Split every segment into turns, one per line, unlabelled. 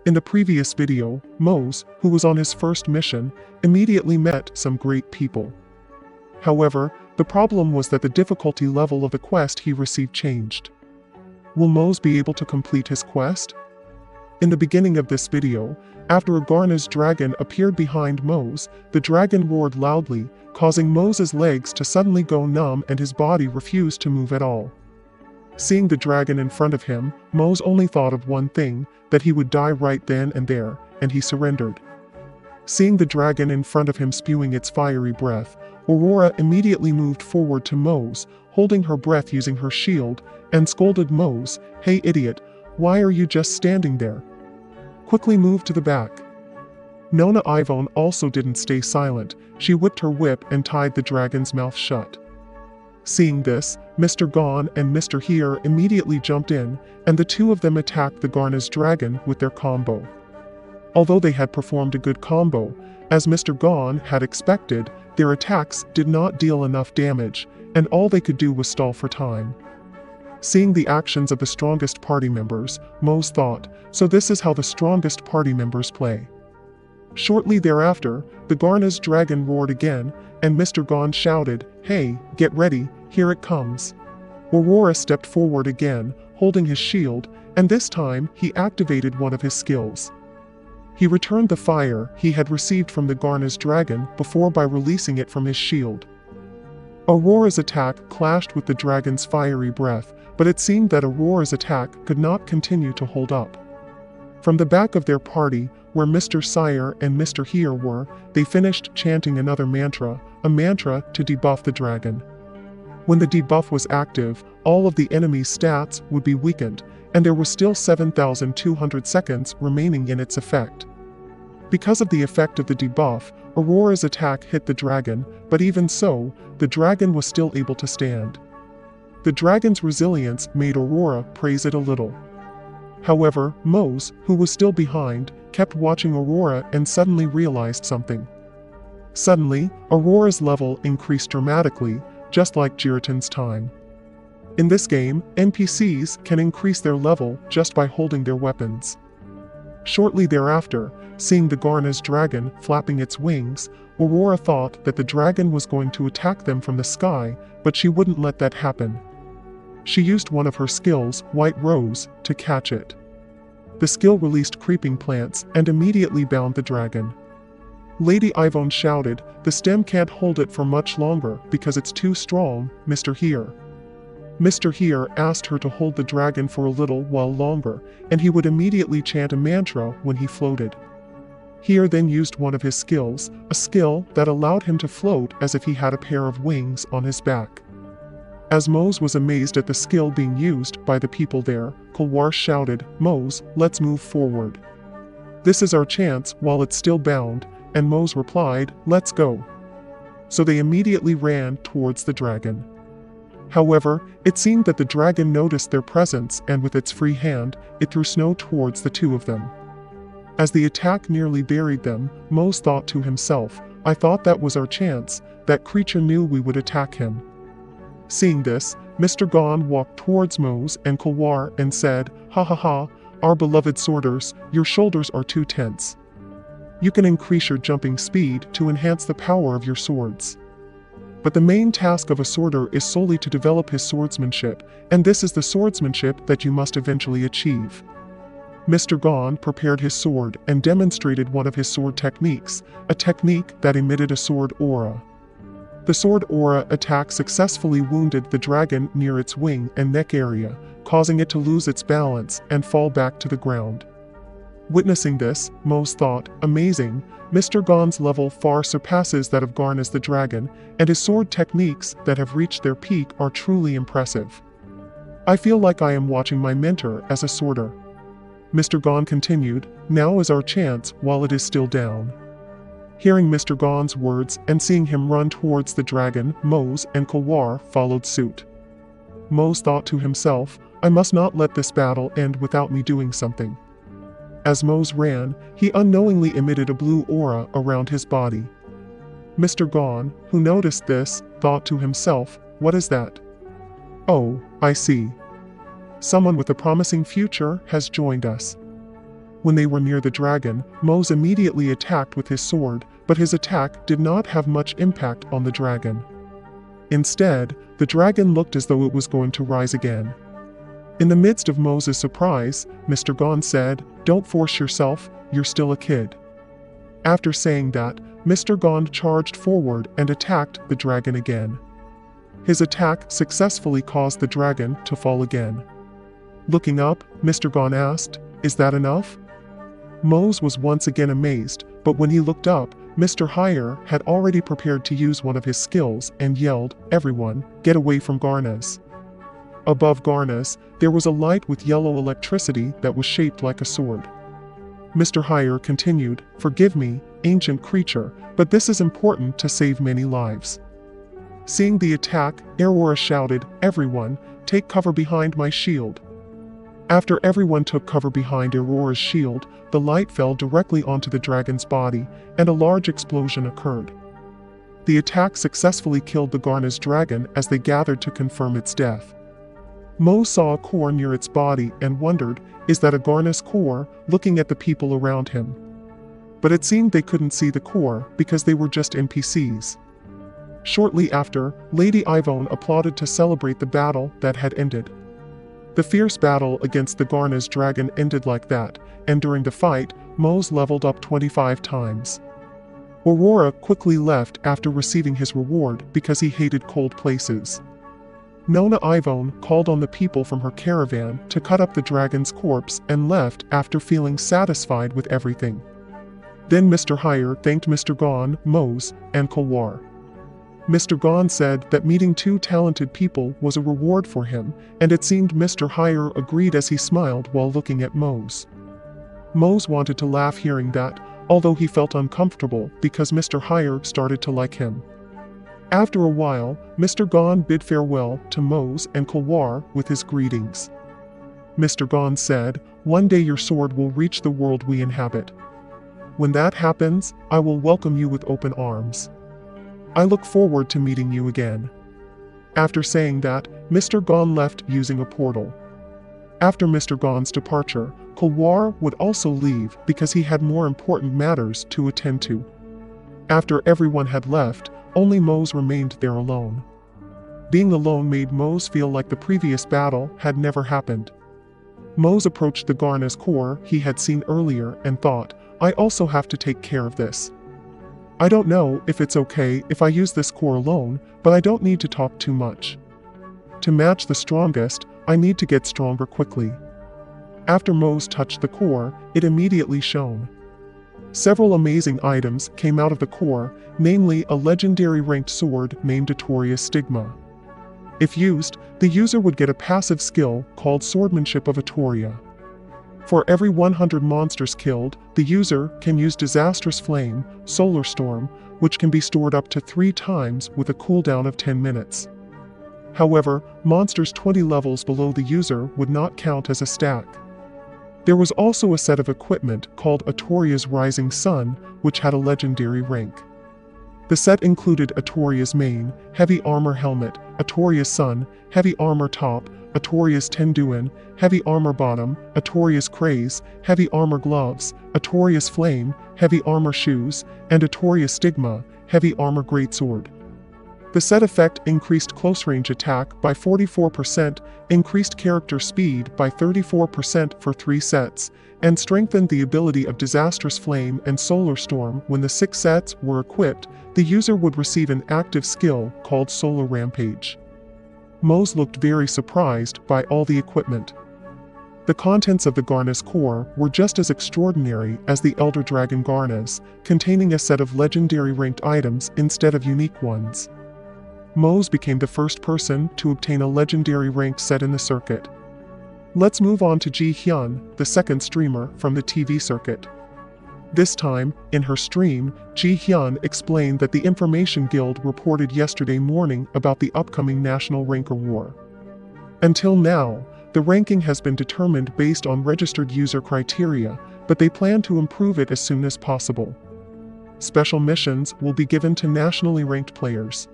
In the previous video, Mose, who was on his first mission, immediately met some great people. However, the problem was that the difficulty level of the quest he received changed. Will Mose be able to complete his quest? In the beginning of this video, after Agarna's dragon appeared behind Mose, the dragon roared loudly, causing Mose's legs to suddenly go numb and his body refused to move at all. Seeing the dragon in front of him, Mose only thought of one thing, that he would die right then and there, and he surrendered. Seeing the dragon in front of him spewing its fiery breath, Aurora immediately moved forward to Mose, holding her breath using her shield, and scolded Mose, "Hey idiot, why are you just standing there? Quickly move to the back." Nona Ivone also didn't stay silent, she whipped her whip and tied the dragon's mouth shut. Seeing this, Mr. Gon and Mr. Here immediately jumped in, and the two of them attacked the Agarna's dragon with their combo. Although they had performed a good combo, as Mr. Gon had expected, their attacks did not deal enough damage, and all they could do was stall for time. Seeing the actions of the strongest party members, Mose thought, so this is how the strongest party members play. Shortly thereafter, the Agarna's dragon roared again, and Mr. Gon shouted, "Hey, get ready, here it comes." Aurora stepped forward again, holding his shield, and this time he activated one of his skills. He returned the fire he had received from the Agarna's dragon before by releasing it from his shield. Aurora's attack clashed with the dragon's fiery breath, but it seemed that Aurora's attack could not continue to hold up. From the back of their party, where Mr. Sire and Mr. Here were, they finished chanting another mantra, a mantra to debuff the dragon. When the debuff was active, all of the enemy's stats would be weakened, and there was still 7,200 seconds remaining in its effect. Because of the effect of the debuff, Aurora's attack hit the dragon, but even so, the dragon was still able to stand. The dragon's resilience made Aurora praise it a little. However, Mose, who was still behind, kept watching Aurora and suddenly realized something. Suddenly, Aurora's level increased dramatically, just like Giratin's time. In this game, NPCs can increase their level just by holding their weapons. Shortly thereafter, seeing the Agarna's dragon flapping its wings, Aurora thought that the dragon was going to attack them from the sky, but she wouldn't let that happen. She used one of her skills, White Rose, to catch it. The skill released creeping plants and immediately bound the dragon. Lady Ivone shouted, "The stem can't hold it for much longer because it's too strong, Mr. Here." Mr. Here asked her to hold the dragon for a little while longer, and he would immediately chant a mantra when he floated. Here then used one of his skills, a skill that allowed him to float as if he had a pair of wings on his back. As Mose was amazed at the skill being used by the people there, Kulwar shouted, "Mose, let's move forward. This is our chance while it's still bound," and Mose replied, "Let's go." So they immediately ran towards the dragon. However, it seemed that the dragon noticed their presence and with its free hand, it threw snow towards the two of them. As the attack nearly buried them, Mose thought to himself, "I thought that was our chance, that creature knew we would attack him." Seeing this, Mr. Gon walked towards Mose and Kulwar and said, "Ha ha ha, our beloved sworders, your shoulders are too tense. You can increase your jumping speed to enhance the power of your swords. But the main task of a sworder is solely to develop his swordsmanship, and this is the swordsmanship that you must eventually achieve." Mr. Gon prepared his sword and demonstrated one of his sword techniques, a technique that emitted a sword aura. The sword aura attack successfully wounded the dragon near its wing and neck area, causing it to lose its balance and fall back to the ground. Witnessing this, Mose thought, "Amazing, Mr. Gon's level far surpasses that of Agarna's the dragon, and his sword techniques that have reached their peak are truly impressive. I feel like I am watching my mentor as a sworder." Mr. Gon continued, "Now is our chance while it is still down." Hearing Mr. Gon's words and seeing him run towards the dragon, Mose and Kulwar followed suit. Mose thought to himself, "I must not let this battle end without me doing something." As Mose ran, he unknowingly emitted a blue aura around his body. Mr. Gon, who noticed this, thought to himself, "What is that? Oh, I see. Someone with a promising future has joined us." When they were near the dragon, Mose immediately attacked with his sword, but his attack did not have much impact on the dragon. Instead, the dragon looked as though it was going to rise again. In the midst of Mose's surprise, Mr. Gon said, "Don't force yourself, you're still a kid." After saying that, Mr. Gon charged forward and attacked the dragon again. His attack successfully caused the dragon to fall again. Looking up, Mr. Gon asked, "Is that enough?" Mose was once again amazed, but when he looked up, Mr. Hire had already prepared to use one of his skills and yelled, "Everyone, get away from Garnus." Above Garnus, there was a light with yellow electricity that was shaped like a sword. Mr. Hire continued, "Forgive me, ancient creature, but this is important to save many lives." Seeing the attack, Aurora shouted, "Everyone, take cover behind my shield." After everyone took cover behind Aurora's shield, the light fell directly onto the dragon's body, and a large explosion occurred. The attack successfully killed the Garnus dragon as they gathered to confirm its death. Mose saw a core near its body and wondered, "Is that a Garnus core?" looking at the people around him. But it seemed they couldn't see the core because they were just NPCs. Shortly after, Lady Ivone applauded to celebrate the battle that had ended. The fierce battle against the Garnus dragon ended like that, and during the fight, Mose leveled up 25 times. Aurora quickly left after receiving his reward because he hated cold places. Nona Ivone called on the people from her caravan to cut up the dragon's corpse and left after feeling satisfied with everything. Then Mr. Hire thanked Mr. Gon, Mose, and Kulwar. Mr. Gon said that meeting two talented people was a reward for him, and it seemed Mr. Hire agreed as he smiled while looking at Mose. Mose wanted to laugh hearing that, although he felt uncomfortable because Mr. Hire started to like him. After a while, Mr. Gon bid farewell to Mose and Kulwar with his greetings. Mr. Gon said, "One day your sword will reach the world we inhabit. When that happens, I will welcome you with open arms. I look forward to meeting you again." After saying that, Mr. Gon left using a portal. After Mr. Gon's departure, Kulwar would also leave because he had more important matters to attend to. After everyone had left, only Mose remained there alone. Being alone made Mose feel like the previous battle had never happened. Mose approached the Garnus core he had seen earlier and thought, "I also have to take care of this. I don't know if it's okay if I use this core alone, but I don't need to talk too much. To match the strongest, I need to get stronger quickly." After Mose touched the core, it immediately shone. Several amazing items came out of the core, namely a legendary ranked sword named Atoria's Stigma. If used, the user would get a passive skill called Swordmanship of Atoria. For every 100 monsters killed, the user can use Disastrous Flame, Solar Storm, which can be stored up to 3 times with a cooldown of 10 minutes. However, monsters 20 levels below the user would not count as a stack. There was also a set of equipment called Atoria's Rising Sun, which had a legendary rank. The set included Atoria's Mane, Heavy Armor Helmet, Atoria's Sun, Heavy Armor Top, Atoria's Tenduin, Heavy Armor Bottom, Atoria's Craze, Heavy Armor Gloves, Atoria's Flame, Heavy Armor Shoes, and Atoria's Stigma, Heavy Armor Greatsword. The set effect increased close range attack by 44%, increased character speed by 34% for 3 sets, and strengthened the ability of Disastrous Flame and Solar Storm. When the 6 sets were equipped, the user would receive an active skill called Solar Rampage. Mose looked very surprised by all the equipment. The contents of the Garnus core were just as extraordinary as the Elder Dragon Garnus, containing a set of legendary ranked items instead of unique ones. Mose became the first person to obtain a legendary ranked set in the circuit. Let's move on to Ji Hyun, the second streamer from the TV circuit. This time, in her stream, Ji Hyun explained that the Information Guild reported yesterday morning about the upcoming National Ranker War. Until now, the ranking has been determined based on registered user criteria, but they plan to improve it as soon as possible. Special missions will be given to nationally ranked players.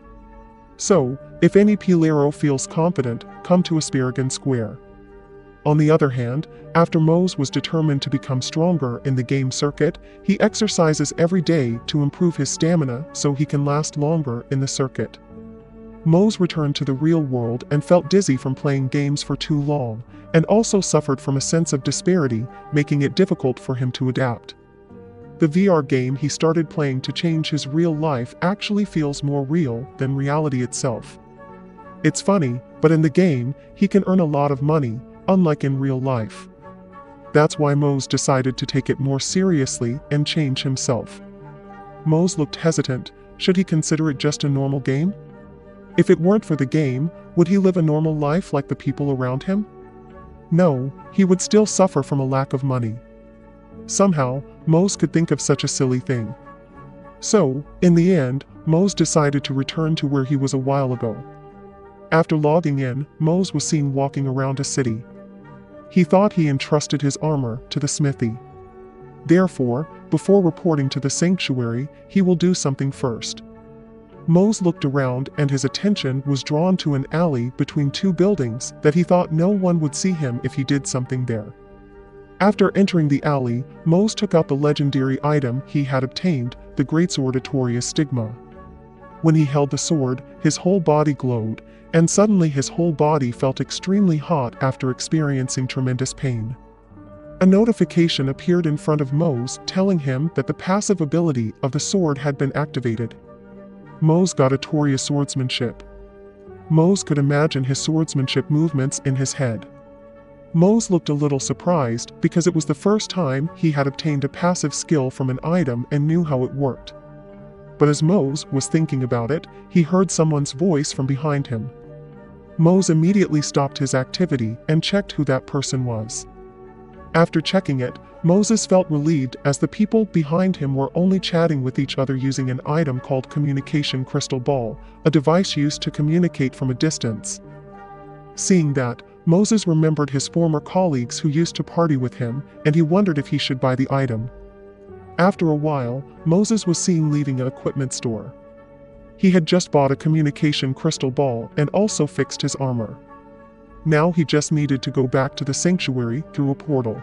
So, if any Pilero feels confident, come to Asparagan Square. On the other hand, after Mose was determined to become stronger in the game circuit, he exercises every day to improve his stamina so he can last longer in the circuit. Mose returned to the real world and felt dizzy from playing games for too long, and also suffered from a sense of disparity, making it difficult for him to adapt. The VR game he started playing to change his real life actually feels more real than reality itself. It's funny, but in the game, he can earn a lot of money, unlike in real life. That's why Mose decided to take it more seriously and change himself. Mose looked hesitant. Should he consider it just a normal game? If it weren't for the game, would he live a normal life like the people around him? No, he would still suffer from a lack of money. Somehow, Mose could think of such a silly thing. So, in the end, Mose decided to return to where he was a while ago. After logging in, Mose was seen walking around a city. He thought he entrusted his armor to the smithy. Therefore, before reporting to the sanctuary, he will do something first. Mose looked around and his attention was drawn to an alley between two buildings that he thought no one would see him if he did something there. After entering the alley, Mose took out the legendary item he had obtained, the Greatsword Artorias Stigma. When he held the sword, his whole body glowed, and suddenly his whole body felt extremely hot after experiencing tremendous pain. A notification appeared in front of Mose telling him that the passive ability of the sword had been activated. Mose got Artoria swordsmanship. Mose could imagine his swordsmanship movements in his head. Mose looked a little surprised because it was the first time he had obtained a passive skill from an item and knew how it worked. But as Mose was thinking about it, he heard someone's voice from behind him. Mose immediately stopped his activity and checked who that person was. After checking it, Moses felt relieved as the people behind him were only chatting with each other using an item called Communication Crystal Ball, a device used to communicate from a distance. Seeing that, Moses remembered his former colleagues who used to party with him, and he wondered if he should buy the item. After a while, Moses was seen leaving an equipment store. He had just bought a communication crystal ball and also fixed his armor. Now he just needed to go back to the sanctuary through a portal.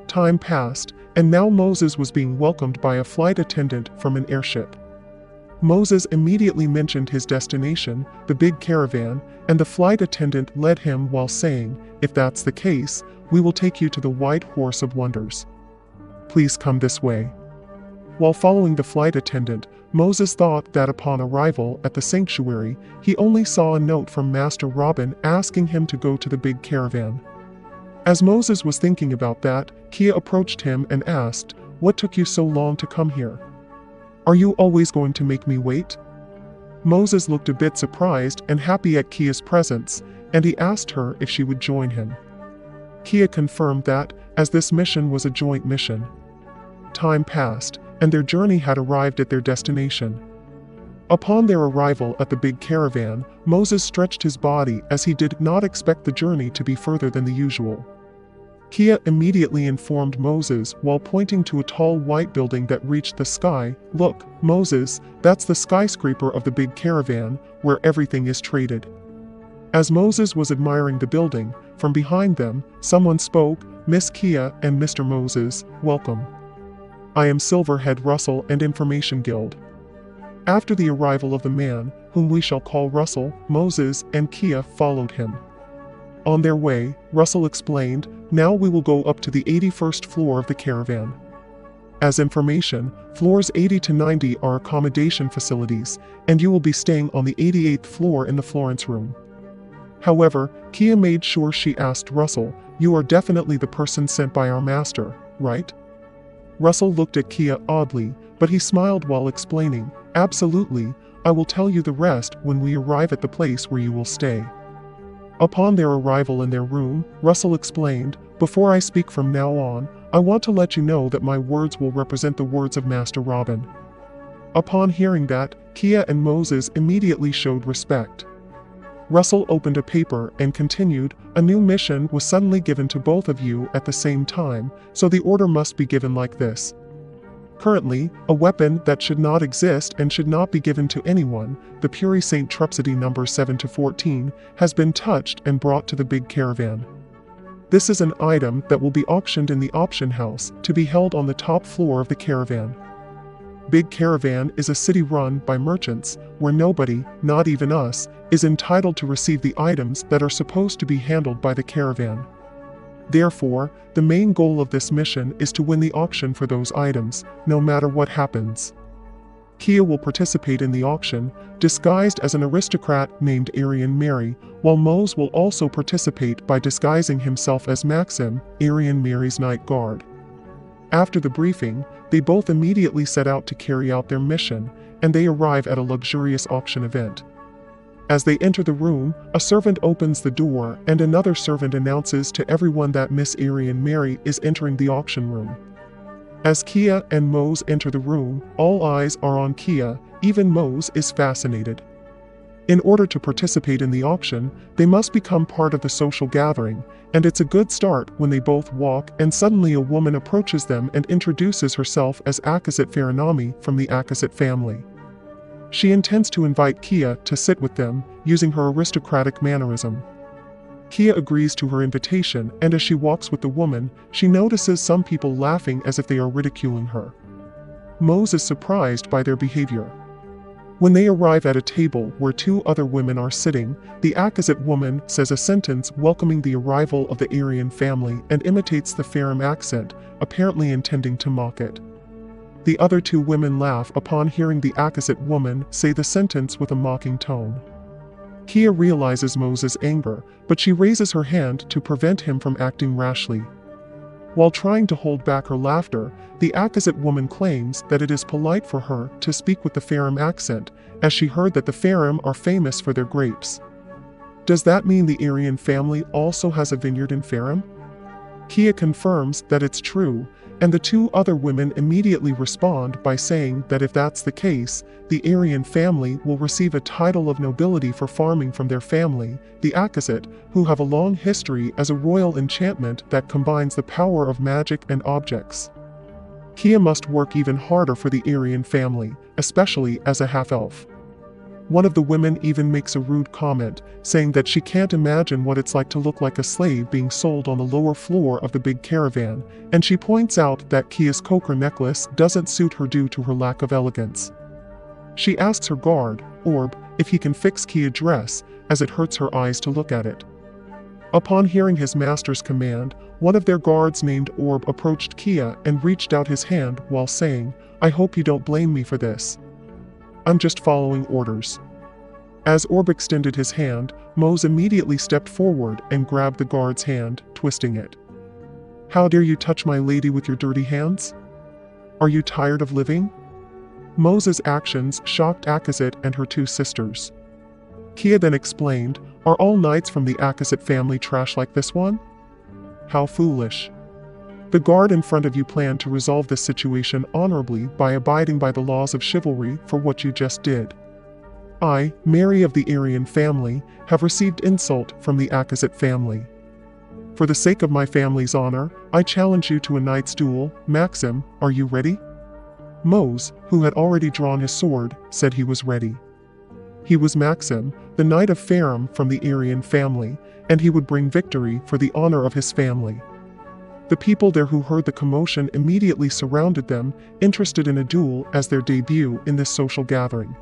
Time passed, and now Moses was being welcomed by a flight attendant from an airship. Moses immediately mentioned his destination, the big caravan, and the flight attendant led him while saying, "If that's the case, we will take you to the White Horse of Wonders. Please come this way." While following the flight attendant, Moses thought that upon arrival at the sanctuary, he only saw a note from Master Robin asking him to go to the big caravan. As Moses was thinking about that, Kia approached him and asked, "What took you so long to come here? Are you always going to make me wait?" Moses looked a bit surprised and happy at Kia's presence, and he asked her if she would join him. Kia confirmed that, as this mission was a joint mission. Time passed, and their journey had arrived at their destination. Upon their arrival at the big caravan, Moses stretched his body as he did not expect the journey to be further than the usual. Kia immediately informed Moses while pointing to a tall white building that reached the sky, "Look, Moses, that's the skyscraper of the big caravan, where everything is traded." As Moses was admiring the building, from behind them, someone spoke, "Miss Kia and Mr. Moses, welcome. I am Silverhead Russell and Information Guild." After the arrival of the man, whom we shall call Russell, Moses and Kia followed him. On their way, Russell explained, "Now we will go up to the 81st floor of the caravan. As information, floors 80 to 90 are accommodation facilities, and you will be staying on the 88th floor in the Florence room." However, Kia made sure she asked Russell, "You are definitely the person sent by our master, right?" Russell looked at Kia oddly, but he smiled while explaining, "Absolutely, I will tell you the rest when we arrive at the place where you will stay." Upon their arrival in their room, Russell explained, "Before I speak from now on, I want to let you know that my words will represent the words of Master Robin." Upon hearing that, Kia and Moses immediately showed respect. Russell opened a paper and continued, "A new mission was suddenly given to both of you at the same time, so the order must be given like this. Currently, a weapon that should not exist and should not be given to anyone, the Puri Saint Trupsody number 7 to 14, has been touched and brought to the big caravan. This is an item that will be auctioned in the auction house, to be held on the top floor of the caravan. Big Caravan is a city run by merchants, where nobody, not even us, is entitled to receive the items that are supposed to be handled by the caravan. Therefore, the main goal of this mission is to win the auction for those items, no matter what happens. Kia will participate in the auction, disguised as an aristocrat named Aryan Mary, while Mose will also participate by disguising himself as Maxim, Aryan Mary's night guard. After the briefing, they both immediately set out to carry out their mission, and they arrive at a luxurious auction event. As they enter the room, a servant opens the door and another servant announces to everyone that Miss Aryan Mary is entering the auction room. As Kia and Mose enter the room, all eyes are on Kia, even Mose is fascinated. In order to participate in the auction, they must become part of the social gathering, and it's a good start when they both walk and suddenly a woman approaches them and introduces herself as Akazit Farinami from the Akazit family. She intends to invite Kia to sit with them, using her aristocratic mannerism. Kia agrees to her invitation, and as she walks with the woman, she notices some people laughing as if they are ridiculing her. Mose is surprised by their behavior. When they arrive at a table where two other women are sitting, the Akazit woman says a sentence welcoming the arrival of the Aryan family and imitates the Farim accent, apparently intending to mock it. The other two women laugh upon hearing the Akazit woman say the sentence with a mocking tone. Kia realizes Mose's anger, but she raises her hand to prevent him from acting rashly. While trying to hold back her laughter, the Akazit woman claims that it is polite for her to speak with the Farim accent, as she heard that the Farim are famous for their grapes. Does that mean the Aryan family also has a vineyard in Farim? Kia confirms that it's true, and the two other women immediately respond by saying that if that's the case, the Aryan family will receive a title of nobility for farming from their family, the Akazit, who have a long history as a royal enchantment that combines the power of magic and objects. Kia must work even harder for the Aryan family, especially as a half-elf. One of the women even makes a rude comment, saying that she can't imagine what it's like to look like a slave being sold on the lower floor of the big caravan, and she points out that Kia's choker necklace doesn't suit her due to her lack of elegance. She asks her guard, Orb, if he can fix Kia's dress, as it hurts her eyes to look at it. Upon hearing his master's command, one of their guards named Orb approached Kia and reached out his hand while saying, "I hope you don't blame me for this. I'm just following orders." As Orb extended his hand, Mose immediately stepped forward and grabbed the guard's hand, twisting it. "How dare you touch my lady with your dirty hands? Are you tired of living?" Mose's actions shocked Akazit and her two sisters. Kia then explained, "Are all knights from the Akazit family trash like this one? How foolish. The guard in front of you planned to resolve this situation honorably by abiding by the laws of chivalry for what you just did. I, Mary of the Aryan family, have received insult from the Akazit family. For the sake of my family's honor, I challenge you to a knight's duel. Maxim, are you ready?" Mose, who had already drawn his sword, said he was ready. He was Maxim, the knight of Farim from the Aryan family, and he would bring victory for the honor of his family. The people there who heard the commotion immediately surrounded them, interested in a duel as their debut in this social gathering.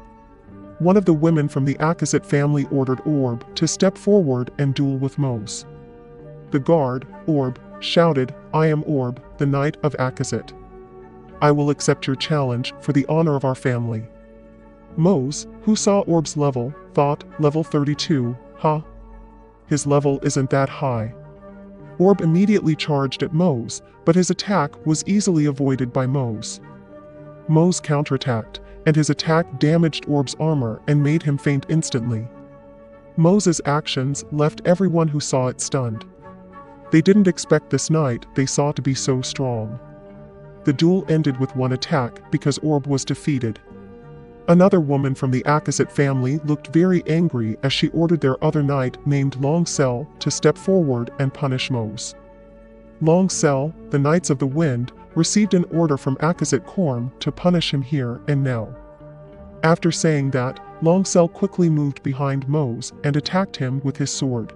One of the women from the Akazit family ordered Orb to step forward and duel with Mose. The guard, Orb, shouted, "I am Orb, the knight of Akazit. I will accept your challenge for the honor of our family." Mose, who saw Orb's level, thought, level 32, huh? His level isn't that high. Orb immediately charged at Mose, but his attack was easily avoided by Mose. Mose counterattacked, and his attack damaged Orb's armor and made him faint instantly. Mose's actions left everyone who saw it stunned. They didn't expect this knight they saw to be so strong. The duel ended with one attack because Orb was defeated. Another woman from the Akazit family looked very angry as she ordered their other knight named Long Sel to step forward and punish Mose. Long Sel, the Knights of the Wind, received an order from Akazit Korm to punish him here and now. After saying that, Long Sel quickly moved behind Mose and attacked him with his sword.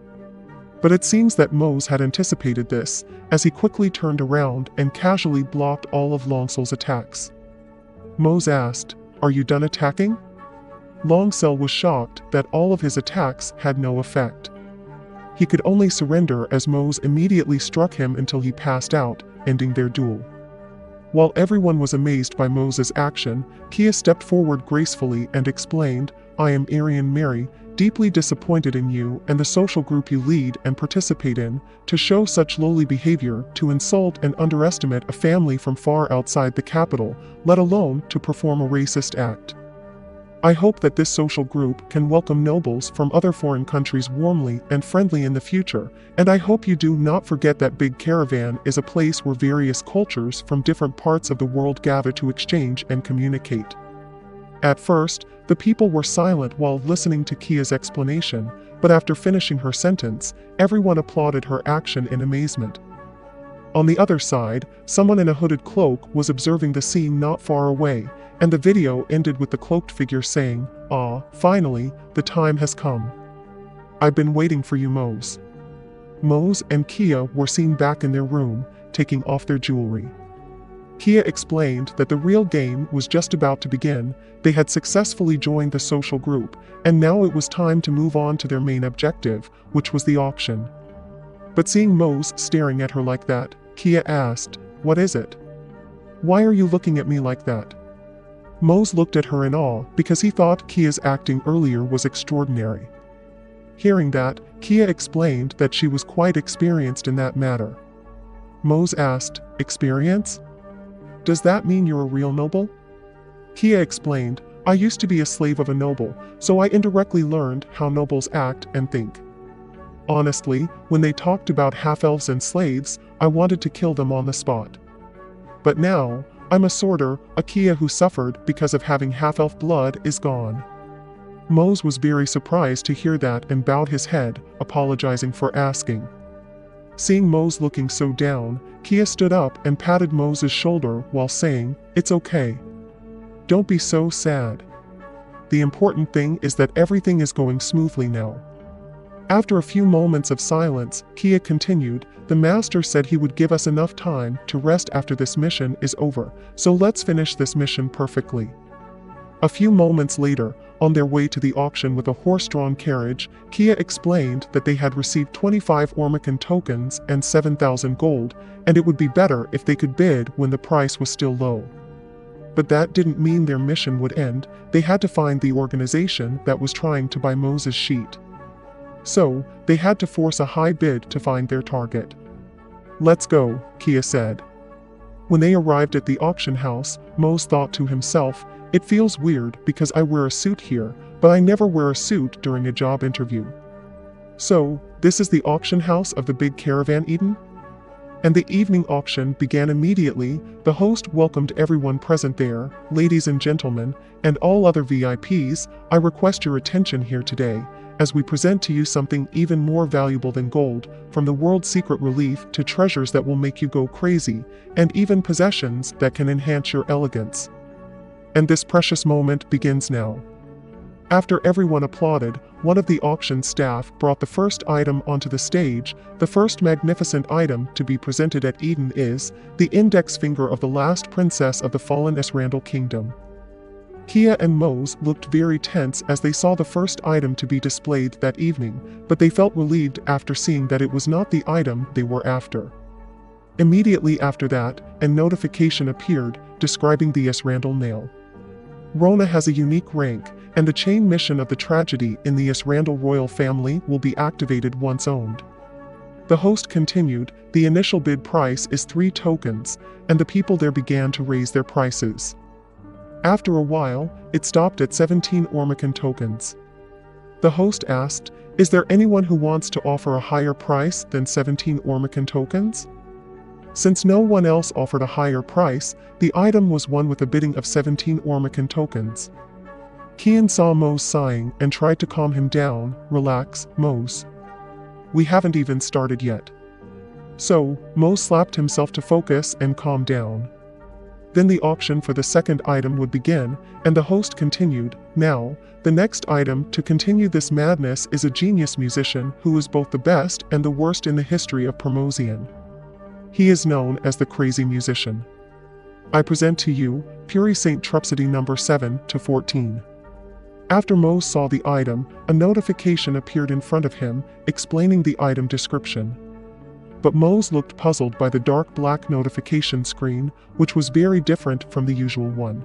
But it seems that Mose had anticipated this, as he quickly turned around and casually blocked all of Longcell's attacks. Mose asked, "Are you done attacking?" Longcell was shocked that all of his attacks had no effect. He could only surrender as Mose immediately struck him until he passed out, ending their duel. While everyone was amazed by Mose's action, Kia stepped forward gracefully and explained, "I am Aryan Mary, deeply disappointed in you and the social group you lead and participate in, to show such lowly behavior, to insult and underestimate a family from far outside the capital, let alone to perform a racist act. I hope that this social group can welcome nobles from other foreign countries warmly and friendly in the future, and I hope you do not forget that Big Caravan is a place where various cultures from different parts of the world gather to exchange and communicate." At first, the people were silent while listening to Kia's explanation, but after finishing her sentence, everyone applauded her action in amazement. On the other side, someone in a hooded cloak was observing the scene not far away, and the video ended with the cloaked figure saying, "Ah, finally, the time has come. I've been waiting for you, Mose." Mose and Kia were seen back in their room, taking off their jewelry. Kia explained that the real game was just about to begin. They had successfully joined the social group, and now it was time to move on to their main objective, which was the auction. But seeing Mose staring at her like that, Kia asked, "What is it? Why are you looking at me like that?" Mose looked at her in awe because he thought Kia's acting earlier was extraordinary. Hearing that, Kia explained that she was quite experienced in that matter. Mose asked, "Experience? Does that mean you're a real noble?" Kia explained, "I used to be a slave of a noble, so I indirectly learned how nobles act and think. Honestly, when they talked about half-elves and slaves, I wanted to kill them on the spot. But now, I'm a sorter, a Kia who suffered because of having half-elf blood is gone." Mose was very surprised to hear that and bowed his head, apologizing for asking. Seeing Mose looking so down, Kia stood up and patted Mose's shoulder while saying, "It's okay. Don't be so sad. The important thing is that everything is going smoothly now." After a few moments of silence, Kia continued, "The master said he would give us enough time to rest after this mission is over, so let's finish this mission perfectly." A few moments later, on their way to the auction with a horse-drawn carriage, Kia explained that they had received 25 Ormacan tokens and 7,000 gold, and it would be better if they could bid when the price was still low. But that didn't mean their mission would end. They had to find the organization that was trying to buy Mose's sheet. So, they had to force a high bid to find their target. "Let's go," Kia said. When they arrived at the auction house, Mose thought to himself, "It feels weird because I wear a suit here, but I never wear a suit during a job interview. So, this is the auction house of the Big Caravan Eden?" And the evening auction began immediately. The host welcomed everyone present there. "Ladies and gentlemen, and all other VIPs, I request your attention here today, as we present to you something even more valuable than gold, from the world's secret relief to treasures that will make you go crazy, and even possessions that can enhance your elegance. And this precious moment begins now." After everyone applauded, one of the auction staff brought the first item onto the stage. The first magnificent item to be presented at Eden is the index finger of the last princess of the fallen Esrandal kingdom. Kia and Mose looked very tense as they saw the first item to be displayed that evening, but they felt relieved after seeing that it was not the item they were after. Immediately after that, a notification appeared, describing the Esrandal nail. Rona has a unique rank, and the chain mission of the tragedy in the Esrandal royal family will be activated once owned. The host continued, "The initial bid price is 3 tokens, and the people there began to raise their prices. After a while, it stopped at 17 Ormacan tokens. The host asked, "Is there anyone who wants to offer a higher price than 17 Ormacan tokens?" Since no one else offered a higher price, the item was won with a bidding of 17 Ormacan tokens. Kian saw Mose sighing and tried to calm him down. "Relax, Mose. We haven't even started yet." So, Mose slapped himself to focus and calm down. Then the auction for the second item would begin, and the host continued, "Now, the next item to continue this madness is a genius musician who is both the best and the worst in the history of Promosian. He is known as the Crazy Musician. I present to you, Puri Saint Trupsody number 7 to 14. After Mose saw the item, a notification appeared in front of him, explaining the item description. But Mose looked puzzled by the dark black notification screen, which was very different from the usual one.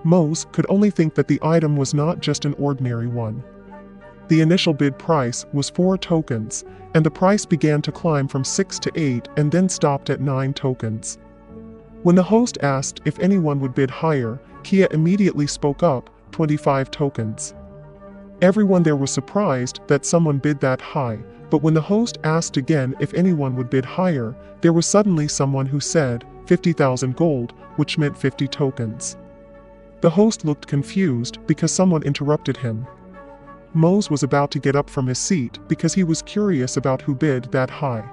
Mose could only think that the item was not just an ordinary one. The initial bid price was 4 tokens, and the price began to climb from 6 to 8 and then stopped at 9 tokens. When the host asked if anyone would bid higher, Kia immediately spoke up, 25 tokens. Everyone there was surprised that someone bid that high, but when the host asked again if anyone would bid higher, there was suddenly someone who said 50,000 gold, which meant 50 tokens. The host looked confused because someone interrupted him. Mose was about to get up from his seat because he was curious about who bid that high.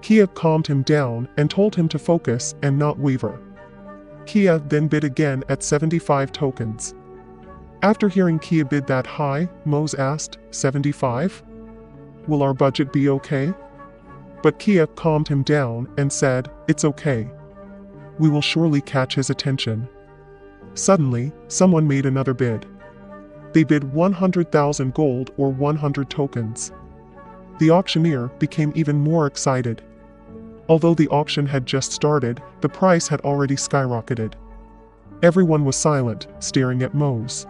Kia calmed him down and told him to focus and not waver. Kia then bid again at 75 tokens. After hearing Kia bid that high, Mose asked, 75? Will our budget be okay? But Kia calmed him down and said, it's okay. We will surely catch his attention. Suddenly, someone made another bid. They bid 100,000 gold or 100 tokens. The auctioneer became even more excited. Although the auction had just started, the price had already skyrocketed. Everyone was silent, staring at Mose.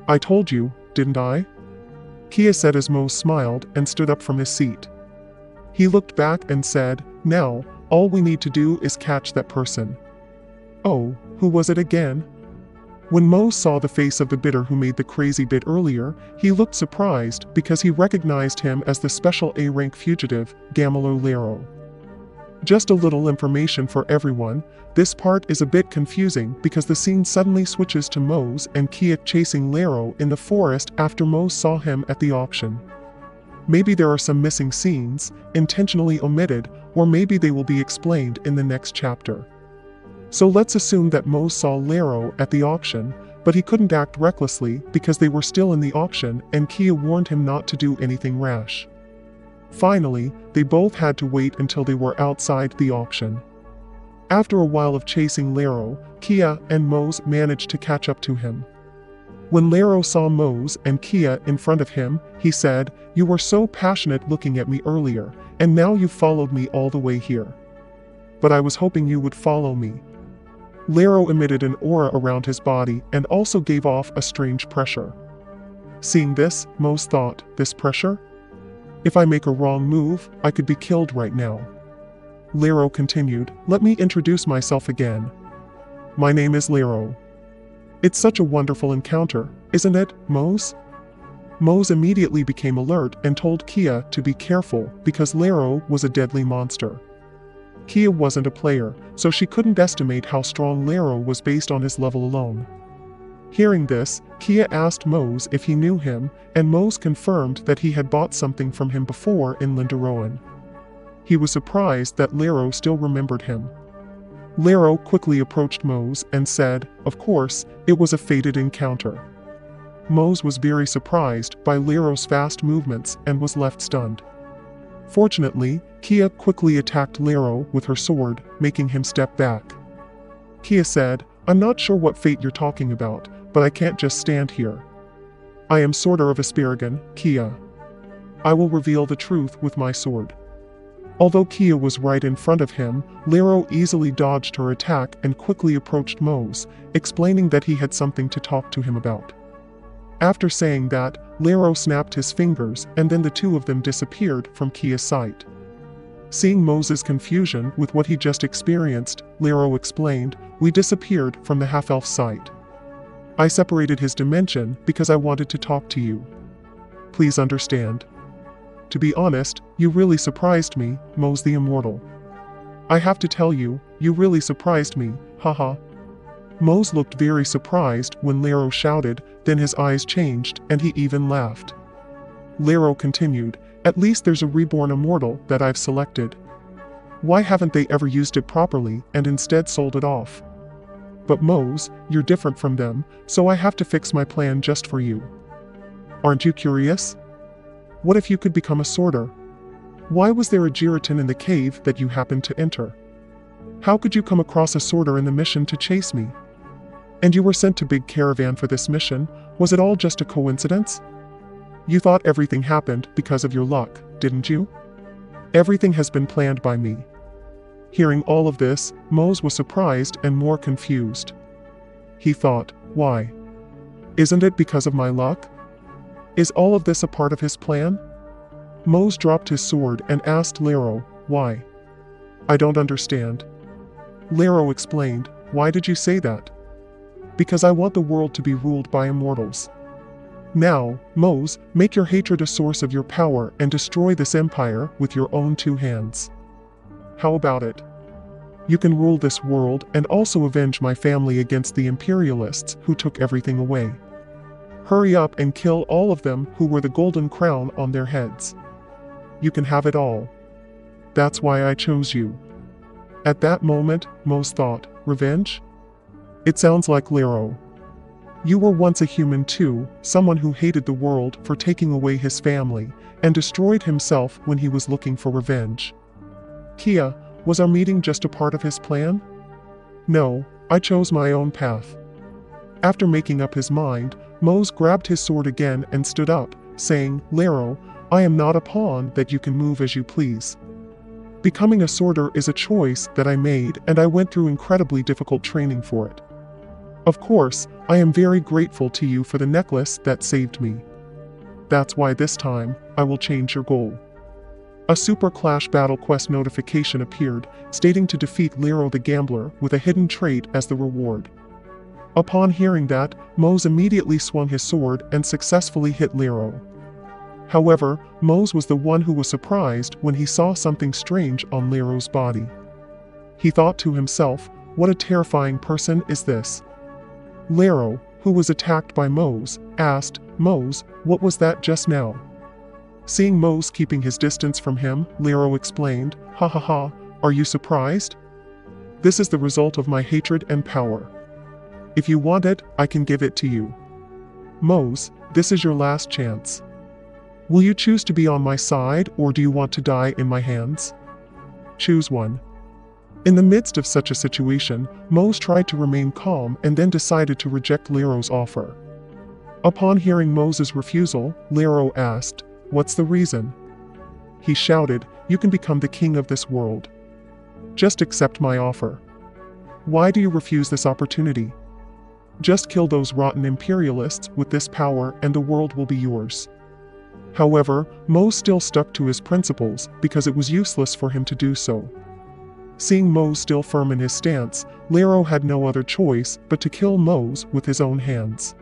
I told you, didn't I? Kia said as Mose smiled and stood up from his seat. He looked back and said, now, all we need to do is catch that person. Oh, who was it again? When Mose saw the face of the bidder who made the crazy bid earlier, he looked surprised because he recognized him as the special A-rank fugitive, Gamalo Lero. Just a little information for everyone, this part is a bit confusing because the scene suddenly switches to Mose and Kia chasing Lero in the forest after Mose saw him at the auction. Maybe there are some missing scenes, intentionally omitted, or maybe they will be explained in the next chapter. So let's assume that Mose saw Lero at the auction, but he couldn't act recklessly because they were still in the auction and Kia warned him not to do anything rash. Finally, they both had to wait until they were outside the auction. After a while of chasing Lero, Kia and Mose managed to catch up to him. When Lero saw Mose and Kia in front of him, he said, you were so passionate looking at me earlier, and now you've followed me all the way here. But I was hoping you would follow me. Lero emitted an aura around his body and also gave off a strange pressure. Seeing this, Mose thought, this pressure? If I make a wrong move, I could be killed right now. Lero continued, let me introduce myself again. My name is Lero. It's such a wonderful encounter, isn't it, Mose? Mose immediately became alert and told Kia to be careful because Lero was a deadly monster. Kia wasn't a player, so she couldn't estimate how strong Lero was based on his level alone. Hearing this, Kia asked Mose if he knew him, and Mose confirmed that he had bought something from him before in Lindaroan. He was surprised that Lero still remembered him. Lero quickly approached Mose and said, of course, it was a fated encounter. Mose was very surprised by Lero's fast movements and was left stunned. Fortunately, Kia quickly attacked Lero with her sword, making him step back. Kia said, I'm not sure what fate you're talking about, but I can't just stand here. I am Sworder of Asparagan, Kia. I will reveal the truth with my sword. Although Kia was right in front of him, Lero easily dodged her attack and quickly approached Mose, explaining that he had something to talk to him about. After saying that, Lero snapped his fingers and then the two of them disappeared from Kia's sight. Seeing Mose's confusion with what he just experienced, Lero explained, we disappeared from the half-elf sight. I separated his dimension because I wanted to talk to you. Please understand. To be honest, you really surprised me, Mose the Immortal. I have to tell you, you really surprised me, haha. Mose looked very surprised when Lero shouted, then his eyes changed and he even laughed. Lero continued, at least there's a reborn immortal that I've selected. Why haven't they ever used it properly and instead sold it off? But Mose, you're different from them, so I have to fix my plan just for you. Aren't you curious? What if you could become a sorter? Why was there a giratin in the cave that you happened to enter? How could you come across a sorter in the mission to chase me? And you were sent to Big Caravan for this mission, was it all just a coincidence? You thought everything happened because of your luck, didn't you? Everything has been planned by me. Hearing all of this, Mose was surprised and more confused. He thought, why? Isn't it because of my luck? Is all of this a part of his plan? Mose dropped his sword and asked Lero, why? I don't understand. Lero explained, why did you say that? Because I want the world to be ruled by immortals. Now, Mose, make your hatred a source of your power and destroy this empire with your own 2 hands. How about it? You can rule this world and also avenge my family against the imperialists who took everything away. Hurry up and kill all of them who were the golden crown on their heads. You can have it all. That's why I chose you. At that moment, Mose thought, revenge? It sounds like Lero. You were once a human too, someone who hated the world for taking away his family, and destroyed himself when he was looking for revenge. Kia, was our meeting just a part of his plan? No, I chose my own path. After making up his mind, Mose grabbed his sword again and stood up, saying, Lero, I am not a pawn that you can move as you please. Becoming a sorter is a choice that I made, and I went through incredibly difficult training for it. Of course, I am very grateful to you for the necklace that saved me. That's why this time, I will change your goal. A Super Clash Battle Quest notification appeared, stating to defeat Lero the Gambler with a hidden trait as the reward. Upon hearing that, Mose immediately swung his sword and successfully hit Lero. However, Mose was the one who was surprised when he saw something strange on Lero's body. He thought to himself, what a terrifying person is this? Lero, who was attacked by Mose, asked, Mose, what was that just now? Seeing Mose keeping his distance from him, Lero explained, ha ha ha, are you surprised? This is the result of my hatred and power. If you want it, I can give it to you. Mose, this is your last chance. Will you choose to be on my side or do you want to die in my hands? Choose one. In the midst of such a situation, Mose tried to remain calm and then decided to reject Lero's offer. Upon hearing Mose's refusal, Lero asked, what's the reason? He shouted, you can become the king of this world. Just accept my offer. Why do you refuse this opportunity? Just kill those rotten imperialists with this power and the world will be yours. However, Mose still stuck to his principles because it was useless for him to do so. Seeing Mose still firm in his stance, Lero had no other choice but to kill Mose with his own hands.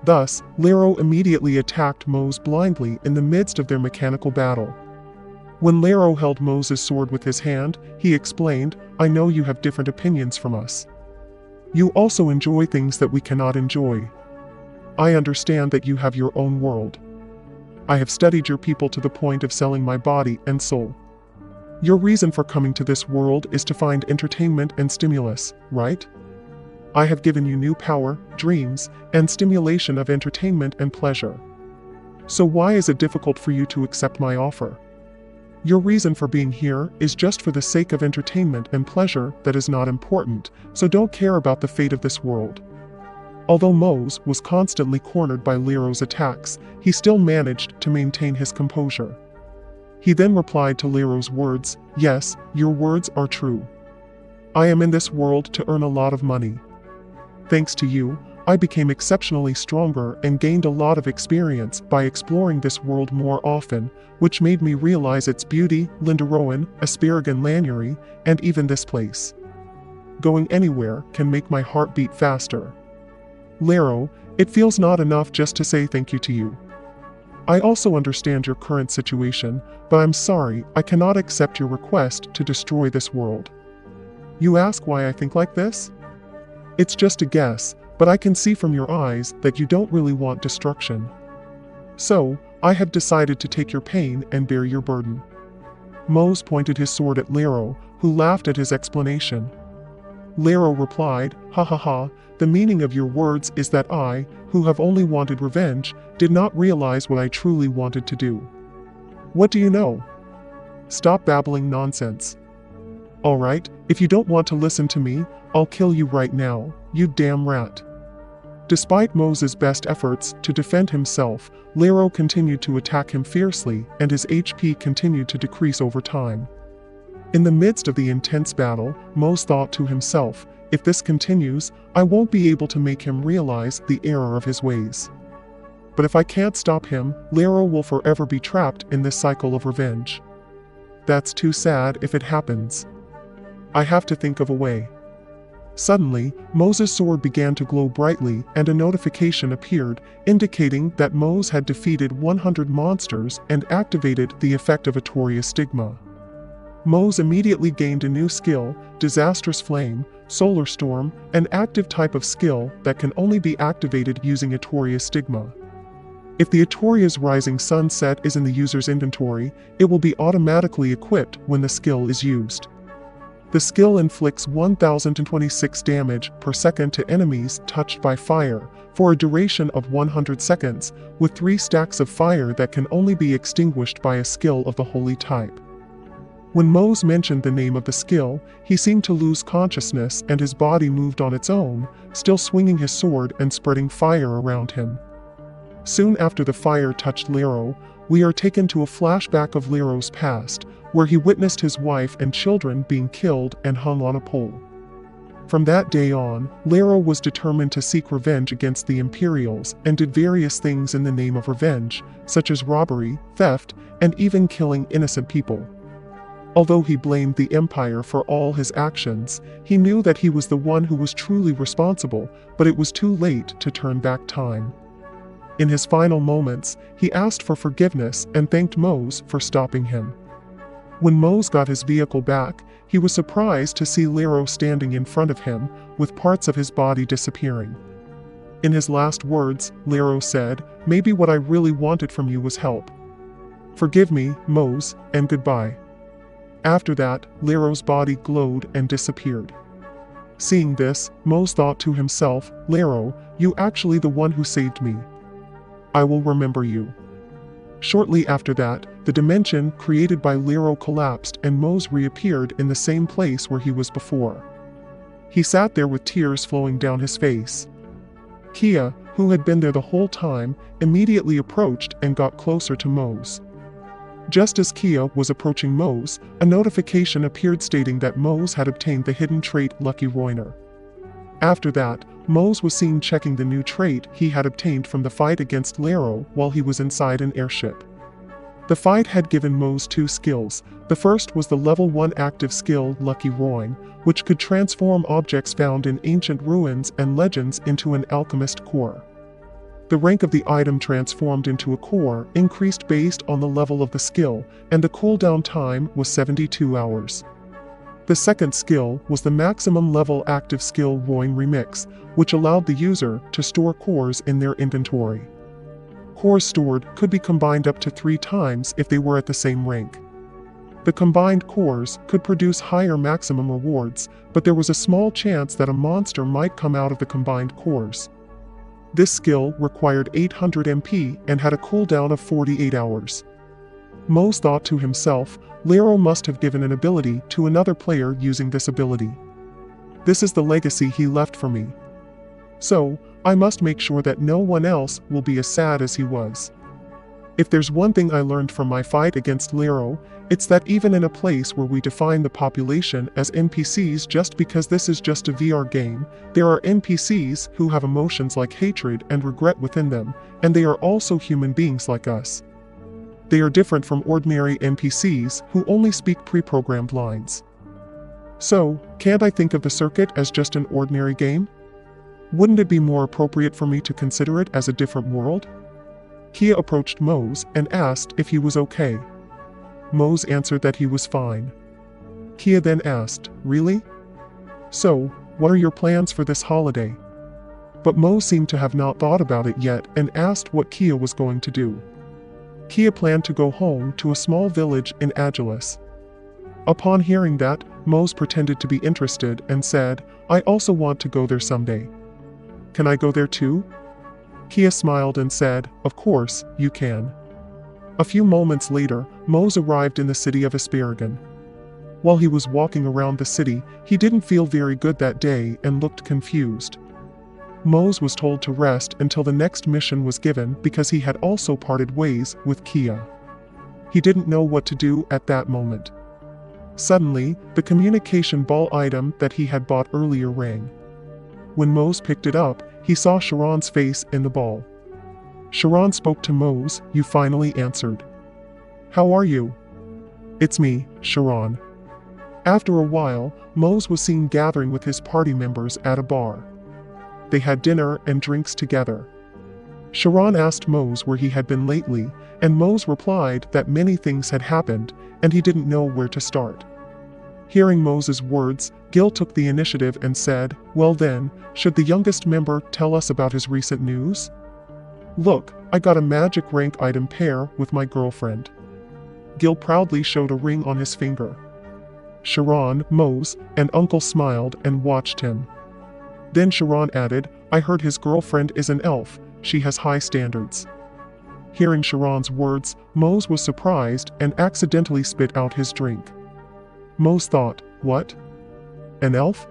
Thus, Lero immediately attacked Mose blindly in the midst of their mechanical battle. When Lero held Mose's sword with his hand, he explained, I know you have different opinions from us. You also enjoy things that we cannot enjoy. I understand that you have your own world. I have studied your people to the point of selling my body and soul. Your reason for coming to this world is to find entertainment and stimulus, right? I have given you new power, dreams, and stimulation of entertainment and pleasure. So why is it difficult for you to accept my offer? Your reason for being here is just for the sake of entertainment and pleasure that is not important, so don't care about the fate of this world. Although Mose was constantly cornered by Lero's attacks, he still managed to maintain his composure. He then replied to Lero's words, yes, your words are true. I am in this world to earn a lot of money. Thanks to you, I became exceptionally stronger and gained a lot of experience by exploring this world more often, which made me realize its beauty, Lindarowan, Asparagan Lanyeri, and even this place. Going anywhere can make my heart beat faster. Lero, it feels not enough just to say thank you to you. I also understand your current situation, but I'm sorry, I cannot accept your request to destroy this world. You ask why I think like this? It's just a guess, but I can see from your eyes that you don't really want destruction. So, I have decided to take your pain and bear your burden. Mose pointed his sword at Lero, who laughed at his explanation. Lero replied, "Ha ha ha, the meaning of your words is that I, who have only wanted revenge, did not realize what I truly wanted to do. What do you know? Stop babbling nonsense. Alright, if you don't want to listen to me, I'll kill you right now, you damn rat." Despite Moses' best efforts to defend himself, Lero continued to attack him fiercely, and his HP continued to decrease over time. In the midst of the intense battle, Mose thought to himself, "If this continues, I won't be able to make him realize the error of his ways. But if I can't stop him, Lero will forever be trapped in this cycle of revenge. That's too sad if it happens. I have to think of a way." Suddenly, Moses' sword began to glow brightly and a notification appeared, indicating that Mose had defeated 100 monsters and activated the effect of Atoria Stigma. Mose immediately gained a new skill, Disastrous Flame, Solar Storm, an active type of skill that can only be activated using Atoria Stigma. If the Atoria's Rising Sun set is in the user's inventory, it will be automatically equipped when the skill is used. The skill inflicts 1026 damage per second to enemies touched by fire, for a duration of 100 seconds, with 3 stacks of fire that can only be extinguished by a skill of the holy type. When Mose mentioned the name of the skill, he seemed to lose consciousness and his body moved on its own, still swinging his sword and spreading fire around him. Soon after the fire touched Lero, we are taken to a flashback of Lero's past, where he witnessed his wife and children being killed and hung on a pole. From that day on, Lero was determined to seek revenge against the Imperials and did various things in the name of revenge, such as robbery, theft, and even killing innocent people. Although he blamed the Empire for all his actions, he knew that he was the one who was truly responsible, but it was too late to turn back time. In his final moments, he asked for forgiveness and thanked Mose for stopping him. When Mose got his vehicle back, he was surprised to see Lero standing in front of him, with parts of his body disappearing. In his last words, Lero said, "Maybe what I really wanted from you was help. Forgive me, Mose, and goodbye." After that, Lero's body glowed and disappeared. Seeing this, Mose thought to himself, "Lero, you actually the one who saved me. I will remember you." Shortly after that, the dimension created by Lero collapsed and Mose reappeared in the same place where he was before. He sat there with tears flowing down his face. Kia, who had been there the whole time, immediately approached and got closer to Mose. Just as Kia was approaching Mose, a notification appeared stating that Mose had obtained the hidden trait Lucky Roiner. After that, Mose was seen checking the new trait he had obtained from the fight against Lero while he was inside an airship. The fight had given Mose 2 skills. The first was the level 1 active skill Lucky Roin, which could transform objects found in ancient ruins and legends into an alchemist core. The rank of the item transformed into a core increased based on the level of the skill, and the cooldown time was 72 hours. The second skill was the maximum level active skill Roin Remix, which allowed the user to store cores in their inventory. Cores stored could be combined up to 3 times if they were at the same rank. The combined cores could produce higher maximum rewards, but there was a small chance that a monster might come out of the combined cores. This skill required 800 MP and had a cooldown of 48 hours. Mose thought to himself, Lero must have given an ability to another player using this ability. This is the legacy he left for me. So, I must make sure that no one else will be as sad as he was. If there's one thing I learned from my fight against Lero, it's that even in a place where we define the population as NPCs just because this is just a VR game, there are NPCs who have emotions like hatred and regret within them, and they are also human beings like us. They are different from ordinary NPCs who only speak pre-programmed lines. So, can't I think of the circuit as just an ordinary game? Wouldn't it be more appropriate for me to consider it as a different world? Kia approached Mose and asked if he was okay. Mose answered that he was fine. Kia then asked, "Really? So, what are your plans for this holiday?" But Mose seemed to have not thought about it yet and asked what Kia was going to do. Kia planned to go home to a small village in Agilis. Upon hearing that, Mose pretended to be interested and said, I also want to go there someday. Can I go there too? Kia smiled and said, Of course, you can. A few moments later, Mose arrived in the city of Asparagon. While he was walking around the city, he didn't feel very good that day and looked confused. Mose was told to rest until the next mission was given because he had also parted ways with Kia. He didn't know what to do at that moment. Suddenly, the communication ball item that he had bought earlier rang. When Mose picked it up, he saw Sharon's face in the ball. Sharon spoke to Mose, You finally answered. How are you? It's me, Sharon. After a while, Mose was seen gathering with his party members at a bar. They had dinner and drinks together. Sharon asked Mose where he had been lately, and Mose replied that many things had happened, and he didn't know where to start. Hearing Mose's words, Gil took the initiative and said, Well then, should the youngest member tell us about his recent news? Look, I got a magic rank item pair with my girlfriend. Gil proudly showed a ring on his finger. Sharon, Mose, and Uncle smiled and watched him. Then Sharon added, I heard his girlfriend is an elf, she has high standards. Hearing Sharon's words, Mose was surprised and accidentally spit out his drink. Mose thought, What? An elf?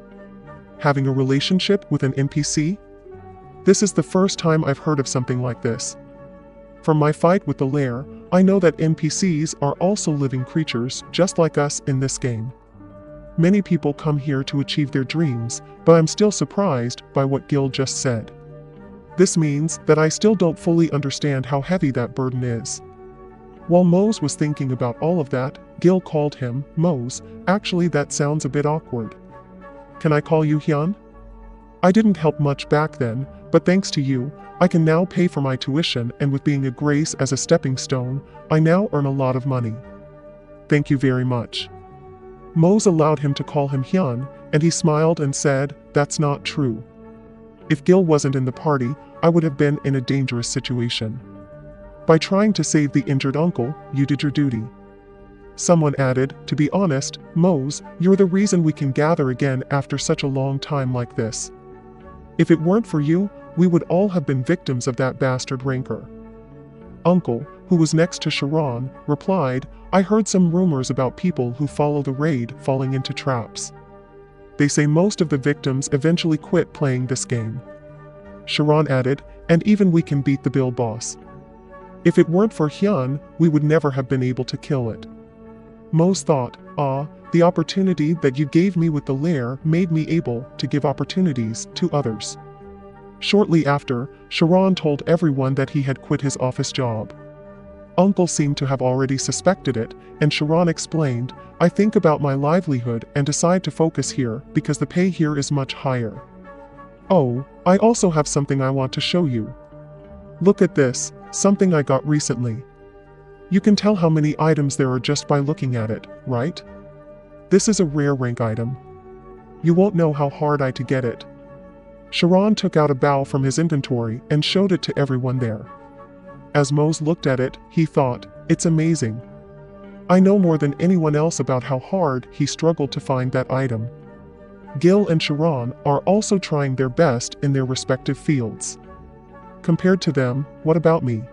Having a relationship with an NPC? This is the first time I've heard of something like this. From my fight with the lair, I know that NPCs are also living creatures just like us in this game. Many people come here to achieve their dreams, but I'm still surprised by what Gil just said. This means that I still don't fully understand how heavy that burden is. While Mose was thinking about all of that, Gil called him Mose. Actually, that sounds a bit awkward. Can I call you Hyun? I didn't help much back then, but thanks to you, I can now pay for my tuition, and with being a Grace as a stepping stone, I now earn a lot of money. Thank you very much. Mose allowed him to call him Hyun, and he smiled and said, That's not true. If Gil wasn't in the party, I would have been in a dangerous situation. By trying to save the injured uncle, you did your duty. Someone added, To be honest, Mose, you're the reason we can gather again after such a long time like this. If it weren't for you, we would all have been victims of that bastard rancor. Uncle, who was next to Sharon, replied, I heard some rumors about people who follow the raid falling into traps. They say most of the victims eventually quit playing this game. Sharon added, And even we can beat the Bill boss. If it weren't for Hyun, we would never have been able to kill it. Mose thought, the opportunity that you gave me with the lair made me able to give opportunities to others. Shortly after, Sharon told everyone that he had quit his office job. Uncle seemed to have already suspected it, and Sharon explained, I think about my livelihood and decide to focus here because the pay here is much higher. Oh, I also have something I want to show you. Look at this, something I got recently. You can tell how many items there are just by looking at it, right? This is a rare rank item. You won't know how hard I to get it. Sharon took out a bow from his inventory and showed it to everyone there. As Mose looked at it, he thought, It's amazing. I know more than anyone else about how hard he struggled to find that item. Gil and Sharon are also trying their best in their respective fields. Compared to them, what about me?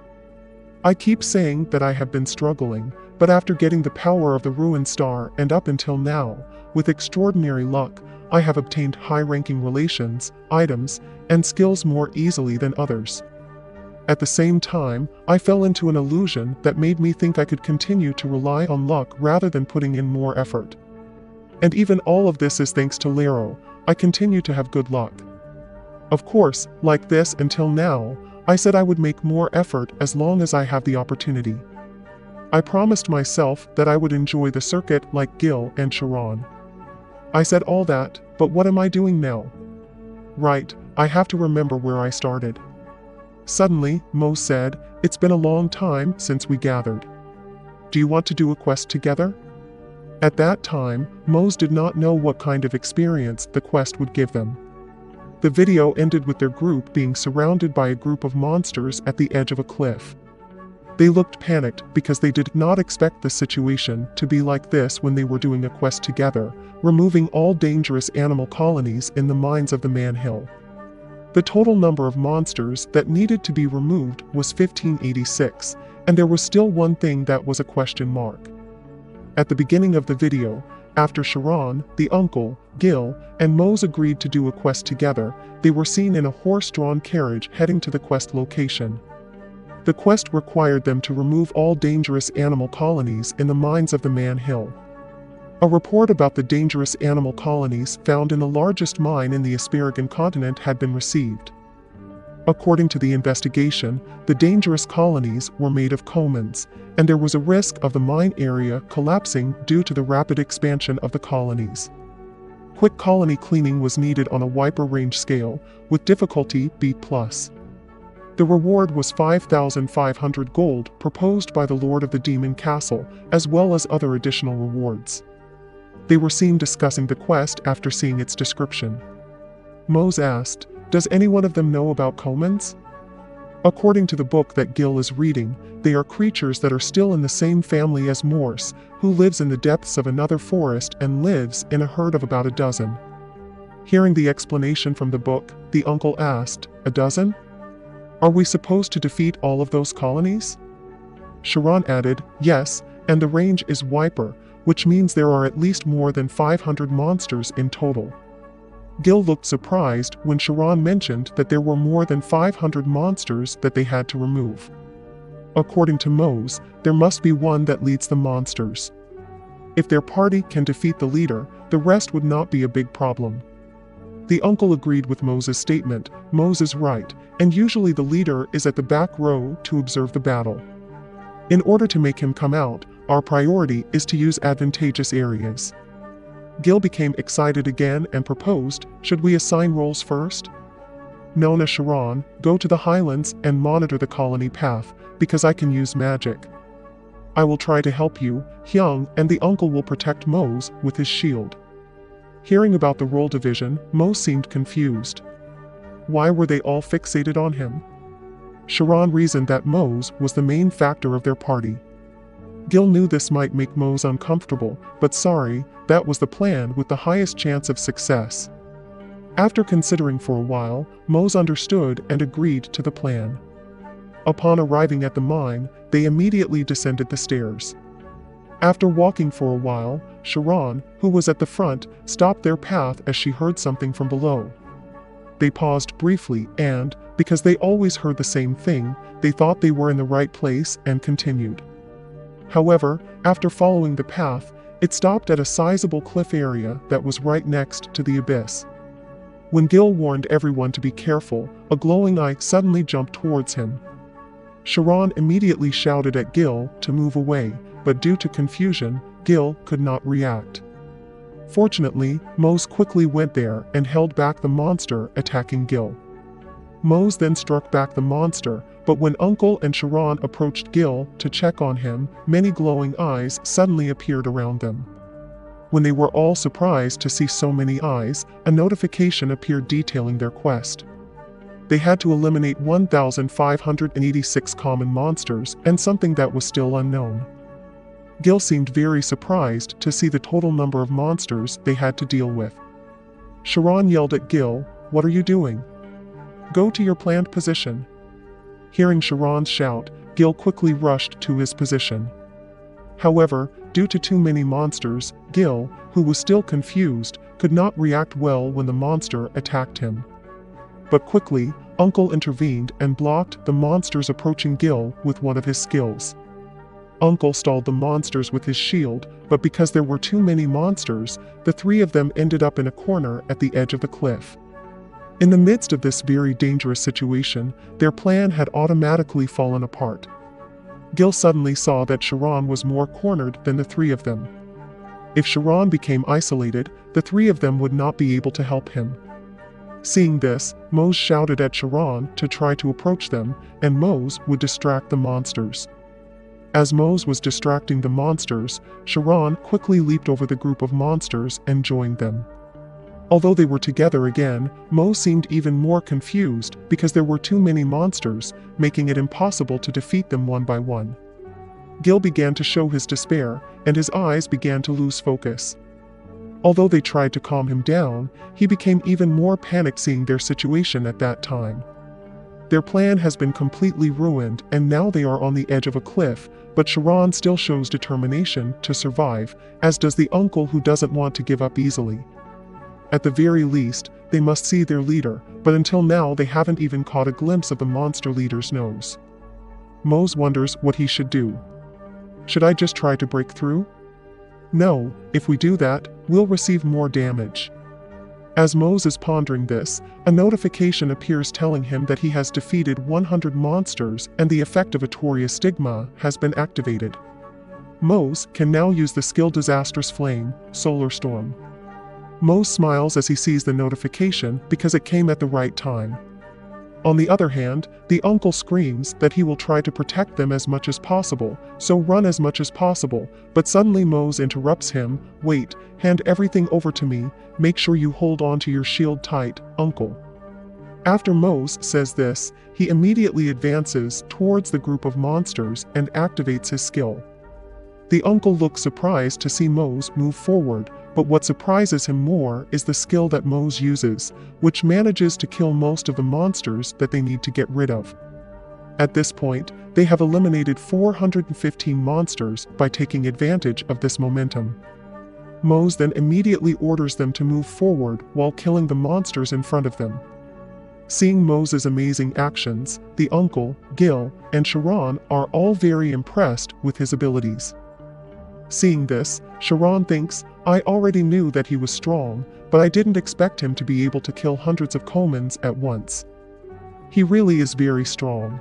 I keep saying that I have been struggling, but after getting the power of the Ruined Star and up until now, with extraordinary luck, I have obtained high-ranking relations, items, and skills more easily than others. At the same time, I fell into an illusion that made me think I could continue to rely on luck rather than putting in more effort. And even all of this is thanks to Lero. I continue to have good luck. Of course, like this until now, I said I would make more effort as long as I have the opportunity. I promised myself that I would enjoy the circuit like Gil and Sharon. I said all that, but what am I doing now? Right, I have to remember where I started. Suddenly, Mose said, It's been a long time since we gathered. Do you want to do a quest together? At that time, Mose did not know what kind of experience the quest would give them. The video ended with their group being surrounded by a group of monsters at the edge of a cliff. They looked panicked because they did not expect the situation to be like this when they were doing a quest together, removing all dangerous animal colonies in the mines of the Man Hill. The total number of monsters that needed to be removed was 1586, and there was still one thing that was a question mark. At the beginning of the video, after Sharon, the uncle, Gil, and Mose agreed to do a quest together, they were seen in a horse-drawn carriage heading to the quest location. The quest required them to remove all dangerous animal colonies in the mines of the Man Hill. A report about the dangerous animal colonies found in the largest mine in the Asparagan continent had been received. According to the investigation, the dangerous colonies were made of comans, and there was a risk of the mine area collapsing due to the rapid expansion of the colonies. Quick colony cleaning was needed on a wiper range scale, with difficulty B+. The reward was 5,500 gold proposed by the Lord of the Demon Castle, as well as other additional rewards. They were seen discussing the quest after seeing its description. Mose asked, "Does any one of them know about comans?" According to the book that Gil is reading, they are creatures that are still in the same family as Morse, who lives in the depths of another forest and lives in a herd of about a dozen. Hearing the explanation from the book, the uncle asked, "A dozen? Are we supposed to defeat all of those colonies?" Sharon added, "Yes, and the range is wiper, which means there are at least more than 500 monsters in total." Gil looked surprised when Sharon mentioned that there were more than 500 monsters that they had to remove. According to Mose, there must be one that leads the monsters. If their party can defeat the leader, the rest would not be a big problem. The uncle agreed with Mose's statement. Mose is right, and usually the leader is at the back row to observe the battle. In order to make him come out, our priority is to use advantageous areas. Gil became excited again and proposed, "Should we assign roles first?" Nona Sharon, go to the highlands and monitor the colony path, because I can use magic. I will try to help you, Hyung, and the uncle will protect Mose with his shield. Hearing about the role division, Mose seemed confused. Why were they all fixated on him? Sharon reasoned that Mose was the main factor of their party. Gil knew this might make Mose uncomfortable, but sorry, that was the plan with the highest chance of success. After considering for a while, Mose understood and agreed to the plan. Upon arriving at the mine, they immediately descended the stairs. After walking for a while, Sharon, who was at the front, stopped their path as she heard something from below. They paused briefly and, because they always heard the same thing, they thought they were in the right place and continued. However, after following the path, it stopped at a sizable cliff area that was right next to the abyss. When Gil warned everyone to be careful, a glowing eye suddenly jumped towards him. Sharon immediately shouted at Gil to move away, but due to confusion, Gil could not react. Fortunately, Mose quickly went there and held back the monster attacking Gil. Mose then struck back the monster, but when Uncle and Sharon approached Gil to check on him, many glowing eyes suddenly appeared around them. When they were all surprised to see so many eyes, a notification appeared detailing their quest. They had to eliminate 1,586 common monsters and something that was still unknown. Gil seemed very surprised to see the total number of monsters they had to deal with. Sharon yelled at Gil, "What are you doing? Go to your planned position." Hearing Sharon's shout, Gil quickly rushed to his position. However, due to too many monsters, Gil, who was still confused, could not react well when the monster attacked him. But quickly, Uncle intervened and blocked the monsters approaching Gil with one of his skills. Uncle stalled the monsters with his shield, but because there were too many monsters, the three of them ended up in a corner at the edge of the cliff. In the midst of this very dangerous situation, their plan had automatically fallen apart. Gil suddenly saw that Sharon was more cornered than the three of them. If Sharon became isolated, the three of them would not be able to help him. Seeing this, Mose shouted at Sharon to try to approach them, and Mose would distract the monsters. As Mose was distracting the monsters, Sharon quickly leaped over the group of monsters and joined them. Although they were together again, Mo seemed even more confused because there were too many monsters, making it impossible to defeat them one by one. Gil began to show his despair, and his eyes began to lose focus. Although they tried to calm him down, he became even more panicked seeing their situation at that time. Their plan has been completely ruined, and now they are on the edge of a cliff, but Charon still shows determination to survive, as does the uncle who doesn't want to give up easily. At the very least, they must see their leader, but until now they haven't even caught a glimpse of the monster leader's nose. Mose wonders what he should do. Should I just try to break through? No, if we do that, we'll receive more damage. As Mose is pondering this, a notification appears telling him that he has defeated 100 monsters and the effect of Atoria Stigma has been activated. Mose can now use the skill Disastrous Flame, Solar Storm. Mose smiles as he sees the notification because it came at the right time. On the other hand, the uncle screams that he will try to protect them as much as possible, so run as much as possible, but suddenly Mose interrupts him. Wait, hand everything over to me, make sure you hold on to your shield tight, uncle. After Mose says this, he immediately advances towards the group of monsters and activates his skill. The uncle looks surprised to see Mose move forward, but what surprises him more is the skill that Mose uses, which manages to kill most of the monsters that they need to get rid of. At this point, they have eliminated 415 monsters by taking advantage of this momentum. Mose then immediately orders them to move forward while killing the monsters in front of them. Seeing Mose's amazing actions, the uncle, Gil, and Charon are all very impressed with his abilities. Seeing this, Charon thinks, I already knew that he was strong, but I didn't expect him to be able to kill hundreds of Comans at once. He really is very strong.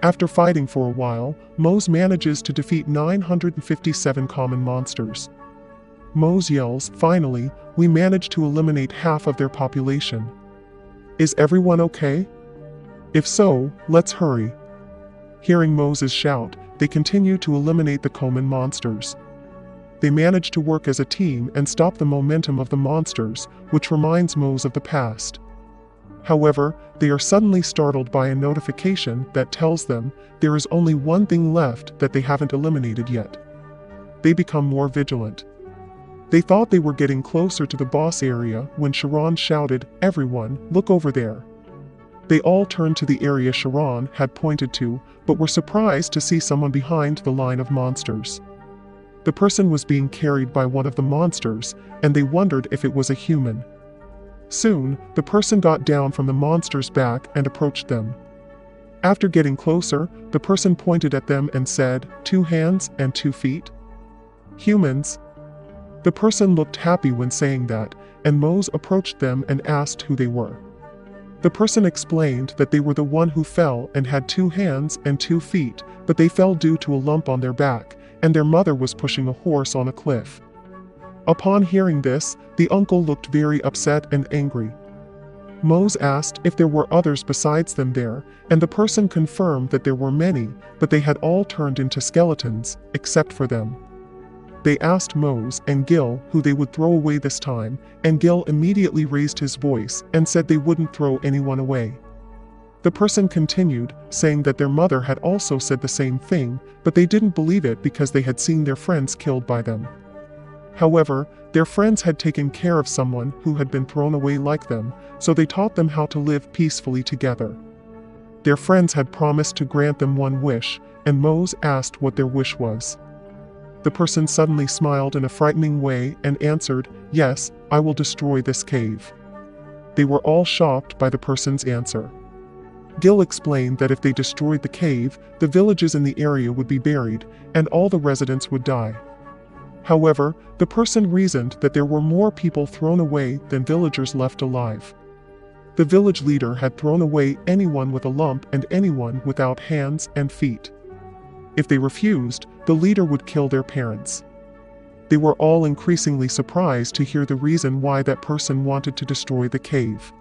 After fighting for a while, Mose manages to defeat 957 common monsters. Mose yells, finally, we managed to eliminate half of their population. Is everyone okay? If so, let's hurry. Hearing Moses shout, they continue to eliminate the Coman monsters. They manage to work as a team and stop the momentum of the monsters, which reminds Mose of the past. However, they are suddenly startled by a notification that tells them there is only one thing left that they haven't eliminated yet. They become more vigilant. They thought they were getting closer to the boss area when Charon shouted, everyone, look over there. They all turned to the area Charon had pointed to, but were surprised to see someone behind the line of monsters. The person was being carried by one of the monsters, and they wondered if it was a human. Soon, the person got down from the monster's back and approached them. After getting closer, the person pointed at them and said, 2 hands and 2 feet? Humans. The person looked happy when saying that, and Mose approached them and asked who they were. The person explained that they were the one who fell and had 2 hands and 2 feet, but they fell due to a lump on their back, and their mother was pushing a horse on a cliff. Upon hearing this, the uncle looked very upset and angry. Mose asked if there were others besides them there, and the person confirmed that there were many, but they had all turned into skeletons, except for them. They asked Mose and Gil who they would throw away this time, and Gil immediately raised his voice and said they wouldn't throw anyone away. The person continued, saying that their mother had also said the same thing, but they didn't believe it because they had seen their friends killed by them. However, their friends had taken care of someone who had been thrown away like them, so they taught them how to live peacefully together. Their friends had promised to grant them one wish, and Mose asked what their wish was. The person suddenly smiled in a frightening way and answered, yes, I will destroy this cave. They were all shocked by the person's answer. Gil explained that if they destroyed the cave, the villages in the area would be buried, and all the residents would die. However, the person reasoned that there were more people thrown away than villagers left alive. The village leader had thrown away anyone with a lump and anyone without hands and feet. If they refused, the leader would kill their parents. They were all increasingly surprised to hear the reason why that person wanted to destroy the cave.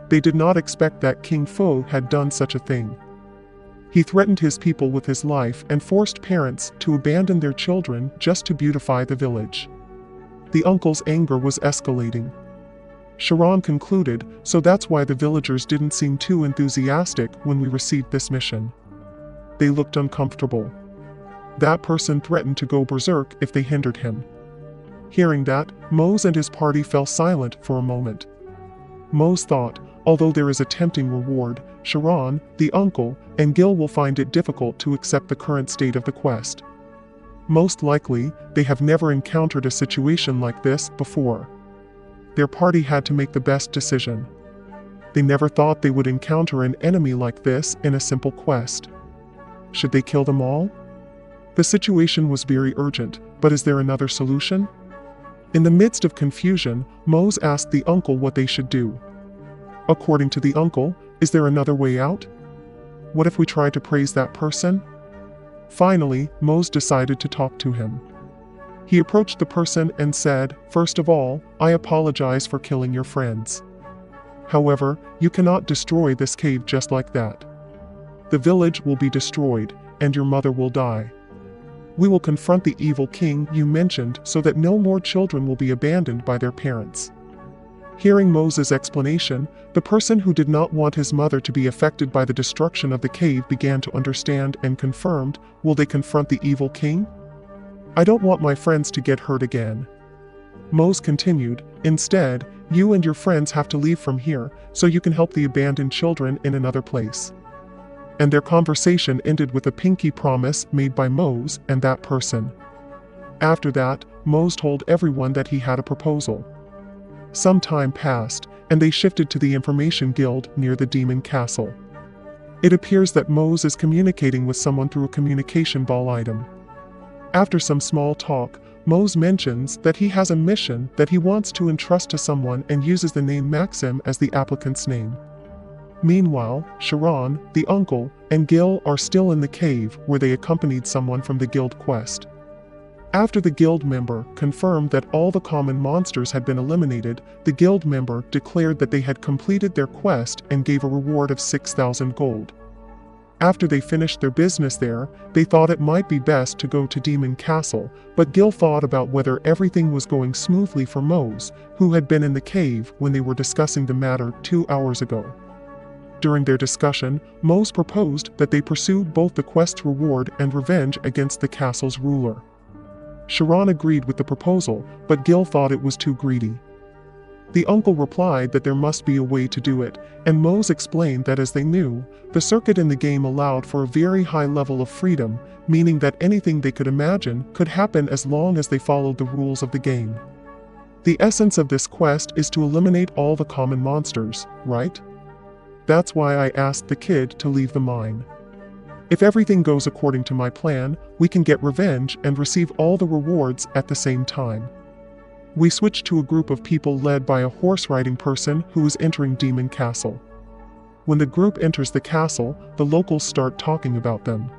They did not expect that King Fo had done such a thing. He threatened his people with his life and forced parents to abandon their children just to beautify the village. The uncle's anger was escalating. Sharon concluded, so that's why the villagers didn't seem too enthusiastic when we received this mission. They looked uncomfortable. That person threatened to go berserk if they hindered him. Hearing that, Mose and his party fell silent for a moment. Mose thought, although there is a tempting reward, Sharon, the uncle, and Gil will find it difficult to accept the current state of the quest. Most likely, they have never encountered a situation like this before. Their party had to make the best decision. They never thought they would encounter an enemy like this in a simple quest. Should they kill them all? The situation was very urgent, but is there another solution? In the midst of confusion, Mose asked the uncle what they should do. According to the uncle, is there another way out? What if we try to praise that person? Finally, Mose decided to talk to him. He approached the person and said, "First of all, I apologize for killing your friends. However, you cannot destroy this cave just like that. The village will be destroyed, and your mother will die. We will confront the evil king you mentioned so that no more children will be abandoned by their parents." Hearing Moses' explanation, the person who did not want his mother to be affected by the destruction of the cave began to understand and confirmed, will they confront the evil king? I don't want my friends to get hurt again. Mose continued, instead, you and your friends have to leave from here, so you can help the abandoned children in another place. And their conversation ended with a pinky promise made by Mose and that person. After that, Mose told everyone that he had a proposal. Some time passed, and they shifted to the Information Guild near the Demon Castle. It appears that Mose is communicating with someone through a communication ball item. After some small talk, Mose mentions that he has a mission that he wants to entrust to someone and uses the name Maxim as the applicant's name. Meanwhile, Sharon, the uncle, and Gil are still in the cave where they accompanied someone from the guild quest. After the guild member confirmed that all the common monsters had been eliminated, the guild member declared that they had completed their quest and gave a reward of 6,000 gold. After they finished their business there, they thought it might be best to go to Demon Castle, but Gil thought about whether everything was going smoothly for Mose, who had been in the cave when they were discussing the matter 2 hours ago. During their discussion, Mose proposed that they pursue both the quest's reward and revenge against the castle's ruler. Sharon agreed with the proposal, but Gil thought it was too greedy. The uncle replied that there must be a way to do it, and Mose explained that as they knew, the circuit in the game allowed for a very high level of freedom, meaning that anything they could imagine could happen as long as they followed the rules of the game. The essence of this quest is to eliminate all the common monsters, right? That's why I asked the kid to leave the mine. If everything goes according to my plan, we can get revenge and receive all the rewards at the same time. We switch to a group of people led by a horse-riding person who is entering Demon Castle. When the group enters the castle, the locals start talking about them.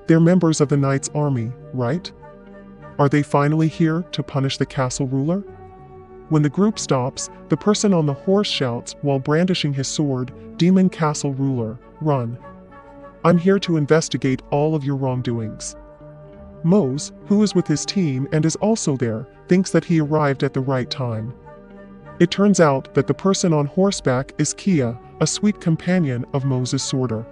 They're members of the Knight's army, right? Are they finally here to punish the castle ruler? When the group stops, the person on the horse shouts while brandishing his sword, "Demon Castle ruler, run. I'm here to investigate all of your wrongdoings." Mose, who is with his team and is also there, thinks that he arrived at the right time. It turns out that the person on horseback is Kia, a sweet companion of Moses' sworder.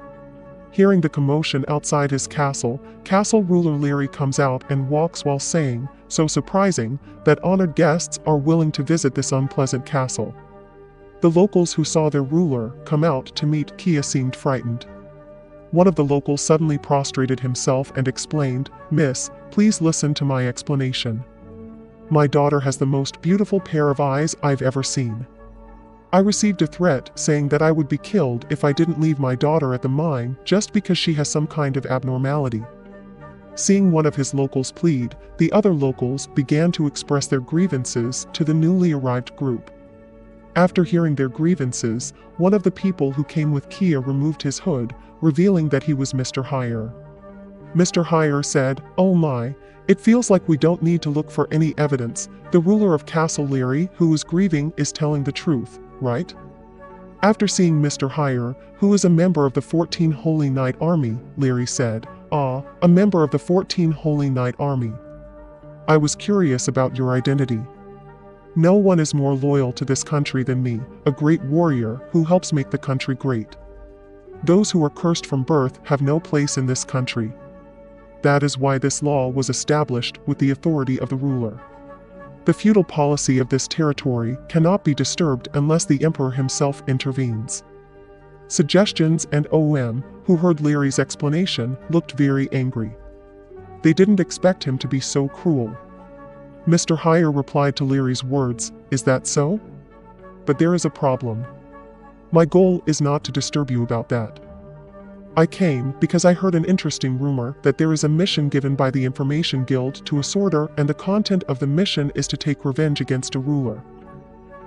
Hearing the commotion outside his castle, castle ruler Leary comes out and walks while saying, so surprising, that honored guests are willing to visit this unpleasant castle. The locals who saw their ruler come out to meet Kia seemed frightened. One of the locals suddenly prostrated himself and explained, "Miss, please listen to my explanation. My daughter has the most beautiful pair of eyes I've ever seen. I received a threat saying that I would be killed if I didn't leave my daughter at the mine just because she has some kind of abnormality." Seeing one of his locals plead, the other locals began to express their grievances to the newly arrived group. After hearing their grievances, one of the people who came with Kia removed his hood, revealing that he was Mr. Hire. Mr. Hire said, "Oh my, it feels like we don't need to look for any evidence. The ruler of Castle Leary, who is grieving, is telling the truth, right?" After seeing Mr. Hire, who is a member of the 14 Holy Knight Army, Leary said, "Ah, a member of the 14 Holy Knight Army. I was curious about your identity. No one is more loyal to this country than me, a great warrior who helps make the country great. Those who are cursed from birth have no place in this country. That is why this law was established with the authority of the ruler. The feudal policy of this territory cannot be disturbed unless the emperor himself intervenes. Suggestions and OM, who heard Larry's explanation, looked very angry. They didn't expect him to be so cruel. Mr. Hire replied to Larry's words, "Is that so? But there is a problem. My goal is not to disturb you about that. I came because I heard an interesting rumor that there is a mission given by the Information Guild to a sorter, and the content of the mission is to take revenge against a ruler."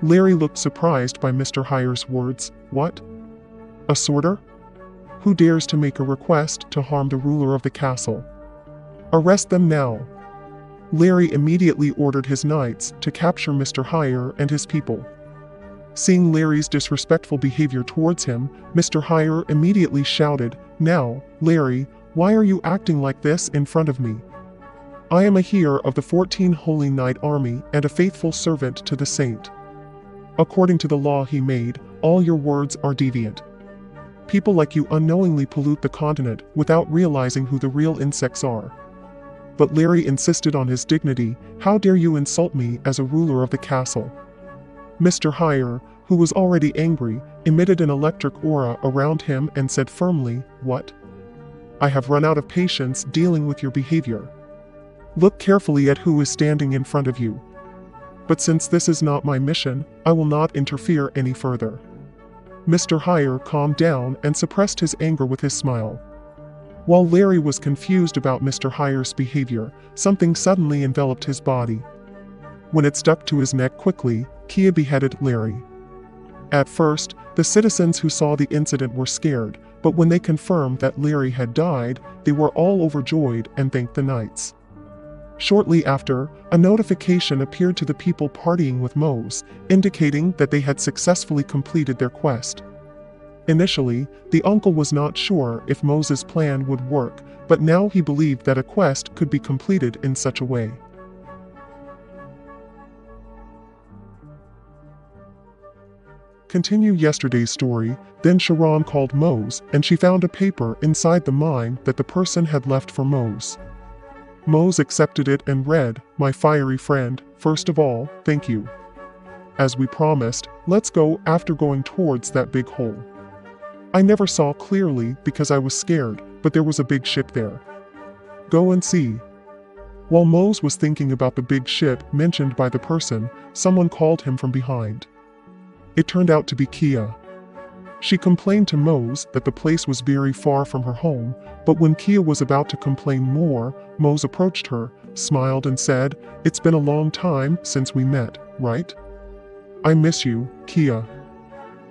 Larry looked surprised by Mr. Hire's words. What? A sorter? Who dares to make a request to harm the ruler of the castle? Arrest them now. Larry immediately ordered his knights to capture Mr. Hire and his people. Seeing Larry's disrespectful behavior towards him, Mr. Hire immediately shouted, "Now, Larry, why are you acting like this in front of me? I am a Heir of the 14 Holy Knight Army and a faithful servant to the saint. According to the law he made, all your words are deviant. People like you unknowingly pollute the continent without realizing who the real insects are." But Larry insisted on his dignity. "How dare you insult me as a ruler of the castle?" Mr. Hire, who was already angry, emitted an electric aura around him and said firmly, "What? I have run out of patience dealing with your behavior. Look carefully at who is standing in front of you. But since this is not my mission, I will not interfere any further." Mr. Hire calmed down and suppressed his anger with his smile. While Larry was confused about Mr. Hire's behavior, something suddenly enveloped his body. When it stuck to his neck quickly, Kia beheaded Larry. At first, the citizens who saw the incident were scared, but when they confirmed that Larry had died, they were all overjoyed and thanked the knights. Shortly after, a notification appeared to the people partying with Mose, indicating that they had successfully completed their quest. Initially, the uncle was not sure if Mose's plan would work, but now he believed that a quest could be completed in such a way. Continue yesterday's story. Then Sharon called Mose, and she found a paper inside the mine that the person had left for Mose. Mose accepted it and read, "My fiery friend, first of all, thank you. As we promised, let's go after going towards that big hole. I never saw clearly because I was scared, but there was a big ship there. Go and see." While Mose was thinking about the big ship mentioned by the person, someone called him from behind. It turned out to be Kia. She complained to Mose that the place was very far from her home, but when Kia was about to complain more, Mose approached her, smiled and said, "It's been a long time since we met, right? I miss you, Kia."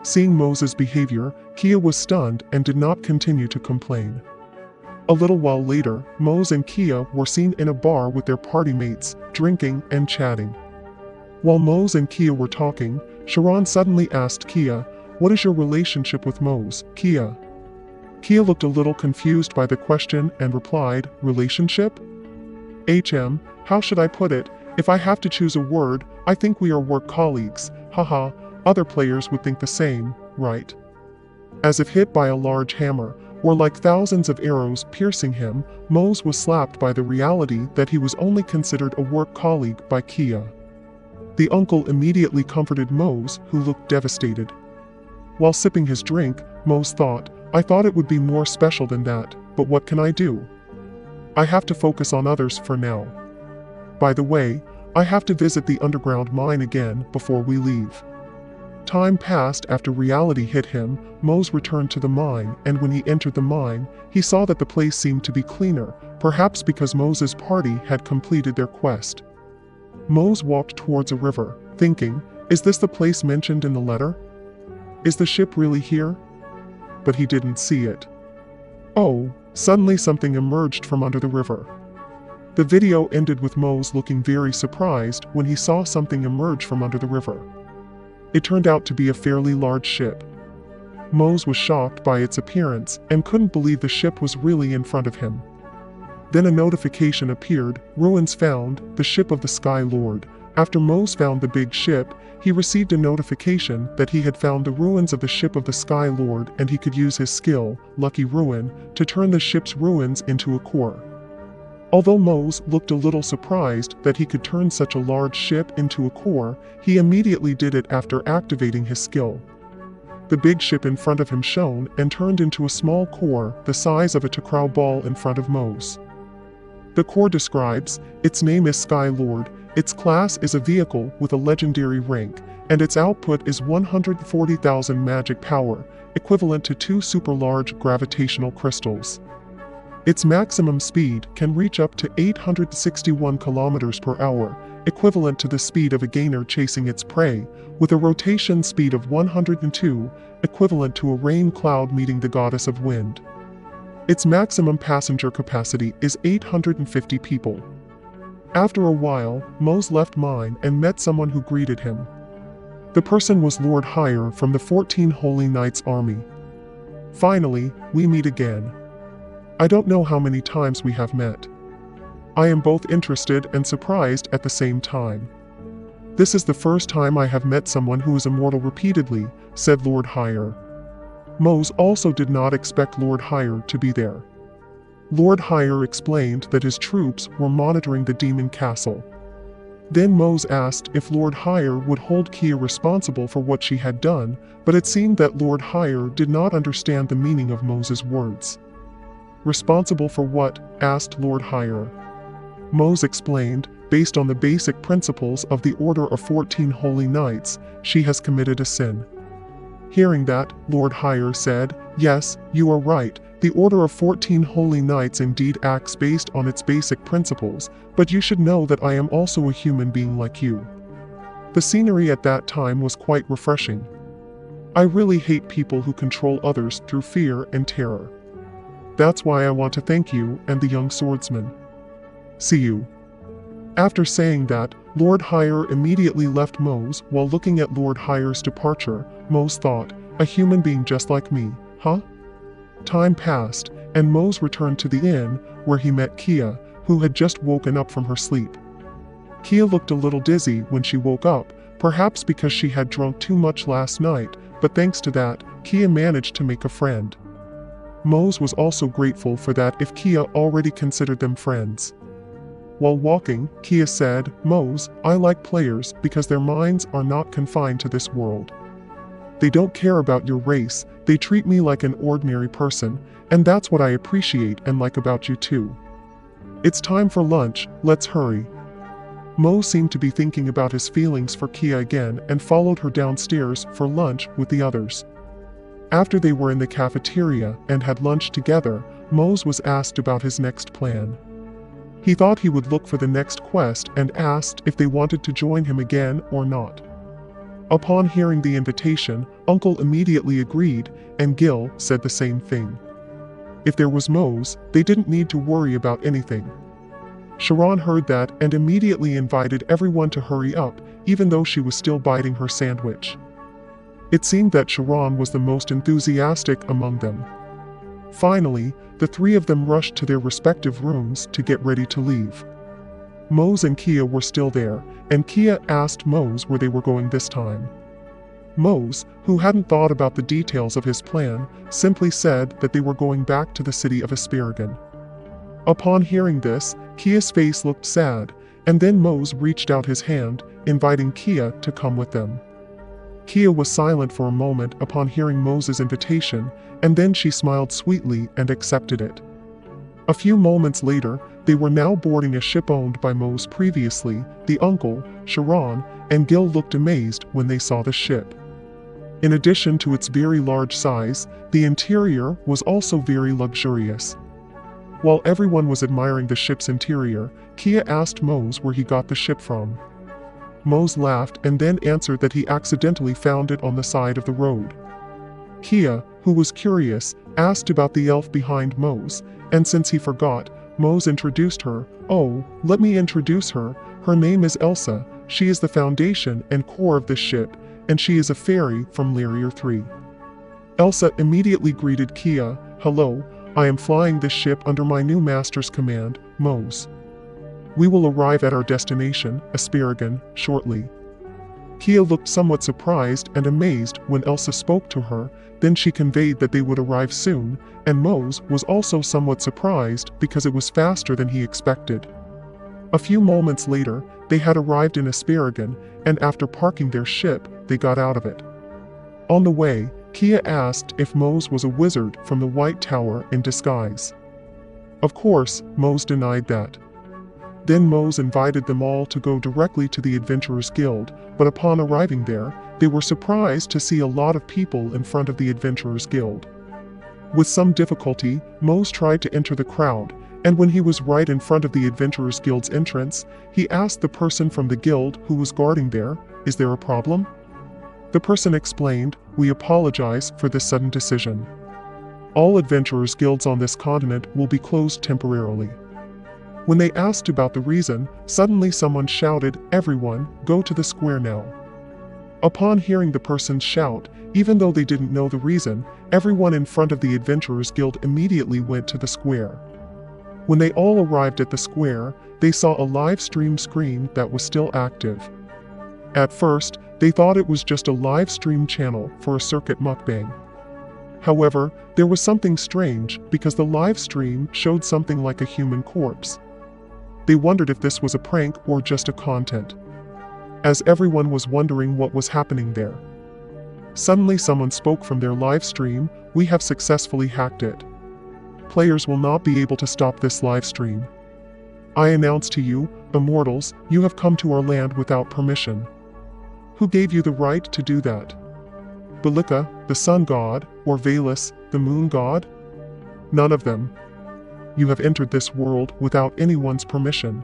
Seeing Mose's behavior, Kia was stunned and did not continue to complain. A little while later, Mose and Kia were seen in a bar with their party mates, drinking and chatting. While Mose and Kia were talking, Sharon suddenly asked Kia, "What is your relationship with Mose, Kia?" Kia looked a little confused by the question and replied, "Relationship? How should I put it? If I have to choose a word, I think we are work colleagues, haha, other players would think the same, right?" As if hit by a large hammer, or like thousands of arrows piercing him, Mose was slapped by the reality that he was only considered a work colleague by Kia. The uncle immediately comforted Mose, who looked devastated. While sipping his drink, Mose thought, "I thought it would be more special than that, but what can I do? I have to focus on others for now. By the way, I have to visit the underground mine again before we leave." Time passed after reality hit him. Mose returned to the mine, and when he entered the mine, he saw that the place seemed to be cleaner, perhaps because Mose's party had completed their quest. Mose walked towards a river, thinking, "Is this the place mentioned in the letter? Is the ship really here?" But he didn't see it. Oh, suddenly something emerged from under the river. The video ended with Mose looking very surprised when he saw something emerge from under the river. It turned out to be a fairly large ship. Mose was shocked by its appearance and couldn't believe the ship was really in front of him. Then a notification appeared, "Ruins found, the ship of the Sky Lord. After Mose found the big ship, he received a notification that he had found the ruins of the ship of the Sky Lord, and he could use his skill, Lucky Ruin, to turn the ship's ruins into a core. Although Mose looked a little surprised that he could turn such a large ship into a core, he immediately did it after activating his skill. The big ship in front of him shone and turned into a small core the size of a takraw ball in front of Mose. The core describes, its name is Sky Lord, its class is a vehicle with a legendary rank, and its output is 140,000 magic power, equivalent to 2 super large gravitational crystals. Its maximum speed can reach up to 861 kilometers per hour, equivalent to the speed of a gainer chasing its prey, with a rotation speed of 102, equivalent to a rain cloud meeting the goddess of wind. Its maximum passenger capacity is 850 people. After a while, Mose left mine and met someone who greeted him. The person was Lord Hire from the 14 Holy Knights army. Finally, we meet again. I don't know how many times we have met. I am both interested and surprised at the same time. This is the first time I have met someone who is immortal repeatedly, said Lord Hire. Mose also did not expect Lord Hire to be there. Lord Hire explained that his troops were monitoring the demon castle. Then Mose asked if Lord Hire would hold Kia responsible for what she had done, but it seemed that Lord Hire did not understand the meaning of Mose's words. Responsible for what? Asked Lord Hire. Mose explained, based on the basic principles of the Order of 14 Holy Knights, she has committed a sin. Hearing that, Lord Hire said, yes, you are right, the Order of 14 Holy Knights indeed acts based on its basic principles, but you should know that I am also a human being like you. The scenery at that time was quite refreshing. I really hate people who control others through fear and terror. That's why I want to thank you and the young swordsman. See you. After saying that, Lord Hire immediately left Mose. While looking at Lord Hire's departure, Mose thought, a human being just like me, huh? Time passed, and Mose returned to the inn, where he met Kia, who had just woken up from her sleep. Kia looked a little dizzy when she woke up, perhaps because she had drunk too much last night, but thanks to that, Kia managed to make a friend. Mose was also grateful for that if Kia already considered them friends. While walking, Kia said, Mose, I like players because their minds are not confined to this world. They don't care about your race, they treat me like an ordinary person, and that's what I appreciate and like about you too. It's time for lunch, let's hurry. Mose seemed to be thinking about his feelings for Kia again and followed her downstairs for lunch with the others. After they were in the cafeteria and had lunch together, Mose was asked about his next plan. He thought he would look for the next quest and asked if they wanted to join him again or not. Upon hearing the invitation, Uncle immediately agreed, and Gil said the same thing. If there was Mose, they didn't need to worry about anything. Sharon heard that and immediately invited everyone to hurry up, even though she was still biting her sandwich. It seemed that Sharon was the most enthusiastic among them. Finally, the three of them rushed to their respective rooms to get ready to leave. Mose and Kia were still there, and Kia asked Mose where they were going this time. Mose, who hadn't thought about the details of his plan, simply said that they were going back to the city of Asparagon. Upon hearing this, Kia's face looked sad, and then Mose reached out his hand, inviting Kia to come with them. Kia was silent for a moment upon hearing Mose's invitation, and then she smiled sweetly and accepted it. A few moments later, they were now boarding a ship owned by Mose previously. The uncle, Sharon, and Gil looked amazed when they saw the ship. In addition to its very large size, the interior was also very luxurious. While everyone was admiring the ship's interior, Kia asked Mose where he got the ship from. Mose laughed and then answered that he accidentally found it on the side of the road. Kia, who was curious, asked about the elf behind Mose, and since he forgot, Mose introduced her. Oh, let me introduce her. Her name is Elsa. She is the foundation and core of this ship, and she is a fairy from Lyrier 3. Elsa immediately greeted Kia. Hello, I am flying this ship under my new master's command, Mose. We will arrive at our destination, Asparagon, shortly. Kia looked somewhat surprised and amazed when Elsa spoke to her, then she conveyed that they would arrive soon, and Mose was also somewhat surprised because it was faster than he expected. A few moments later, they had arrived in Asparagon, and after parking their ship, they got out of it. On the way, Kia asked if Mose was a wizard from the White Tower in disguise. Of course, Mose denied that. Then Mose invited them all to go directly to the Adventurers Guild, but upon arriving there, they were surprised to see a lot of people in front of the Adventurers Guild. With some difficulty, Mose tried to enter the crowd, and when he was right in front of the Adventurers Guild's entrance, he asked the person from the guild who was guarding there, "Is there a problem?" The person explained, "We apologize for this sudden decision. All Adventurers Guilds on this continent will be closed temporarily." When they asked about the reason, suddenly someone shouted, "Everyone, go to the square now." Upon hearing the person's shout, even though they didn't know the reason, everyone in front of the Adventurers Guild immediately went to the square. When they all arrived at the square, they saw a live stream screen that was still active. At first, they thought it was just a live stream channel for a circuit mukbang. However, there was something strange because the live stream showed something like a human corpse. They wondered if this was a prank or just a content. As everyone was wondering what was happening there, suddenly someone spoke from their live stream, "We have successfully hacked it. Players will not be able to stop this live stream. I announce to you, immortals, you have come to our land without permission. Who gave you the right to do that? Belika, the sun god, or Valus, the moon god? None of them. You have entered this world without anyone's permission.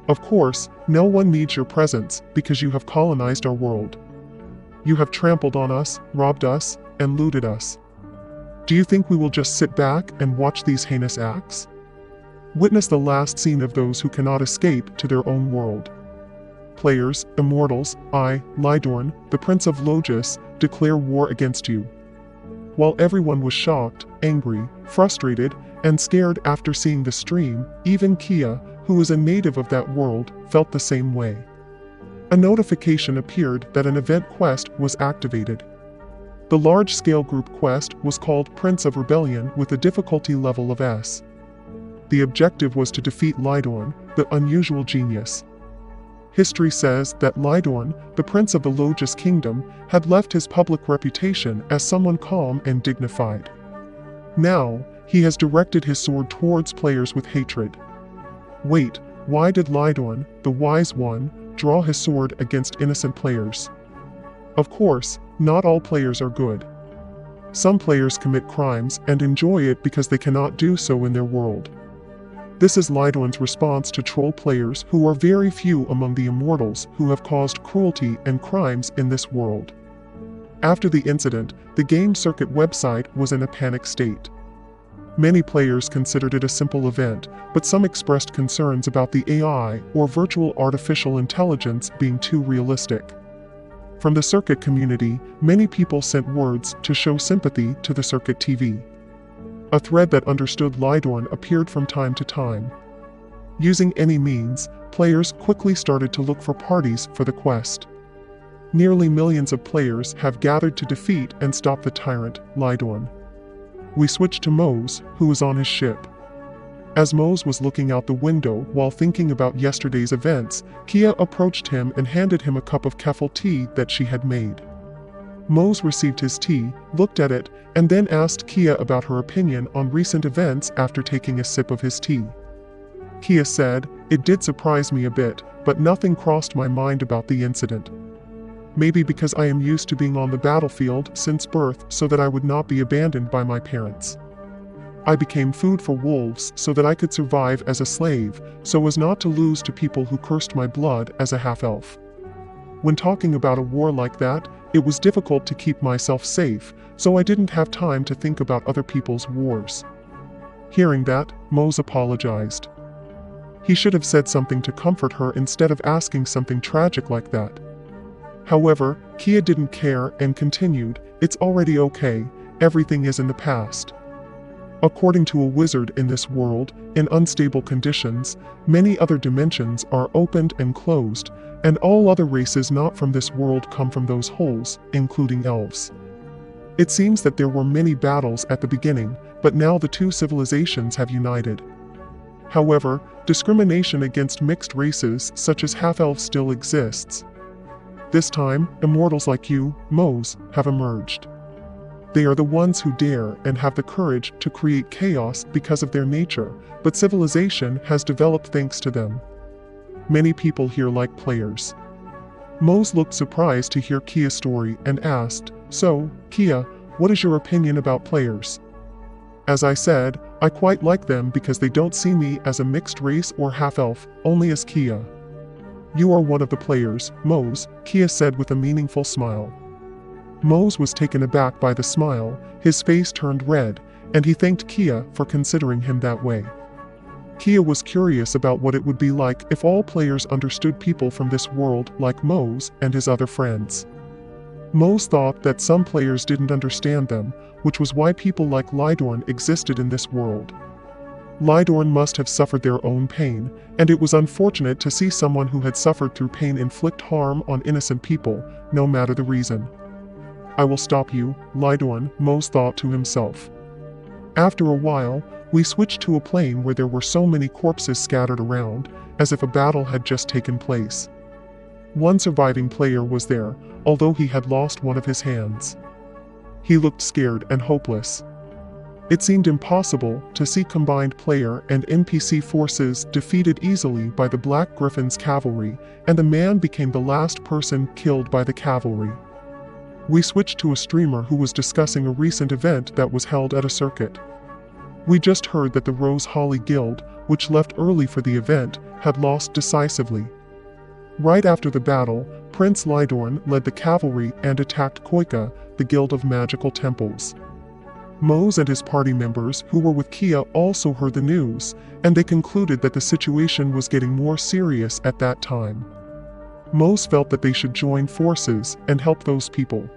Of course, no one needs your presence because you have colonized our world. You have trampled on us, robbed us, and looted us. Do you think we will just sit back and watch these heinous acts? Witness the last scene of those who cannot escape to their own world. Players, immortals, I, Lydorn, the Prince of Logis, declare war against you." While everyone was shocked, angry, frustrated, and scared after seeing the stream, even Kia, who is a native of that world, felt the same way. A notification appeared that an event quest was activated. The large-scale group quest was called Prince of Rebellion with a difficulty level of S. The objective was to defeat Lydorn, the unusual genius. History says that Lydorn, the prince of the Logis kingdom, had left his public reputation as someone calm and dignified. Now, he has directed his sword towards players with hatred. Wait, why did Lydorn, the wise one, draw his sword against innocent players? Of course, not all players are good. Some players commit crimes and enjoy it because they cannot do so in their world. This is Lydorn's response to troll players who are very few among the immortals who have caused cruelty and crimes in this world. After the incident, the Game Circuit website was in a panic state. Many players considered it a simple event, but some expressed concerns about the AI or virtual artificial intelligence being too realistic. From the Circuit community, many people sent words to show sympathy to the Circuit TV. A thread that understood Lydorn appeared from time to time. Using any means, players quickly started to look for parties for the quest. Nearly millions of players have gathered to defeat and stop the tyrant, Lydorn. We switched to Mose, who was on his ship. As Mose was looking out the window while thinking about yesterday's events, Kia approached him and handed him a cup of Keffel tea that she had made. Mose received his tea, looked at it, and then asked Kia about her opinion on recent events after taking a sip of his tea. Kia said, "It did surprise me a bit, but nothing crossed my mind about the incident. Maybe because I am used to being on the battlefield since birth so that I would not be abandoned by my parents. I became food for wolves so that I could survive as a slave, so as not to lose to people who cursed my blood as a half-elf. When talking about a war like that, it was difficult to keep myself safe, so I didn't have time to think about other people's wars." Hearing that, Mose apologized. He should have said something to comfort her instead of asking something tragic like that. However, Kia didn't care and continued, "It's already okay, everything is in the past. According to a wizard in this world, in unstable conditions, many other dimensions are opened and closed, and all other races not from this world come from those holes, including elves. It seems that there were many battles at the beginning, but now the two civilizations have united. However, discrimination against mixed races such as half-elves still exists. This time, immortals like you, Moz, have emerged. They are the ones who dare and have the courage to create chaos because of their nature, but civilization has developed thanks to them. Many people here like players. Moz looked surprised to hear Kia's story and asked, "So, Kia, what is your opinion about players?" As I said, I quite like them because they don't see me as a mixed race or half-elf, only as Kia. You are one of the players, Moz, Kia said with a meaningful smile. Moz was taken aback by the smile, his face turned red, and he thanked Kia for considering him that way. Kia was curious about what it would be like if all players understood people from this world like Moz and his other friends. Moz thought that some players didn't understand them, which was why people like Lydorn existed in this world. Lydorn must have suffered their own pain, and it was unfortunate to see someone who had suffered through pain inflict harm on innocent people, no matter the reason. I will stop you, Lydorn, Moz thought to himself. After a while, we switched to a plane where there were so many corpses scattered around, as if a battle had just taken place. One surviving player was there, although he had lost one of his hands. He looked scared and hopeless. It seemed impossible to see combined player and NPC forces defeated easily by the Black Griffin's cavalry, and the man became the last person killed by the cavalry. We switched to a streamer who was discussing a recent event that was held at a circuit. We just heard that the Rose Holly Guild, which left early for the event, had lost decisively. Right after the battle, Prince Lydorn led the cavalry and attacked Koika, the Guild of Magical Temples. Moz and his party members who were with Kia also heard the news, and they concluded that the situation was getting more serious at that time. Moz felt that they should join forces and help those people.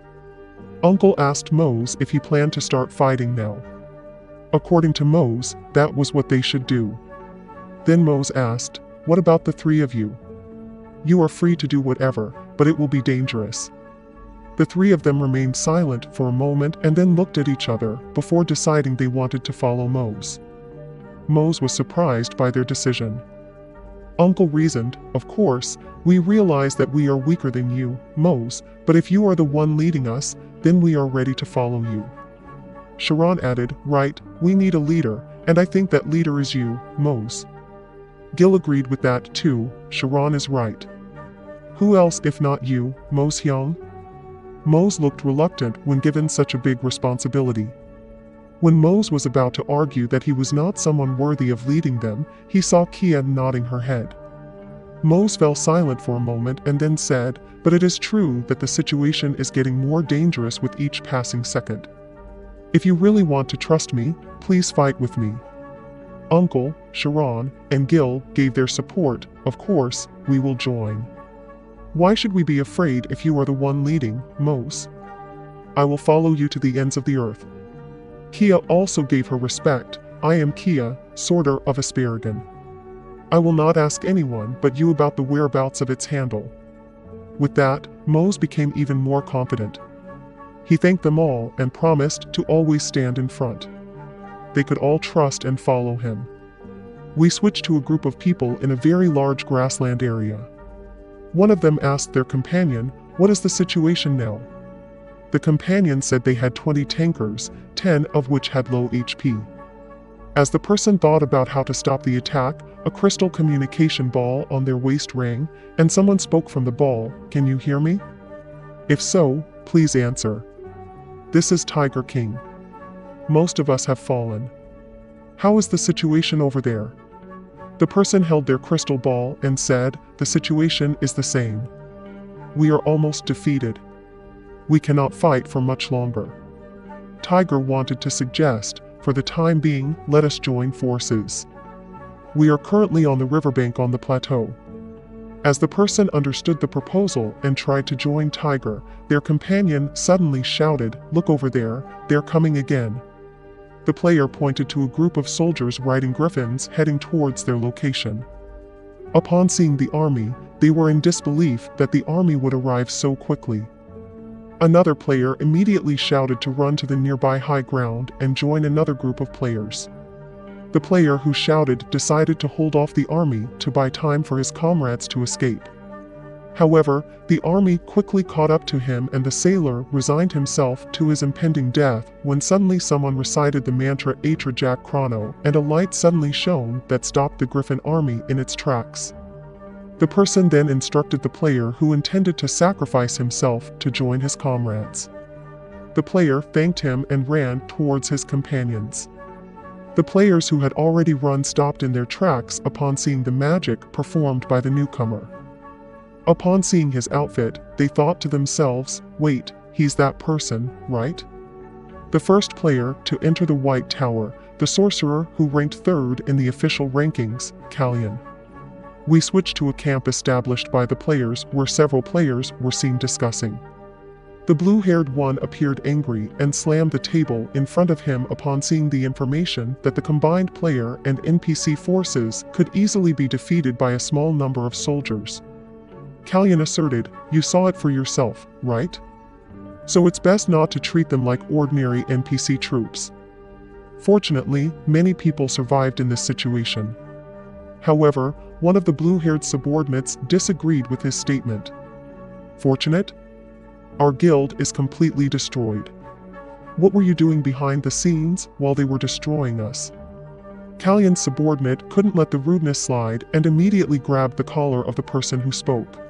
Uncle asked Moz if he planned to start fighting now. According to Moz, that was what they should do. Then Moz asked, "What about the three of you? You are free to do whatever, but it will be dangerous." The three of them remained silent for a moment and then looked at each other before deciding they wanted to follow Moz. Moz was surprised by their decision. Uncle reasoned, "Of course, we realize that we are weaker than you, Moz, but if you are the one leading us, then we are ready to follow you." Sharon added, "Right, we need a leader, and I think that leader is you, Moz." Gil agreed with that too, Sharon is right. Who else if not you, Moz Hyung? Moz looked reluctant when given such a big responsibility. When Moz was about to argue that he was not someone worthy of leading them, he saw Kia nodding her head. Moz fell silent for a moment and then said, "But it is true that the situation is getting more dangerous with each passing second. If you really want to trust me, please fight with me." Uncle, Sharon, and Gil gave their support. "Of course, we will join. Why should we be afraid if you are the one leading, Moz? I will follow you to the ends of the earth." Kia also gave her respect. "I am Kia, sorter of Asparagon. I will not ask anyone but you about the whereabouts of its handle." With that, Moz became even more confident. He thanked them all and promised to always stand in front. They could all trust and follow him. We switched to a group of people in a very large grassland area. One of them asked their companion, "What is the situation now?" The companion said they had 20 tankers, 10 of which had low HP. As the person thought about how to stop the attack, a crystal communication ball on their waist rang, and someone spoke from the ball, "Can you hear me? If so, please answer. This is Tiger King. Most of us have fallen. How is the situation over there?" The person held their crystal ball and said, "The situation is the same. We are almost defeated. We cannot fight for much longer." Tiger wanted to suggest, "For the time being, let us join forces. We are currently on the riverbank on the plateau." As the person understood the proposal and tried to join Tiger, their companion suddenly shouted, "Look over there, they're coming again." The player pointed to a group of soldiers riding griffins heading towards their location. Upon seeing the army, they were in disbelief that the army would arrive so quickly. Another player immediately shouted to run to the nearby high ground and join another group of players. The player who shouted decided to hold off the army to buy time for his comrades to escape. However, the army quickly caught up to him and the sailor resigned himself to his impending death when suddenly someone recited the mantra Atra Jack Chrono and a light suddenly shone that stopped the Griffin army in its tracks. The person then instructed the player who intended to sacrifice himself to join his comrades. The player thanked him and ran towards his companions. The players who had already run stopped in their tracks upon seeing the magic performed by the newcomer. Upon seeing his outfit, they thought to themselves, wait, he's that person, right? The first player to enter the White Tower, the sorcerer who ranked third in the official rankings, Callion. We switched to a camp established by the players where several players were seen discussing. The blue-haired one appeared angry and slammed the table in front of him upon seeing the information that the combined player and NPC forces could easily be defeated by a small number of soldiers. Callion asserted, you saw it for yourself, right? So it's best not to treat them like ordinary NPC troops. Fortunately, many people survived in this situation. However, one of the blue-haired subordinates disagreed with his statement. Fortunate? Our guild is completely destroyed. What were you doing behind the scenes while they were destroying us? Callion's subordinate couldn't let the rudeness slide and immediately grabbed the collar of the person who spoke.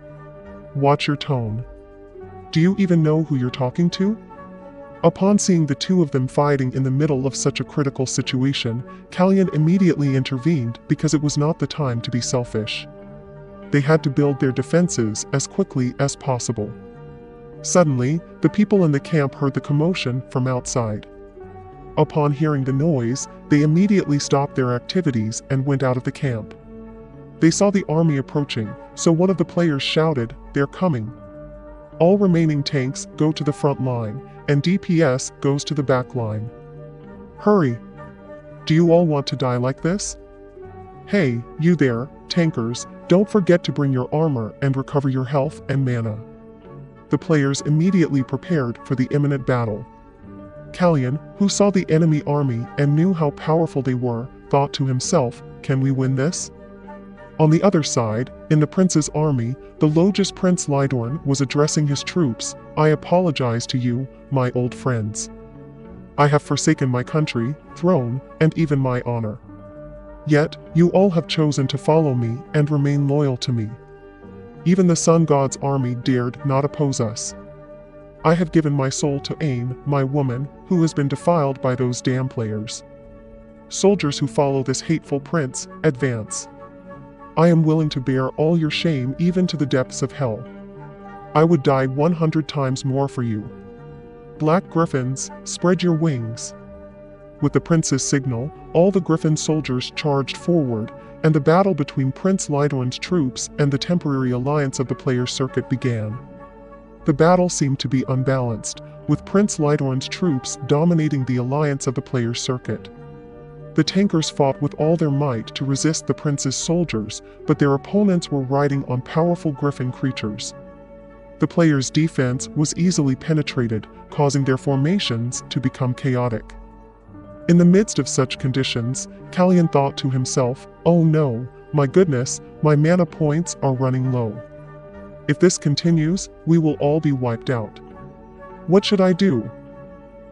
Watch your tone. Do you even know who you're talking to? Upon seeing the two of them fighting in the middle of such a critical situation, Callion immediately intervened because it was not the time to be selfish. They had to build their defenses as quickly as possible. Suddenly, the people in the camp heard the commotion from outside. Upon hearing the noise, they immediately stopped their activities and went out of the camp. They saw the army approaching, so one of the players shouted, "They're coming. All remaining tanks go to the front line, and DPS goes to the back line. Hurry! Do you all want to die like this? Hey, you there, tankers, don't forget to bring your armor and recover your health and mana." The players immediately prepared for the imminent battle. Callion, who saw the enemy army and knew how powerful they were, thought to himself, can we win this? On the other side, in the prince's army, the Logis Prince Lydorn was addressing his troops, I apologize to you, my old friends. I have forsaken my country, throne, and even my honor. Yet, you all have chosen to follow me and remain loyal to me. Even the Sun God's army dared not oppose us. I have given my soul to Ain, my woman, who has been defiled by those damn players. Soldiers who follow this hateful prince, advance. I am willing to bear all your shame even to the depths of hell. I would die 100 times more for you. Black Griffins, spread your wings. With the prince's signal, all the Griffin soldiers charged forward, and the battle between Prince Lydorn's troops and the temporary alliance of the players' circuit began. The battle seemed to be unbalanced, with Prince Lydorn's troops dominating the alliance of the players' circuit. The tankers fought with all their might to resist the prince's soldiers, but their opponents were riding on powerful griffin creatures. The players' defense was easily penetrated, causing their formations to become chaotic. In the midst of such conditions, Callion thought to himself, oh no, my goodness, my mana points are running low. If this continues, we will all be wiped out. What should I do?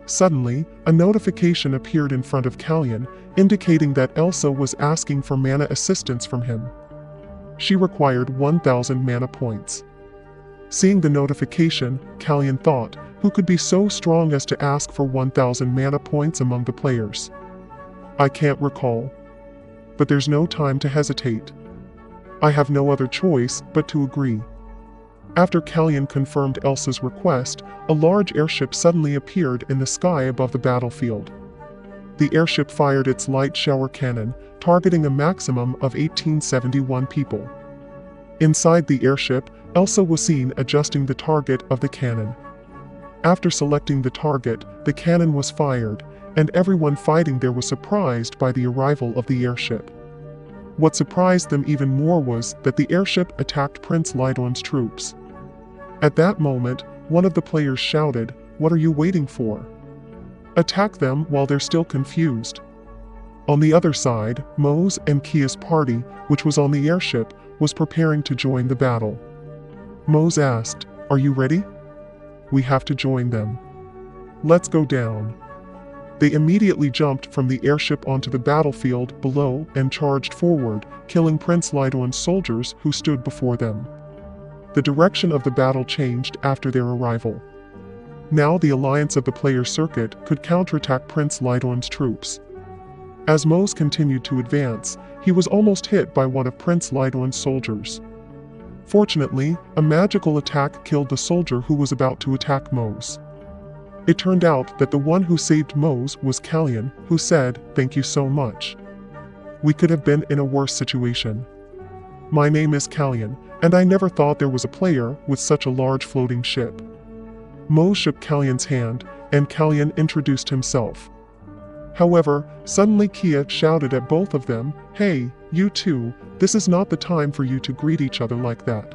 Suddenly, a notification appeared in front of Callion, indicating that Elsa was asking for mana assistance from him. She required 1,000 mana points. Seeing the notification, Callion thought, who could be so strong as to ask for 1,000 mana points among the players? I can't recall. But there's no time to hesitate. I have no other choice but to agree. After Callion confirmed Elsa's request, a large airship suddenly appeared in the sky above the battlefield. The airship fired its light shower cannon, targeting a maximum of 1871 people. Inside the airship, Elsa was seen adjusting the target of the cannon. After selecting the target, the cannon was fired, and everyone fighting there was surprised by the arrival of the airship. What surprised them even more was that the airship attacked Prince Lydorn's troops. At that moment, one of the players shouted, "What are you waiting for? Attack them while they're still confused." On the other side, Mo's and Kia's party, which was on the airship, was preparing to join the battle. Mo's asked, "Are you ready? We have to join them. Let's go down." They immediately jumped from the airship onto the battlefield below and charged forward, killing Prince Lydorn's soldiers who stood before them. The direction of the battle changed after their arrival. Now the alliance of the player circuit could counterattack Prince Lydorn's troops. As Mose continued to advance, he was almost hit by one of Prince Lydorn's soldiers. Fortunately, a magical attack killed the soldier who was about to attack Mose. It turned out that the one who saved Mose was Callion, who said, "Thank you so much. We could have been in a worse situation. My name is Callion, and I never thought there was a player with such a large floating ship." Mose shook Callion's hand, and Callion introduced himself. However, suddenly Kia shouted at both of them, "Hey, you two, this is not the time for you to greet each other like that."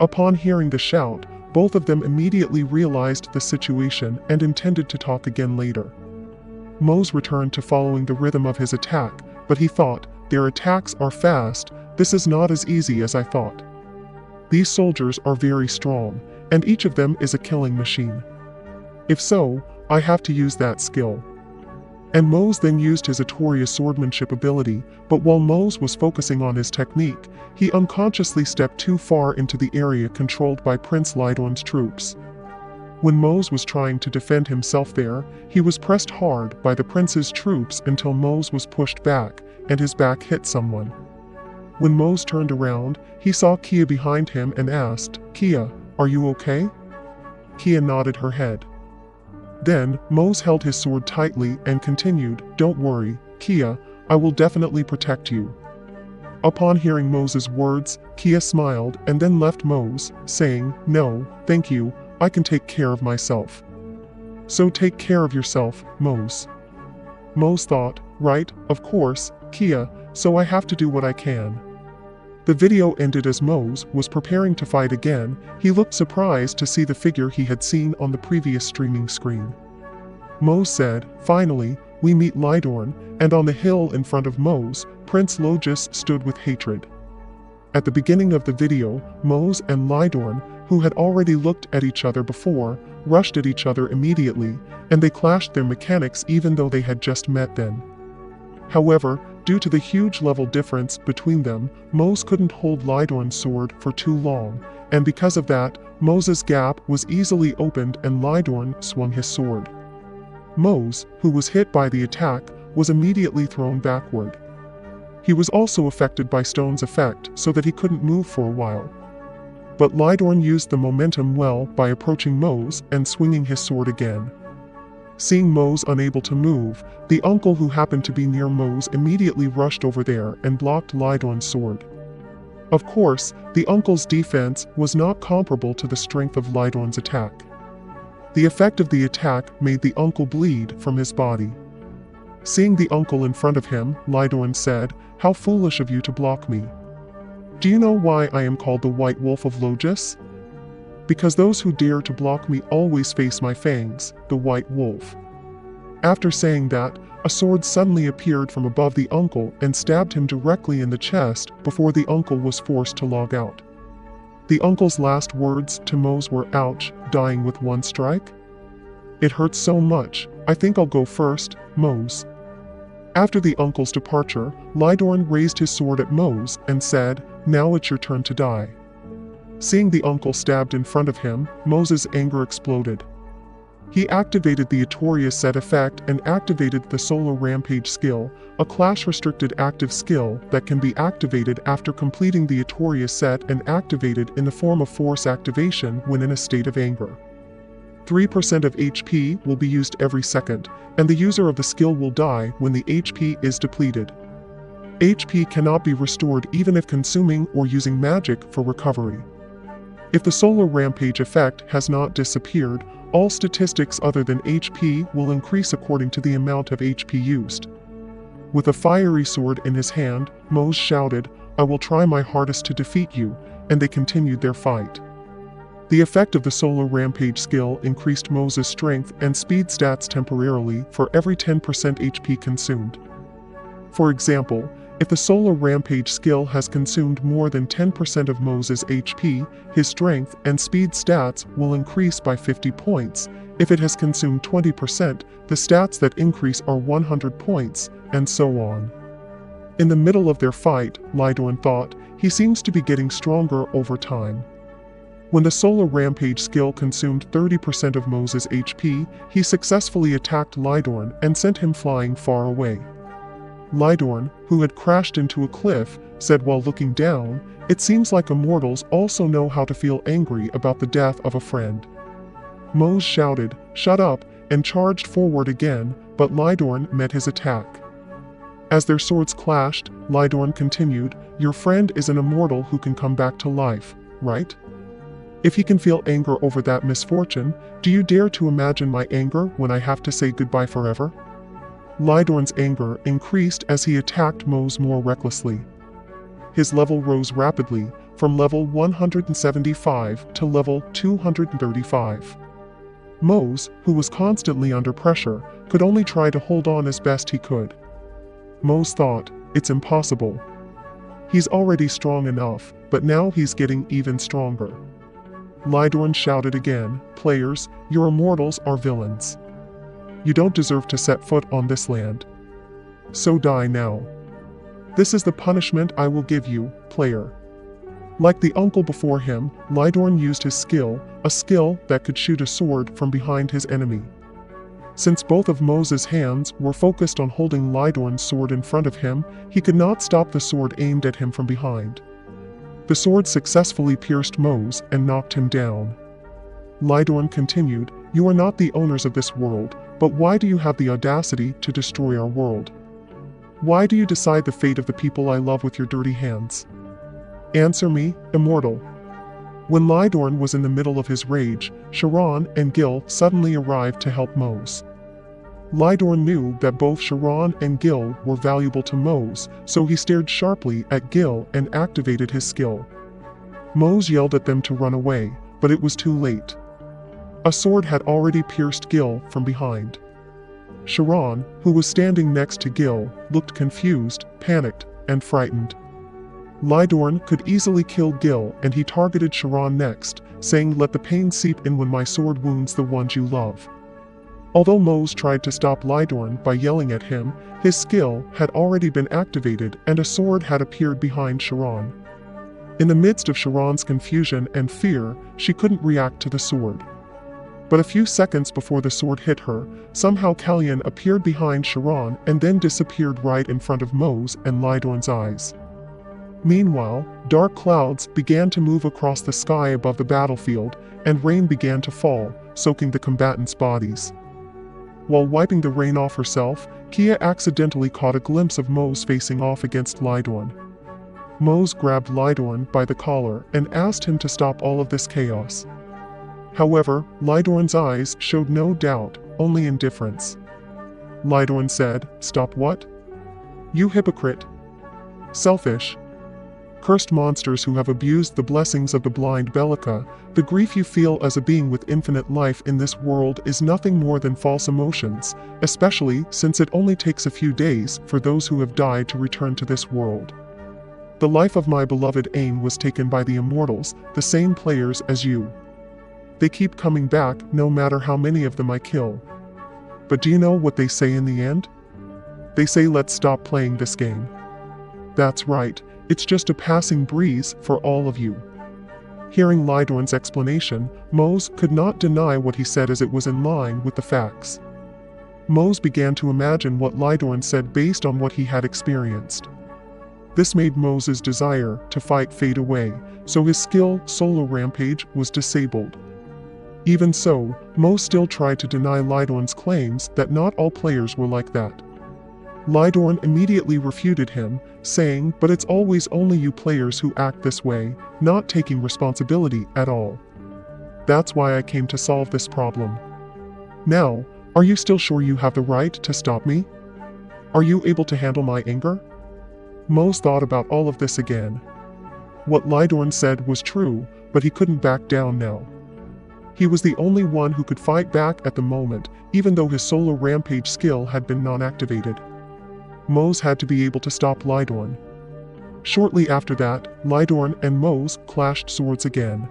Upon hearing the shout, both of them immediately realized the situation and intended to talk again later. Mose returned to following the rhythm of his attack, but he thought, "Their attacks are fast, this is not as easy as I thought. These soldiers are very strong, and each of them is a killing machine. If so, I have to use that skill." And Mose then used his Atoria swordsmanship ability, but while Mose was focusing on his technique, he unconsciously stepped too far into the area controlled by Prince Lydorn's troops. When Mose was trying to defend himself there, he was pressed hard by the prince's troops until Mose was pushed back, and his back hit someone. When Mose turned around, he saw Kia behind him and asked, "Kia, are you okay?" Kia nodded her head. Then, Mose held his sword tightly and continued, "Don't worry, Kia, I will definitely protect you." Upon hearing Mose's words, Kia smiled and then left Mose, saying, "No, thank you, I can take care of myself." "So take care of yourself, Mose." Mose thought, "Right, of course, Kia, so I have to do what I can." The video ended as Mose was preparing to fight again. He looked surprised to see the figure he had seen on the previous streaming screen. Mose said, "Finally, we meet Lydorn," and on the hill in front of Mose, Prince Logis stood with hatred. At the beginning of the video, Mose and Lydorn, who had already looked at each other before, rushed at each other immediately, and they clashed their mechanics even though they had just met then. However, due to the huge level difference between them, Mose couldn't hold Lydorn's sword for too long, and because of that, Mose's gap was easily opened and Lydorn swung his sword. Mose, who was hit by the attack, was immediately thrown backward. He was also affected by Stone's effect so that he couldn't move for a while. But Lydorn used the momentum well by approaching Mose and swinging his sword again. Seeing Mose unable to move, the uncle who happened to be near Mose immediately rushed over there and blocked Lydorn's sword. Of course, the uncle's defense was not comparable to the strength of Lydorn's attack. The effect of the attack made the uncle bleed from his body. Seeing the uncle in front of him, Lydorn said, "How foolish of you to block me. Do you know why I am called the White Wolf of Logis? Because those who dare to block me always face my fangs, the White Wolf." After saying that, a sword suddenly appeared from above the uncle and stabbed him directly in the chest before the uncle was forced to log out. The uncle's last words to Mose were, "Ouch, dying with one strike? It hurts so much, I think I'll go first, Mose." After the uncle's departure, Lydorn raised his sword at Mose and said, "Now it's your turn to die." Seeing the uncle stabbed in front of him, Mose's anger exploded. He activated the Atoria set effect and activated the Solar Rampage skill, a class-restricted active skill that can be activated after completing the Atoria set and activated in the form of force activation when in a state of anger. 3% of HP will be used every second, and the user of the skill will die when the HP is depleted. HP cannot be restored even if consuming or using magic for recovery. If the Solar Rampage effect has not disappeared, all statistics other than HP will increase according to the amount of HP used. With a fiery sword in his hand, Mose shouted, "I will try my hardest to defeat you," and they continued their fight. The effect of the Solar Rampage skill increased Mose's strength and speed stats temporarily for every 10% HP consumed. For example, if the Solar Rampage skill has consumed more than 10% of Mose's HP, his strength and speed stats will increase by 50 points. If it has consumed 20%, the stats that increase are 100 points, and so on. In the middle of their fight, Lydorn thought, he seems to be getting stronger over time. When the Solar Rampage skill consumed 30% of Mose's HP, he successfully attacked Lydorn and sent him flying far away. Lydorn, who had crashed into a cliff, said while looking down, "It seems like immortals also know how to feel angry about the death of a friend." Mose shouted, "Shut up," and charged forward again, but Lydorn met his attack. As their swords clashed, Lydorn continued, "Your friend is an immortal who can come back to life, right? If he can feel anger over that misfortune, do you dare to imagine my anger when I have to say goodbye forever?" Lydorn's anger increased as he attacked Mose more recklessly. His level rose rapidly, from level 175 to level 235. Mose, who was constantly under pressure, could only try to hold on as best he could. Mose thought, "It's impossible. He's already strong enough, but now he's getting even stronger." Lydorn shouted again, "Players, your immortals are villains. You don't deserve to set foot on this land. So die now. This is the punishment I will give you, player." Like the uncle before him, Lydorn used his skill, a skill that could shoot a sword from behind his enemy. Since both of Mose's hands were focused on holding Lydorn's sword in front of him, he could not stop the sword aimed at him from behind. The sword successfully pierced Mose and knocked him down. Lydorn continued, "You are not the owners of this world, but why do you have the audacity to destroy our world? Why do you decide the fate of the people I love with your dirty hands? Answer me, immortal." When Lydorn was in the middle of his rage, Charon and Gil suddenly arrived to help Mose. Lydorn knew that both Charon and Gil were valuable to Mose, so he stared sharply at Gil and activated his skill. Mose yelled at them to run away, but it was too late. A sword had already pierced Gil from behind. Charon, who was standing next to Gil, looked confused, panicked, and frightened. Lydorn could easily kill Gil, and he targeted Charon next, saying, "Let the pain seep in when my sword wounds the ones you love." Although Mose tried to stop Lydorn by yelling at him, his skill had already been activated and a sword had appeared behind Charon. In the midst of Charon's confusion and fear, she couldn't react to the sword. But a few seconds before the sword hit her, somehow Kalyan appeared behind Charon and then disappeared right in front of Mose and Lydorn's eyes. Meanwhile, dark clouds began to move across the sky above the battlefield, and rain began to fall, soaking the combatants' bodies. While wiping the rain off herself, Kia accidentally caught a glimpse of Mose facing off against Lydorn. Mose grabbed Lydorn by the collar and asked him to stop all of this chaos. However, Lydorn's eyes showed no doubt, only indifference. Lydorn said, "Stop what? You hypocrite. Selfish. Cursed monsters who have abused the blessings of the blind Bellica, the grief you feel as a being with infinite life in this world is nothing more than false emotions, especially since it only takes a few days for those who have died to return to this world. The life of my beloved Aim was taken by the immortals, the same players as you. They keep coming back no matter how many of them I kill. But do you know what they say in the end? They say let's stop playing this game. That's right. It's just a passing breeze for all of you." Hearing Lydorn's explanation, Mose could not deny what he said as it was in line with the facts. Mose began to imagine what Lydorn said based on what he had experienced. This made Mose's desire to fight fade away, so his skill, Solar Rampage, was disabled. Even so, Mose still tried to deny Lydorn's claims that not all players were like that. Lydorn immediately refuted him, saying, "But it's always only you players who act this way, not taking responsibility at all. That's why I came to solve this problem. Now, are you still sure you have the right to stop me? Are you able to handle my anger?" Mose thought about all of this again. What Lydorn said was true, but he couldn't back down now. He was the only one who could fight back at the moment, even though his solar rampage skill had been non-activated. Mose had to be able to stop Lydorn. Shortly after that, Lydorn and Mose clashed swords again.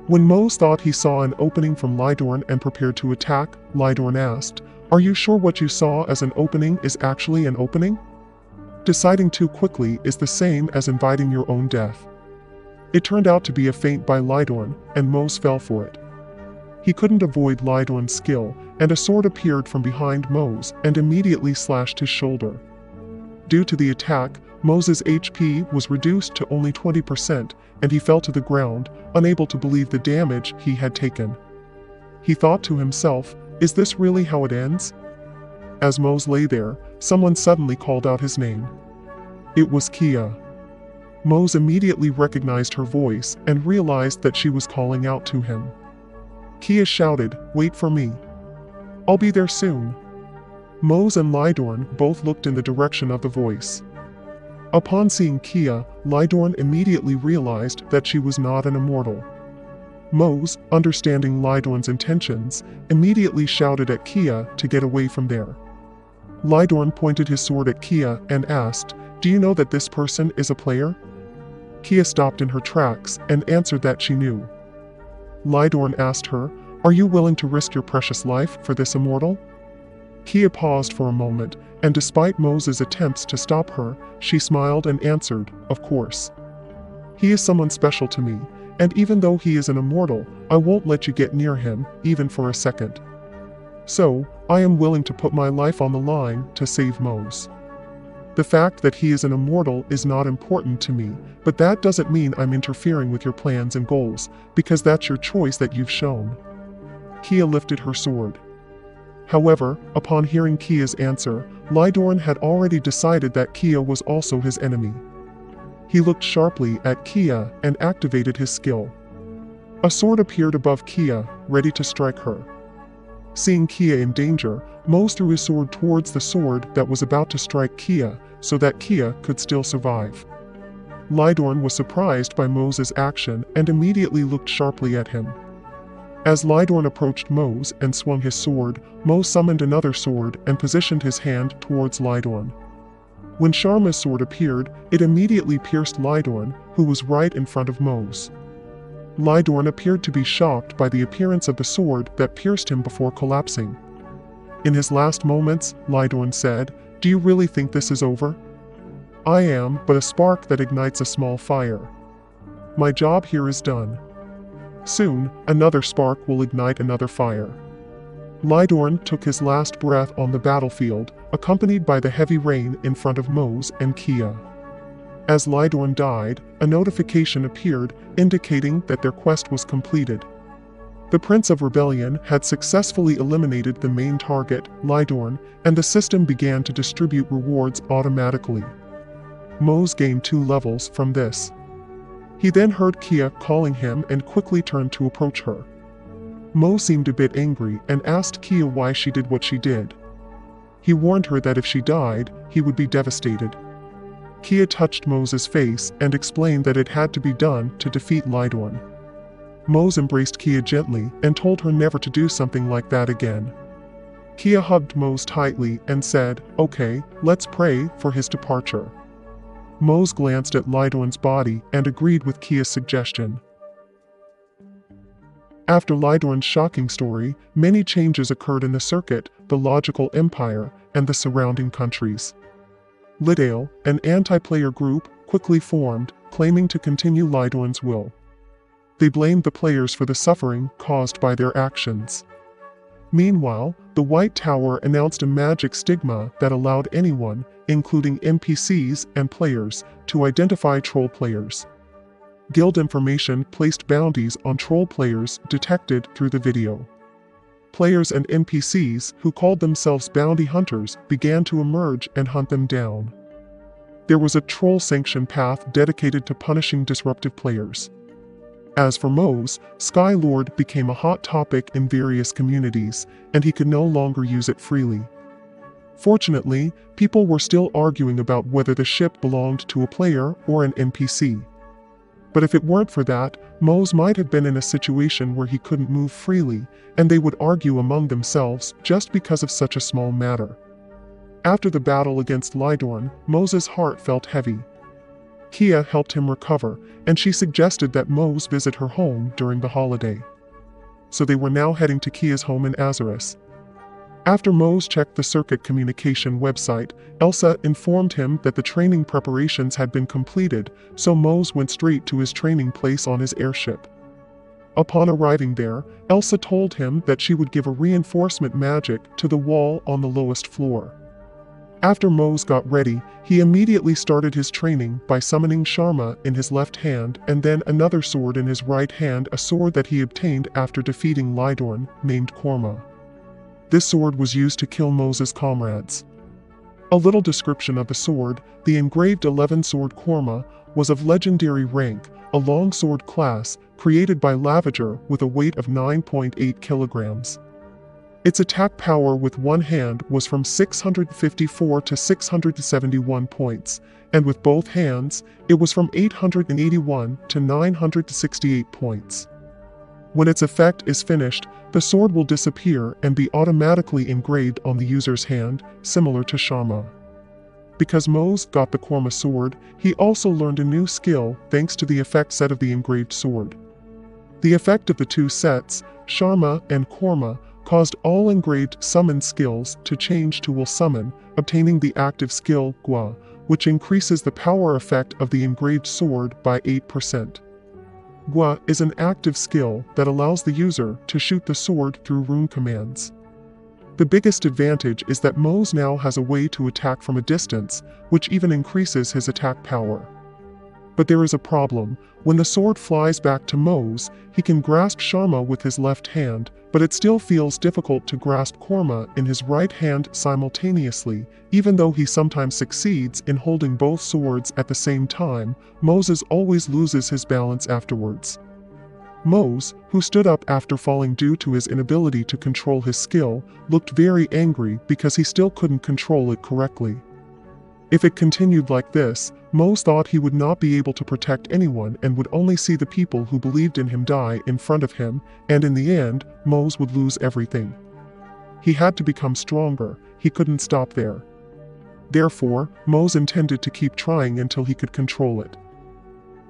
When Mose thought he saw an opening from Lydorn and prepared to attack, Lydorn asked, "Are you sure what you saw as an opening is actually an opening? Deciding too quickly is the same as inviting your own death." It turned out to be a feint by Lydorn, and Mose fell for it. He couldn't avoid Lydorn's skill, and a sword appeared from behind Mose and immediately slashed his shoulder. Due to the attack, Mose's HP was reduced to only 20%, and he fell to the ground, unable to believe the damage he had taken. He thought to himself, "Is this really how it ends?" As Mose lay there, someone suddenly called out his name. It was Kia. Mose immediately recognized her voice and realized that she was calling out to him. Kia shouted, "Wait for me. I'll be there soon." Mose and Lydorn both looked in the direction of the voice. Upon seeing Kia, Lydorn immediately realized that she was not an immortal. Mose, understanding Lydorn's intentions, immediately shouted at Kia to get away from there. Lydorn pointed his sword at Kia and asked, "Do you know that this person is a player?" Kia stopped in her tracks and answered that she knew. Lydorn asked her, "Are you willing to risk your precious life for this immortal?" Kia paused for a moment, and despite Mose's attempts to stop her, she smiled and answered, "Of course. He is someone special to me, and even though he is an immortal, I won't let you get near him, even for a second. So, I am willing to put my life on the line to save Mose. The fact that he is an immortal is not important to me, but that doesn't mean I'm interfering with your plans and goals, because that's your choice that you've shown." Kia lifted her sword. However, upon hearing Kia's answer, Lydorn had already decided that Kia was also his enemy. He looked sharply at Kia and activated his skill. A sword appeared above Kia, ready to strike her. Seeing Kia in danger, Mose threw his sword towards the sword that was about to strike Kia, so that Kia could still survive. Lydorn was surprised by Mose's action and immediately looked sharply at him. As Lydorn approached Mose and swung his sword, Mose summoned another sword and positioned his hand towards Lydorn. When Sharma's sword appeared, it immediately pierced Lydorn, who was right in front of Mose. Lydorn appeared to be shocked by the appearance of the sword that pierced him before collapsing. In his last moments, Lydorn said, "Do you really think this is over? I am but a spark that ignites a small fire. My job here is done. Soon, another spark will ignite another fire." Lydorn took his last breath on the battlefield, accompanied by the heavy rain in front of Mose and Kia. As Lydorn died, a notification appeared indicating that their quest was completed. The Prince of Rebellion had successfully eliminated the main target, Lydorn, and the system began to distribute rewards automatically. Mose gained 2 levels from this. He then heard Kia calling him and quickly turned to approach her. Mose seemed a bit angry and asked Kia why she did what she did. He warned her that if she died, he would be devastated. Kia touched Mose's face and explained that it had to be done to defeat Lydorn. Mose embraced Kia gently and told her never to do something like that again. Kia hugged Mose tightly and said, "Okay, let's pray for his departure." Mose glanced at Lydorn's body and agreed with Kia's suggestion. After Lydorn's shocking story, many changes occurred in the circuit, the Logical Empire, and the surrounding countries. Lidale, an anti-player group, quickly formed, claiming to continue Lydorn's will. They blamed the players for the suffering caused by their actions. Meanwhile, the White Tower announced a magic stigma that allowed anyone, including NPCs and players, to identify troll players. Guild information placed bounties on troll players detected through the video. players and NPCs who called themselves bounty hunters began to emerge and hunt them down. There was a troll-sanctioned path dedicated to punishing disruptive players. As for Moze, Skylord became a hot topic in various communities, and he could no longer use it freely. Fortunately, people were still arguing about whether the ship belonged to a player or an NPC. But if it weren't for that, Moze might have been in a situation where he couldn't move freely, and they would argue among themselves just because of such a small matter. After the battle against Lydorn, Moze's heart felt heavy. Kia helped him recover, and she suggested that Moze visit her home during the holiday. So they were now heading to Kia's home in Azuris. After Moze checked the Circuit Communication website, Elsa informed him that the training preparations had been completed, so Moze went straight to his training place on his airship. Upon arriving there, Elsa told him that she would give a reinforcement magic to the wall on the lowest floor. After Moze got ready, he immediately started his training by summoning Sharma in his left hand and then another sword in his right hand, a sword that he obtained after defeating Lydorn, named Korma. This sword was used to kill Moze's comrades. A little description of the sword: the engraved 11 sword Korma was of legendary rank, a longsword class, created by Lavager with a weight of 9.8 kilograms. Its attack power with one hand was from 654 to 671 points, and with both hands, it was from 881 to 968 points. When its effect is finished, the sword will disappear and be automatically engraved on the user's hand, similar to Sharma. Because Moze got the Korma sword, he also learned a new skill thanks to the effect set of the engraved sword. The effect of the two sets, Sharma and Korma, caused all engraved summon skills to change to will summon, obtaining the active skill Gua, which increases the power effect of the engraved sword by 8%. Gua is an active skill that allows the user to shoot the sword through rune commands. The biggest advantage is that Moze now has a way to attack from a distance, which even increases his attack power. But there is a problem. When the sword flies back to Moze, he can grasp Sharma with his left hand, but it still feels difficult to grasp Korma in his right hand simultaneously. Even though he sometimes succeeds in holding both swords at the same time, Moze always loses his balance afterwards. Moze, who stood up after falling due to his inability to control his skill, looked very angry because he still couldn't control it correctly. If it continued like this, Moze thought he would not be able to protect anyone and would only see the people who believed in him die in front of him, and in the end, Moze would lose everything. He had to become stronger. He couldn't stop there. Therefore, Moze intended to keep trying until he could control it.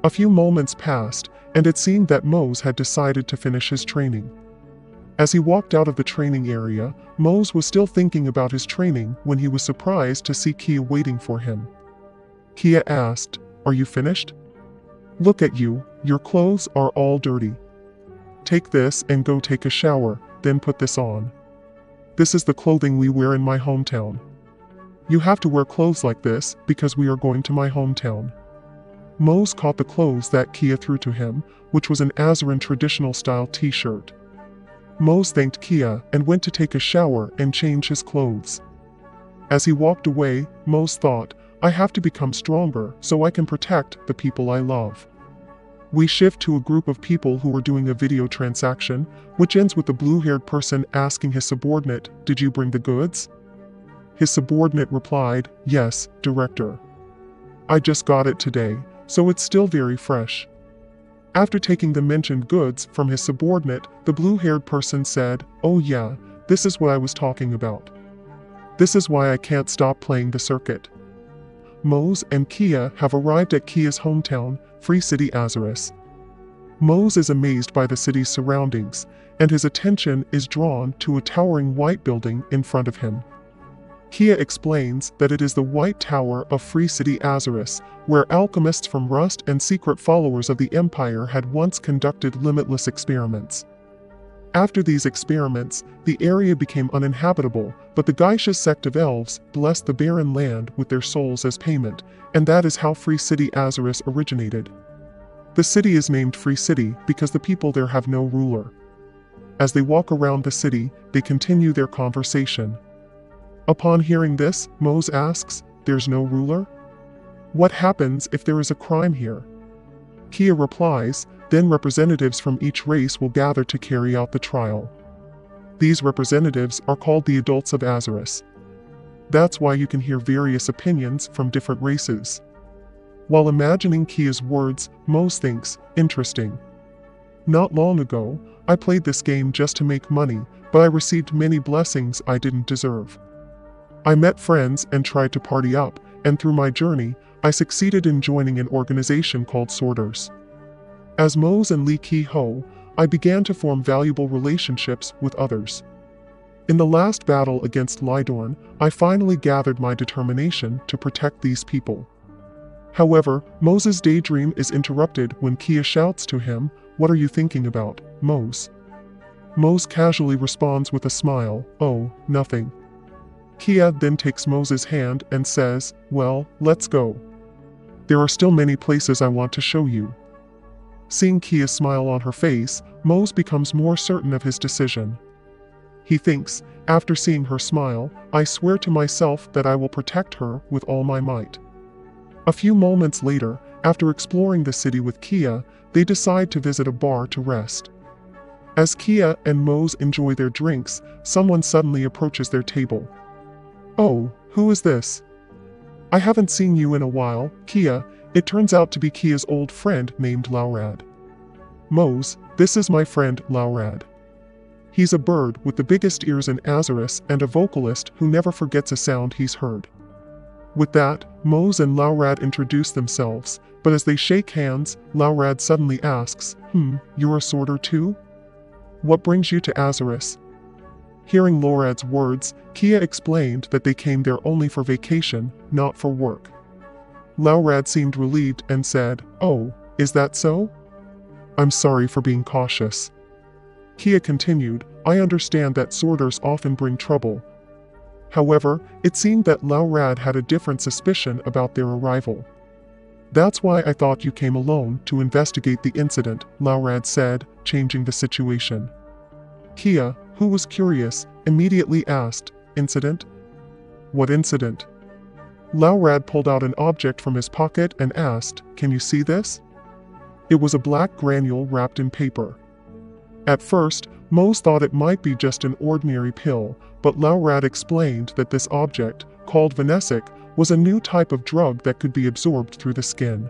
A few moments passed, and it seemed that Moze had decided to finish his training. As he walked out of the training area, Moze was still thinking about his training when he was surprised to see Kia waiting for him. Kia asked, "Are you finished? Look at you, your clothes are all dirty. Take this and go take a shower, then put this on. This is the clothing we wear in my hometown. You have to wear clothes like this because we are going to my hometown." Moze caught the clothes that Kia threw to him, which was an Azuran traditional style t-shirt. Moze thanked Kia and went to take a shower and change his clothes. As he walked away, Moze thought, "I have to become stronger so I can protect the people I love." We shift to a group of people who are doing a video transaction, which ends with the blue-haired person asking his subordinate, "Did you bring the goods?" His subordinate replied, "Yes, Director. I just got it today, so it's still very fresh." After taking the mentioned goods from his subordinate, the blue-haired person said, "Oh yeah, this is what I was talking about. This is why I can't stop playing the circuit." Moze and Kia have arrived at Kia's hometown, Free City Azuris. Moze is amazed by the city's surroundings, and his attention is drawn to a towering white building in front of him. Kia explains that it is the White Tower of Free City Azuris, where alchemists from Rust and secret followers of the Empire had once conducted limitless experiments. After these experiments, the area became uninhabitable, but the Geisha sect of elves blessed the barren land with their souls as payment, and that is how Free City Azuris originated. The city is named Free City because the people there have no ruler. As they walk around the city, they continue their conversation. Upon hearing this, Mose asks, "There's no ruler? What happens if there is a crime here?" Kia replies, "Then representatives from each race will gather to carry out the trial. These representatives are called the adults of Azuris. That's why you can hear various opinions from different races." While imagining Kia's words, Mose thinks, "Interesting. Not long ago, I played this game just to make money, but I received many blessings I didn't deserve. I met friends and tried to party up, and through my journey, I succeeded in joining an organization called Sorters. As Mose and Li Ki-ho, I began to form valuable relationships with others. In the last battle against Lydorn, I finally gathered my determination to protect these people." However, Mose's daydream is interrupted when Kia shouts to him, "What are you thinking about, Mose?" Mose casually responds with a smile, "Oh, nothing." Kia then takes Mose's hand and says, "Well, let's go. There are still many places I want to show you." Seeing Kia's smile on her face, Mose becomes more certain of his decision. He thinks, after seeing her smile, "I swear to myself that I will protect her with all my might." A few moments later, after exploring the city with Kia, they decide to visit a bar to rest. As Kia and Mose enjoy their drinks, someone suddenly approaches their table. "Oh, who is this? I haven't seen you in a while, Kia." It turns out to be Kia's old friend named Laurad. "Mose, this is my friend Laurad. He's a bird with the biggest ears in Azuris and a vocalist who never forgets a sound he's heard." With that, Mose and Laurad introduce themselves, but as they shake hands, Laurad suddenly asks, "You're a sorter too? What brings you to Azuris?" Hearing Laurad's words, Kia explained that they came there only for vacation, not for work. Laurad seemed relieved and said, "Oh, is that so? I'm sorry for being cautious." Kia continued, "I understand that sorters often bring trouble." However, it seemed that Laurad had a different suspicion about their arrival. "That's why I thought you came alone to investigate the incident," Laurad said, changing the situation. Kia, who was curious, immediately asked, "Incident? What incident?" Laurad pulled out an object from his pocket and asked, "Can you see this?" It was a black granule wrapped in paper. At first, Mose thought it might be just an ordinary pill, but Laurad explained that this object, called Venesic, was a new type of drug that could be absorbed through the skin.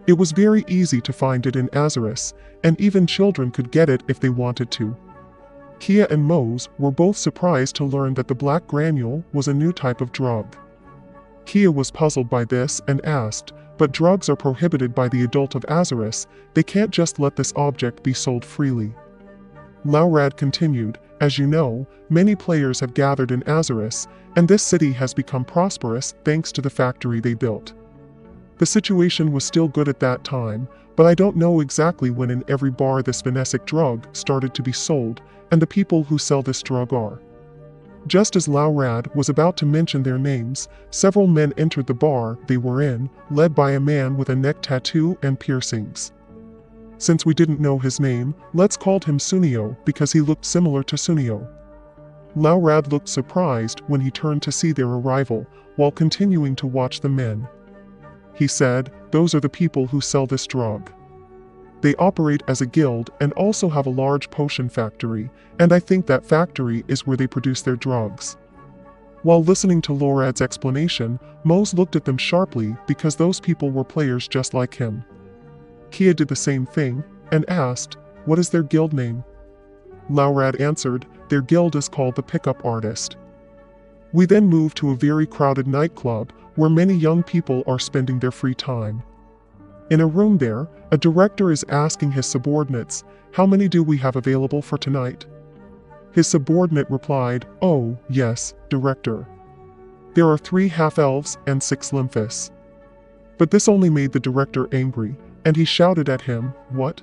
It was very easy to find it in Azuris, and even children could get it if they wanted to. Kia and Mose were both surprised to learn that the black granule was a new type of drug. Kia was puzzled by this and asked, "But drugs are prohibited by the adult of Azuris, they can't just let this object be sold freely." Laurad continued, "As you know, many players have gathered in Azuris, and this city has become prosperous thanks to the factory they built. The situation was still good at that time, but I don't know exactly when in every bar this Venesic drug started to be sold, and the people who sell this drug are." Just as Laurad was about to mention their names, several men entered the bar they were in, led by a man with a neck tattoo and piercings. Since we didn't know his name, let's call him Sunio because he looked similar to Sunio. Laurad looked surprised when he turned to see their arrival, while continuing to watch the men. He said, "Those are the people who sell this drug. They operate as a guild and also have a large potion factory, and I think that factory is where they produce their drugs." While listening to Laurad's explanation, Mose looked at them sharply because those people were players just like him. Kia did the same thing, and asked, "What is their guild name?" Laurad answered, "Their guild is called the Pickup Artist." We then move to a very crowded nightclub, where many young people are spending their free time. In a room there, a director is asking his subordinates, "How many do we have available for tonight?" His subordinate replied, "Oh, yes, director. There are 3 half-elves and 6 lymphis." But this only made the director angry, and he shouted at him, "What?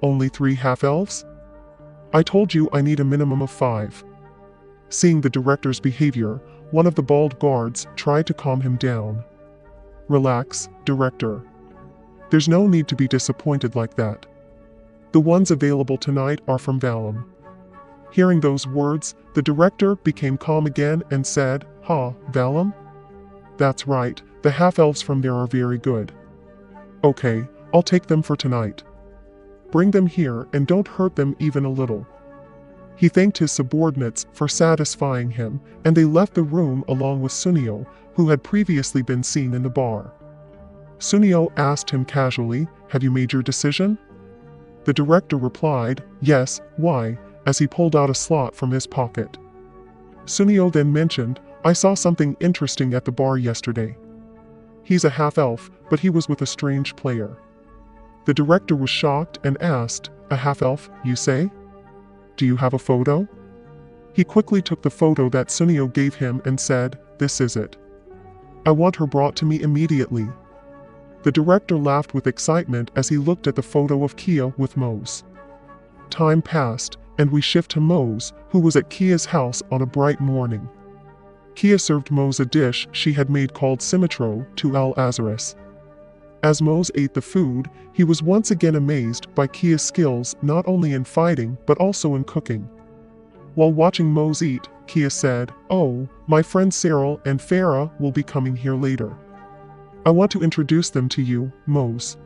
Only 3 half-elves? I told you I need a minimum of 5. Seeing the director's behavior, one of the bald guards tried to calm him down. "Relax, director. There's no need to be disappointed like that. The ones available tonight are from Valem." Hearing those words, the director became calm again and said, Valem? That's right, the half-elves from there are very good. Okay, I'll take them for tonight. Bring them here and don't hurt them even a little." He thanked his subordinates for satisfying him, and they left the room along with Sunio, who had previously been seen in the bar. Sunio asked him casually, "Have you made your decision?" The director replied, "Yes, why?" as he pulled out a slot from his pocket. Sunio then mentioned, "I saw something interesting at the bar yesterday. He's a half-elf, but he was with a strange player." The director was shocked and asked, "A half-elf, you say? Do you have a photo?" He quickly took the photo that Sunio gave him and said, "This is it. I want her brought to me immediately." The director laughed with excitement as he looked at the photo of Kia with Mose. Time passed, and we shift to Mose, who was at Kia's house on a bright morning. Kia served Mose a dish she had made called Simitro to Al-Azaris. As Mose ate the food, he was once again amazed by Kia's skills not only in fighting but also in cooking. While watching Mose eat, Kia said, "Oh, my friends Cyril and Farah will be coming here later. I want to introduce them to you, Mose."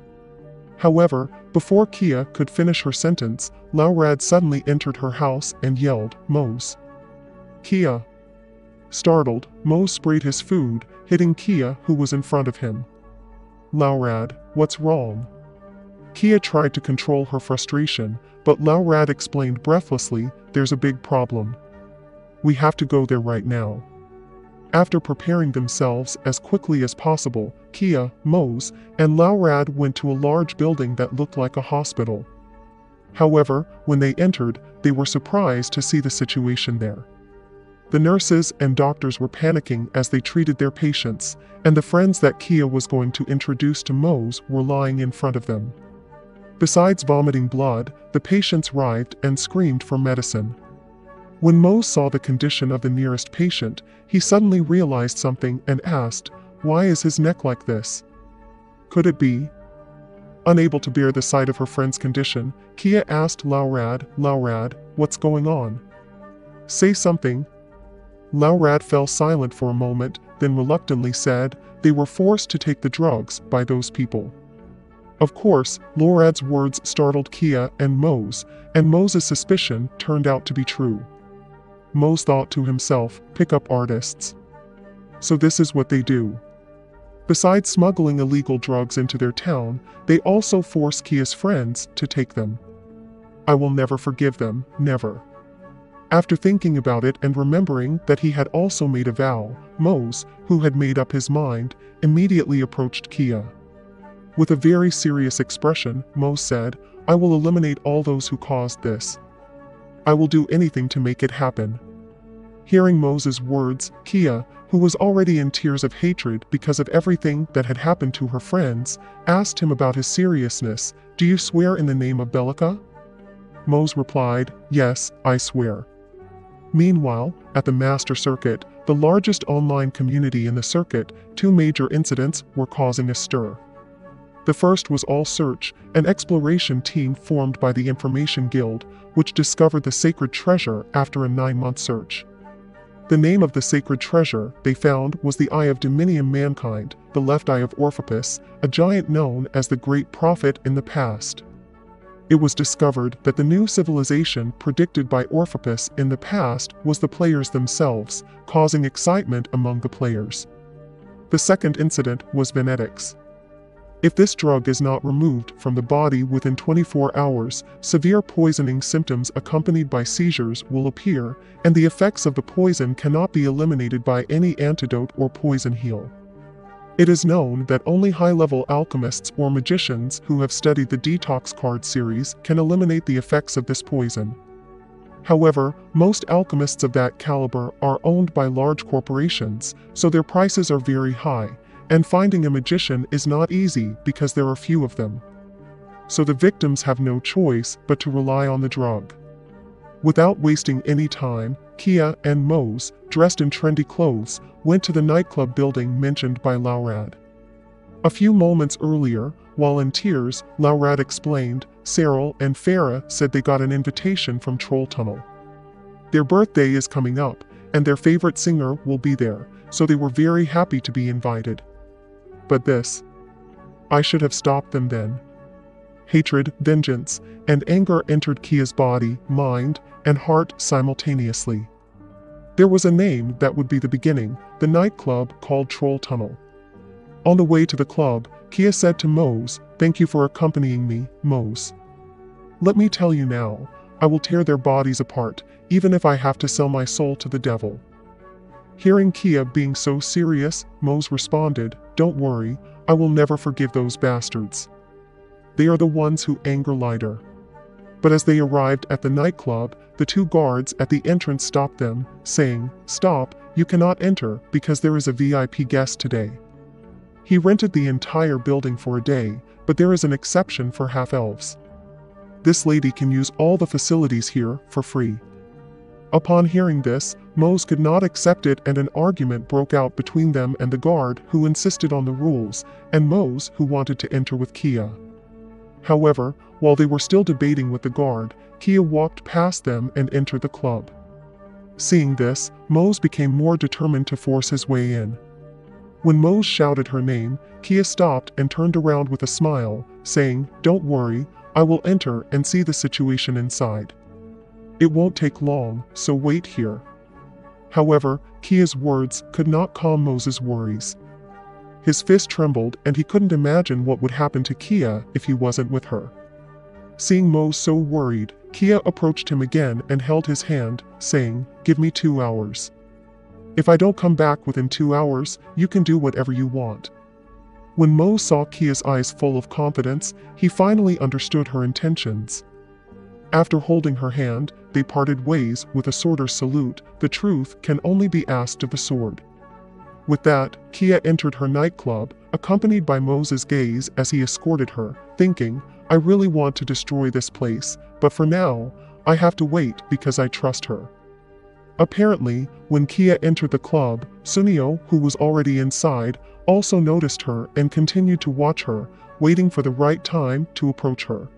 However, before Kia could finish her sentence, Laurad suddenly entered her house and yelled, "Mose!" "Kia!" Startled, Mose sprayed his food, hitting Kia, who was in front of him. "Laurad, what's wrong?" Kia tried to control her frustration, but Laurad explained breathlessly, "There's a big problem. We have to go there right now." After preparing themselves as quickly as possible, Kia, Mose, and Laurad went to a large building that looked like a hospital. However, when they entered, they were surprised to see the situation there. The nurses and doctors were panicking as they treated their patients, and the friends that Kia was going to introduce to Mose were lying in front of them. Besides vomiting blood, the patients writhed and screamed for medicine. When Mose saw the condition of the nearest patient, he suddenly realized something and asked, "Why is his neck like this? Could it be?" Unable to bear the sight of her friend's condition, Kia asked Laurad, "What's going on? Say something." Laurad fell silent for a moment, then reluctantly said, "They were forced to take the drugs by those people." Of course, Laurad's words startled Kia and Mose's suspicion turned out to be true. Mose thought to himself, "Pick-up artists. So this is what they do." Besides smuggling illegal drugs into their town, they also force Kia's friends to take them. I will never forgive them, never. After thinking about it and remembering that he had also made a vow, Mose, who had made up his mind, immediately approached Kia. With a very serious expression, Mose said, "I will eliminate all those who caused this. I will do anything to make it happen." Hearing Mose's words, Kia, who was already in tears of hatred because of everything that had happened to her friends, asked him about his seriousness, "Do you swear in the name of Bellica?" Mose replied, "Yes, I swear." Meanwhile, at the Master Circuit, the largest online community in the circuit, two major incidents were causing a stir. The first was All Search, an exploration team formed by the Information Guild, which discovered the sacred treasure after a 9-month search. The name of the sacred treasure, they found, was the Eye of Dominium Mankind, the left eye of Orpheus, a giant known as the Great Prophet in the past. It was discovered that the new civilization predicted by Orpheus in the past was the players themselves, causing excitement among the players. The second incident was Venetix. If this drug is not removed from the body within 24 hours, severe poisoning symptoms accompanied by seizures will appear, and the effects of the poison cannot be eliminated by any antidote or poison heal. It is known that only high-level alchemists or magicians who have studied the Detox card series can eliminate the effects of this poison. However, most alchemists of that caliber are owned by large corporations, so their prices are very high, and finding a magician is not easy because there are few of them. So the victims have no choice but to rely on the drug. Without wasting any time, Kia and Mose, dressed in trendy clothes, went to the nightclub building mentioned by Laurad. A few moments earlier, while in tears, Laurad explained, Cyril and Farah said they got an invitation from Troll Tunnel. Their birthday is coming up, and their favorite singer will be there, so they were very happy to be invited. But this. I should have stopped them then. Hatred, vengeance, and anger entered Kia's body, mind, and heart simultaneously. There was a name that would be the beginning, the nightclub called Troll Tunnel. On the way to the club, Kia said to Mose, "Thank you for accompanying me, Mose. Let me tell you now, I will tear their bodies apart, even if I have to sell my soul to the devil." Hearing Kia being so serious, Mose responded, "Don't worry, I will never forgive those bastards. They are the ones who anger Lighter." But as they arrived at the nightclub, the two guards at the entrance stopped them, saying, "Stop, you cannot enter because there is a VIP guest today. He rented the entire building for a day, but there is an exception for half-elves. This lady can use all the facilities here for free." Upon hearing this, Mose could not accept it and an argument broke out between them and the guard who insisted on the rules, and Mose who wanted to enter with Kia. However, while they were still debating with the guard, Kia walked past them and entered the club. Seeing this, Mose became more determined to force his way in. When Mose shouted her name, Kia stopped and turned around with a smile, saying, "Don't worry, I will enter and see the situation inside. It won't take long, so wait here." However, Kia's words could not calm Mose's worries. His fist trembled and he couldn't imagine what would happen to Kia if he wasn't with her. Seeing Mose so worried, Kia approached him again and held his hand, saying, "Give me 2 hours. If I don't come back within 2 hours, you can do whatever you want." When Mose saw Kia's eyes full of confidence, he finally understood her intentions. After holding her hand, they parted ways with a sworder's salute. The truth can only be asked of the sword. With that, Kia entered her nightclub, accompanied by Mose's gaze as he escorted her, thinking, "I really want to destroy this place, but for now, I have to wait because I trust her." Apparently, when Kia entered the club, Sunio, who was already inside, also noticed her and continued to watch her, waiting for the right time to approach her.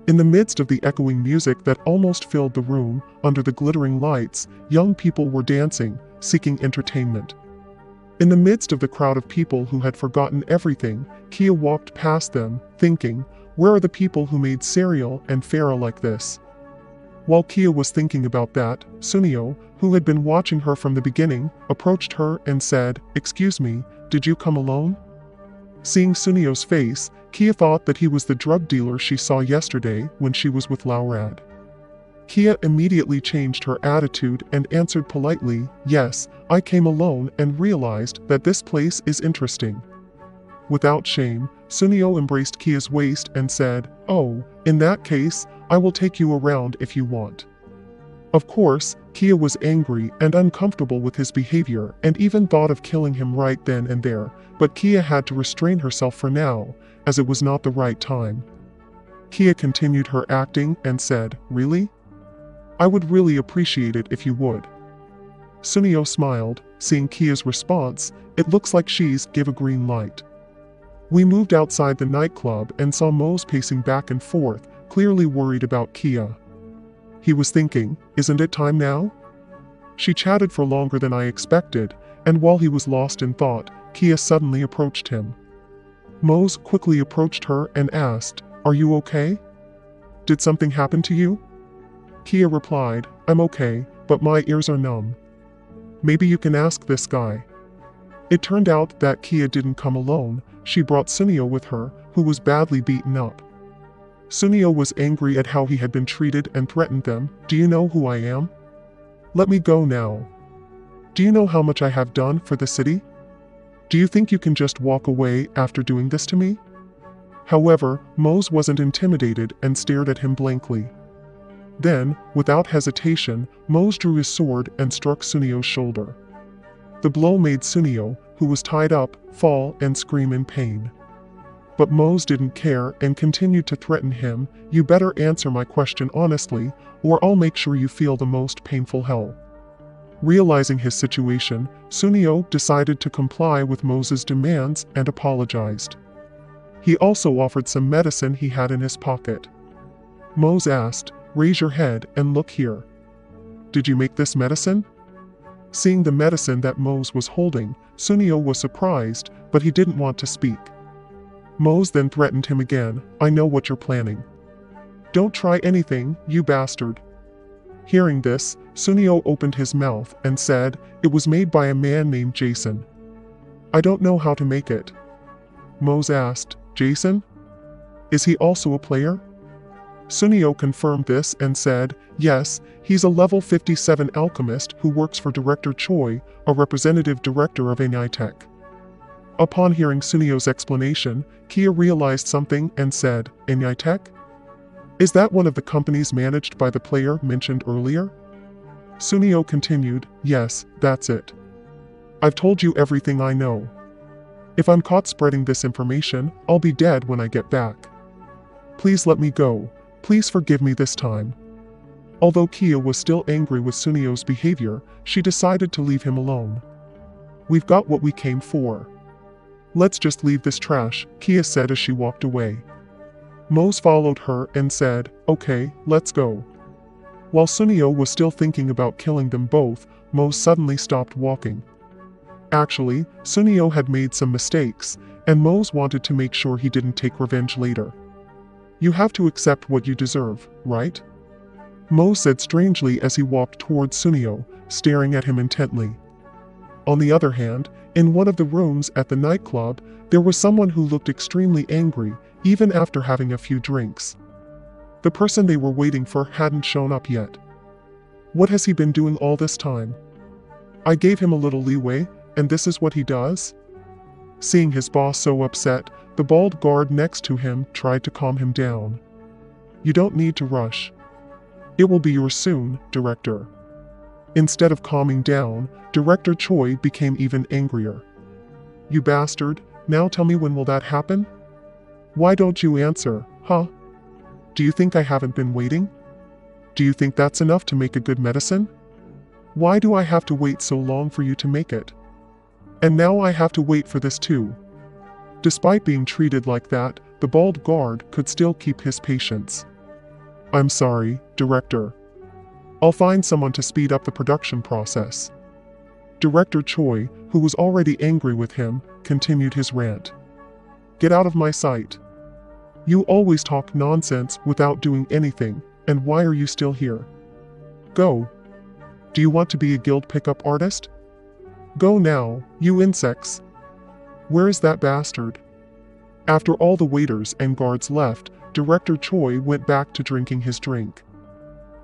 In the midst of the echoing music that almost filled the room, under the glittering lights, young people were dancing, seeking entertainment. In the midst of the crowd of people who had forgotten everything, Kia walked past them, thinking, "Where are the people who made Cyril and Farah like this?" While Kia was thinking about that, Sunio, who had been watching her from the beginning, approached her and said, "Excuse me, did you come alone?" Seeing Sunio's face, Kia thought that he was the drug dealer she saw yesterday when she was with Laurad. Kia immediately changed her attitude and answered politely, "Yes, I came alone and realized that this place is interesting." Without shame, Sunio embraced Kia's waist and said, "Oh, in that case, I will take you around if you want." Of course, Kia was angry and uncomfortable with his behavior and even thought of killing him right then and there, but Kia had to restrain herself for now, as it was not the right time. Kia continued her acting and said, "Really? I would really appreciate it if you would." Sunio smiled, seeing Kia's response. "It looks like she's give a green light." We moved outside the nightclub and saw Mose pacing back and forth, clearly worried about Kia. He was thinking, "Isn't it time now?" She chatted for longer than I expected, and while he was lost in thought, Kia suddenly approached him. Mose quickly approached her and asked, "Are you okay? Did something happen to you?" Kia replied, "I'm okay, but my ears are numb. Maybe you can ask this guy." It turned out that Kia didn't come alone. She brought Sunio with her, who was badly beaten up. Sunio was angry at how he had been treated and threatened them. "Do you know who I am? Let me go now. Do you know how much I have done for the city? Do you think you can just walk away after doing this to me?" However, Mose wasn't intimidated and stared at him blankly. Then, without hesitation, Mose drew his sword and struck Sunio's shoulder. The blow made Sunio, who was tied up, fall and scream in pain. But Mose didn't care and continued to threaten him, "You better answer my question honestly, or I'll make sure you feel the most painful hell." Realizing his situation, Sunio decided to comply with Mose's demands and apologized. He also offered some medicine he had in his pocket. Mose asked, "Raise your head and look here. Did you make this medicine?" Seeing the medicine that Mose was holding, Sunio was surprised, but he didn't want to speak. Mose then threatened him again, "I know what you're planning. Don't try anything, you bastard." Hearing this, Sunio opened his mouth and said, "It was made by a man named Jason. I don't know how to make it." Mose asked, "Jason? Is he also a player?" Sunio confirmed this and said, "Yes, he's a level 57 alchemist who works for Director Choi, a representative director of Enitech." Upon hearing Sunio's explanation, Kia realized something and said, "Enitech? Is that one of the companies managed by the player mentioned earlier?" Sunio continued, "Yes, that's it. I've told you everything I know. If I'm caught spreading this information, I'll be dead when I get back. Please let me go. Please forgive me this time." Although Kia was still angry with Sunio's behavior, she decided to leave him alone. "We've got what we came for. Let's just leave this trash," Kia said as she walked away. Mose followed her and said, "Okay, let's go." While Sunio was still thinking about killing them both, Mose suddenly stopped walking. Actually, Sunio had made some mistakes, and Mose wanted to make sure he didn't take revenge later. "You have to accept what you deserve, right?" Mose said strangely as he walked towards Sunio, staring at him intently. On the other hand, in one of the rooms at the nightclub, there was someone who looked extremely angry, even after having a few drinks. The person they were waiting for hadn't shown up yet. What has he been doing all this time? I gave him a little leeway, and this is what he does? Seeing his boss so upset, the bald guard next to him tried to calm him down. "You don't need to rush. It will be yours soon, Director." Instead of calming down, Director Choi became even angrier. "You bastard, now tell me, when will that happen? Why don't you answer, huh? Do you think I haven't been waiting? Do you think that's enough to make a good medicine? Why do I have to wait so long for you to make it? And now I have to wait for this too." Despite being treated like that, the bald guard could still keep his patience. "I'm sorry, Director. I'll find someone to speed up the production process." Director Choi, who was already angry with him, continued his rant. "Get out of my sight. You always talk nonsense without doing anything, and why are you still here? Go. Do you want to be a guild pickup artist? Go now, you insects. Where is that bastard?" After all the waiters and guards left, Director Choi went back to drinking his drink.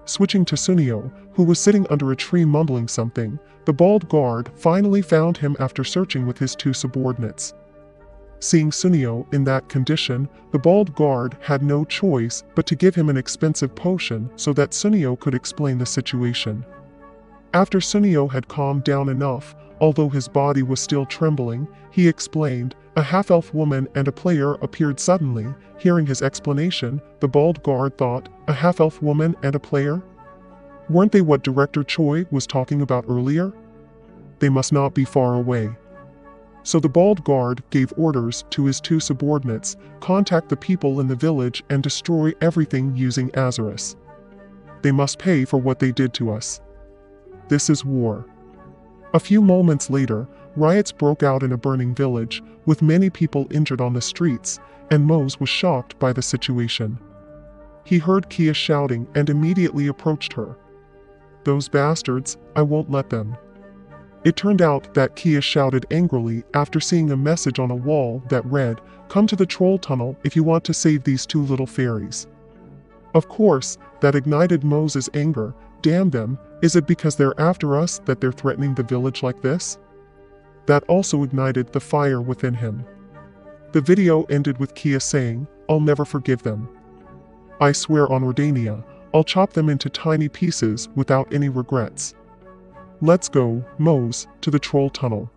Switching to Sunio, who was sitting under a tree mumbling something, the bald guard finally found him after searching with his two subordinates. Seeing Sunio in that condition, the bald guard had no choice but to give him an expensive potion so that Sunio could explain the situation. After Sunio had calmed down enough, although his body was still trembling, he explained, "A half-elf woman and a player appeared suddenly." Hearing his explanation, the bald guard thought, a half-elf woman and a player? Weren't they what Director Choi was talking about earlier? They must not be far away. So the bald guard gave orders to his two subordinates, contact the people in the village and destroy everything using Azarus. They must pay for what they did to us. This is war. A few moments later, riots broke out in a burning village, with many people injured on the streets, and Mose was shocked by the situation. He heard Kia shouting and immediately approached her. "Those bastards, I won't let them." It turned out that Kia shouted angrily after seeing a message on a wall that read, "Come to the troll tunnel if you want to save these two little fairies." Of course, that ignited Mose's anger. Damn them, is it because they're after us that they're threatening the village like this? That also ignited the fire within him. The video ended with Kia saying, "I'll never forgive them. I swear on Redania, I'll chop them into tiny pieces without any regrets. Let's go, Mose, to the troll tunnel."